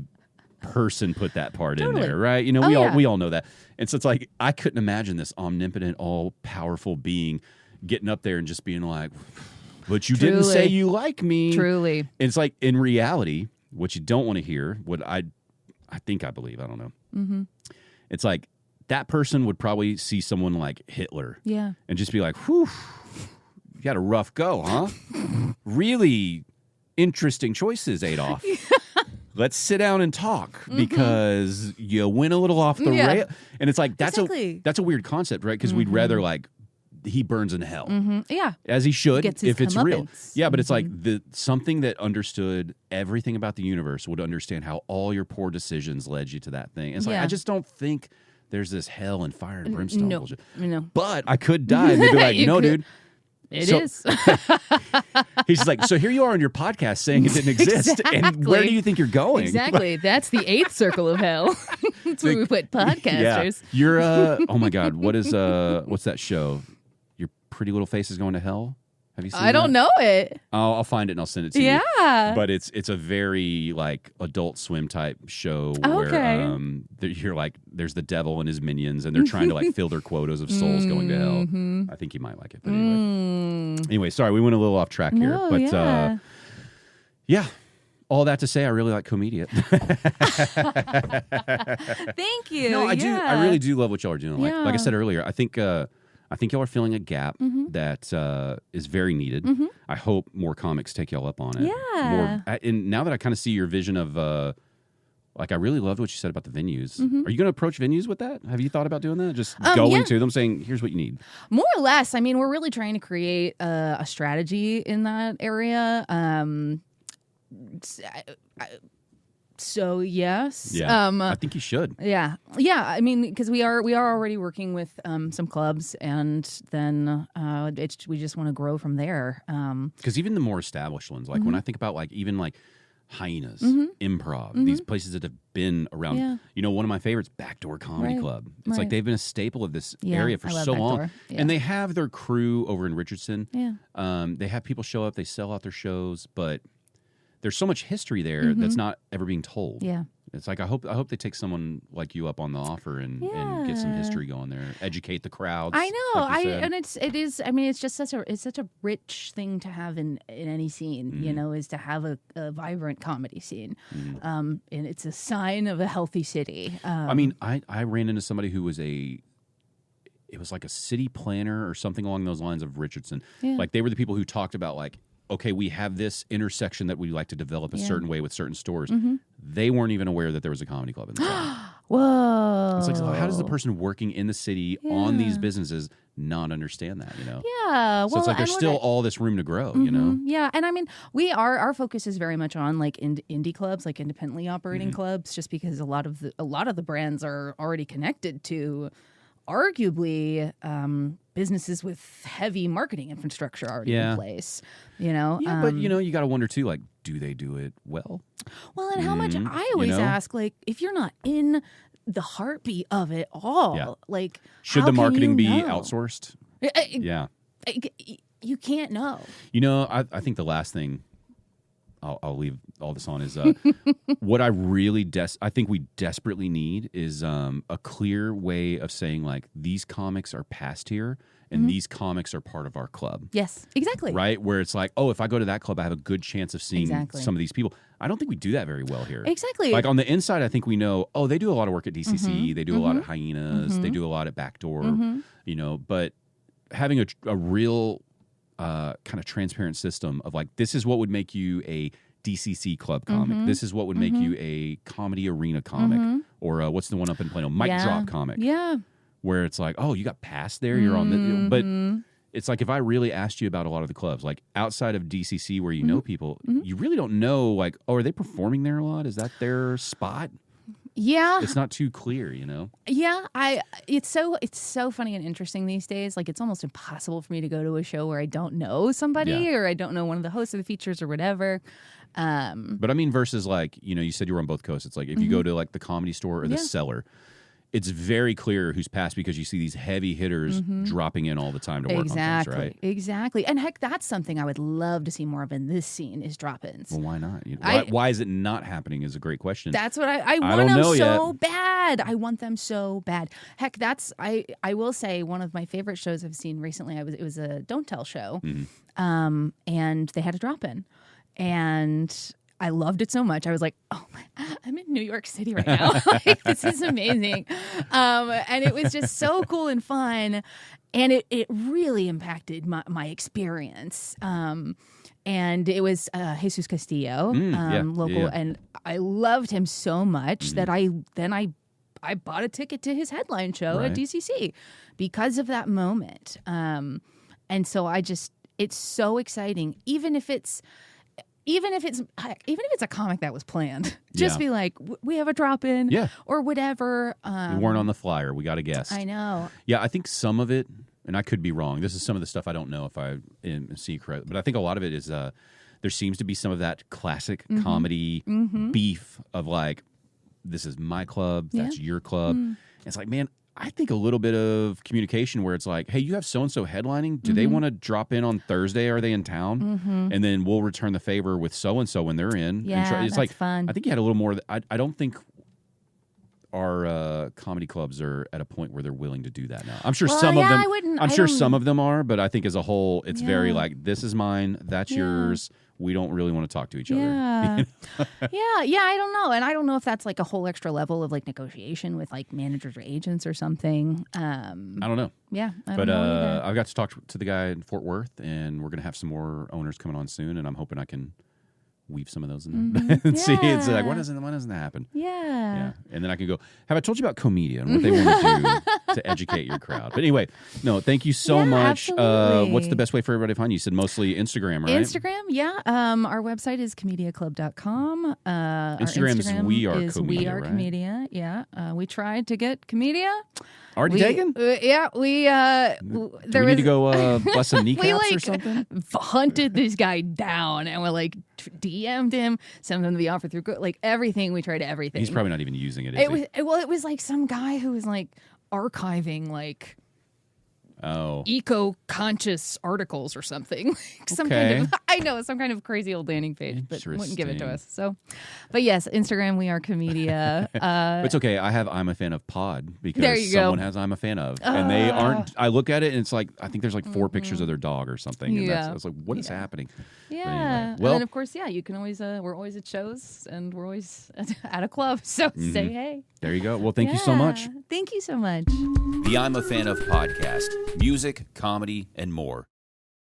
person put that part in there, right? We all know that. And so it's like, I couldn't imagine this omnipotent, all-powerful being getting up there and just being like, but you didn't say you like me. Truly. And it's like, in reality, what you don't want to hear, what I think I believe, I don't know, it's like that person would probably see someone like Hitler Yeah. and just be like, whew, you had a rough go, huh? Really interesting choices, Adolf. Let's sit down and talk because you went a little off the rail. And it's like, that's a weird concept, right? Because we'd rather like, he burns in hell. Yeah. As he should, Gets his if it's real. comeuppance. Yeah, but it's like something that understood everything about the universe would understand how all your poor decisions led you to that thing. And it's like, I just don't think there's this hell and fire and brimstone bullshit. No. But I could die. And they'd be like, no, dude. It is. He's like, so here you are on your podcast saying it didn't exist. And where do you think you're going? Exactly. That's the 8th circle of hell. That's where we put podcasters. Yeah. You're, oh my God, what's that show? Your Pretty Little Face is Going to Hell? Have you seen I don't know it. I'll find it and I'll send it to you. Yeah. But it's a very like Adult Swim type show where you're like there's the devil and his minions and they're trying to like fill their quotas of souls going to hell. I think you might like it. But anyway, sorry, we went a little off track here. But yeah. All that to say, I really like Comedia. Thank you. No, I do. I really do love what y'all are doing. Like I said earlier, I think y'all are filling a gap that is very needed. I hope more comics take y'all up on it. Yeah. And now that I kind of see your vision of, like, I really loved what you said about the venues. Are you going to approach venues with that? Have you thought about doing that? Just going to them saying, here's what you need. More or less. I mean, we're really trying to create a strategy in that area. So yes, I think you should. Yeah. I mean, because we are already working with some clubs, and then we just want to grow from there. Because even the more established ones, like when I think about like even like Hyenas, Improv, these places that have been around. Yeah. You know, one of my favorites, Backdoor Comedy Club. It's like they've been a staple of this area for so long, and they have their crew over in Richardson. Yeah. They have people show up, they sell out their shows, but there's so much history there that's not ever being told. Yeah. It's like I hope they take someone like you up on the offer and get some history going there, educate the crowds. I know. Like it is. I mean, it's just such a rich thing to have in any scene. You know, is to have a vibrant comedy scene, and it's a sign of a healthy city. I mean, I ran into somebody who was it was like a city planner or something along those lines of Richardson. Yeah. Like they were the people who talked about like, okay, we have this intersection that we like to develop a certain way with certain stores. They weren't even aware that there was a comedy club in the town. Whoa. It's like, so how does the person working in the city on these businesses not understand that, you know? Yeah. So it's like there's still all this room to grow, you know? Yeah. And I mean, our focus is very much on like indie clubs, like independently operating clubs, just because a lot of the brands are already connected to arguably businesses with heavy marketing infrastructure already in place, you know? Yeah, but you know, you got to wonder too, like, do they do it well? Well, and how much I always ask, like, if you're not in the heartbeat of it all, like, should how the marketing can you be know? outsourced? You can't know. You know, I think the last thing I'll leave all this on is what I really I think we desperately need is a clear way of saying like these comics are past here and these comics are part of our club. Yes, exactly. Right? Where it's like, oh, if I go to that club, I have a good chance of seeing some of these people. I don't think we do that very well here. Exactly. Like on the inside, I think we know, oh, they do a lot of work at DCC. They do a lot at Hyenas. They do a lot at Backdoor, you know, but having a real kind of transparent system of like, this is what would make you a DCC club comic. This is what would make you a comedy arena comic, or what's the one up in Plano, Mic Drop comic. Yeah, where it's like, oh, you got past there, you're on the. But it's like if I really asked you about a lot of the clubs, like outside of DCC, where you know people, you really don't know. Like, oh, are they performing there a lot? Is that their spot? Yeah, it's not too clear, you know. Yeah, it's so funny and interesting these days. Like it's almost impossible for me to go to a show where I don't know somebody or I don't know one of the hosts of the features or whatever. But I mean, versus like, you know, you said you were on both coasts. It's like if you go to like the Comedy Store or the Cellar, it's very clear who's passed because you see these heavy hitters dropping in all the time to work on things, right? Exactly. And heck, that's something I would love to see more of in this scene is drop-ins. Well, why not? You know, why is it not happening is a great question. That's what I want them so bad. I want them so bad. Heck, I will say one of my favorite shows I've seen recently, it was a Don't Tell show, and they had a drop-in. And I loved it so much. I was like, oh, I'm in New York City right now. Like, this is amazing. And it was just so cool and fun. And it really impacted my experience. And it was Jesus Castillo, local. And I loved him so much that I bought a ticket to his headline show at DCC because of that moment. And so it's so exciting, even if it's a comic that was planned, just be like, we have a drop in or whatever. We weren't on the flyer. We got a guest. I know. Yeah, I think some of it, and I could be wrong. This is some of the stuff I don't know if I see correct, but I think a lot of it is there seems to be some of that classic comedy beef of like, this is my club, that's your club. It's like, man, I think a little bit of communication where it's like, hey, you have so-and-so headlining. Do they want to drop in on Thursday? Are they in town? And then we'll return the favor with so-and-so when they're in. Yeah, it's that's like fun. I think you had a little more. I don't think our comedy clubs are at a point where they're willing to do that now. I'm sure some of them. I'm sure some of them are, but I think as a whole, it's very like, this is mine, that's yours. We don't really want to talk to each other. Yeah, I don't know. And I don't know if that's like a whole extra level of like negotiation with like managers or agents or something. I don't know. Yeah, I but don't know either. I've got to talk to the guy in Fort Worth, and we're going to have some more owners coming on soon, and I'm hoping I can weave some of those in there and see. It's like, when doesn't that happen? Yeah. And then I can go, have I told you about Comedia and what they want to do to educate your crowd? But anyway, no, thank you so much. What's the best way for everybody to find you? You said mostly Instagram, right? Instagram, yeah. Our website is comediaclub.com. Instagram is We Are Comedia, We Are right? Comedia, yeah. We tried to get Comedia. Already taken? Yeah, we Do we need to go bust some kneecaps we or something? hunted this guy down and we like DM'd him, sent him the offer through like everything. We tried everything. He's probably not even using it. Is he? It was like some guy who was like archiving like eco-conscious articles or something. Like some kind of some kind of crazy old landing page, but wouldn't give it to us. So, but yes, Instagram, We Are Comedia. But it's okay. I have I'm a fan of pod because there you someone go. has I'm a fan of, and they aren't. I look at it and it's like I think there's like 4 pictures of their dog or something. And I was like, what is happening? Yeah. Anyway, Well, and then of course, you can always. We're always at shows and we're always at a club. So say hey. There you go. Well, thank you so much. Thank you so much. The I'm a Fan of podcast, music, comedy, and more.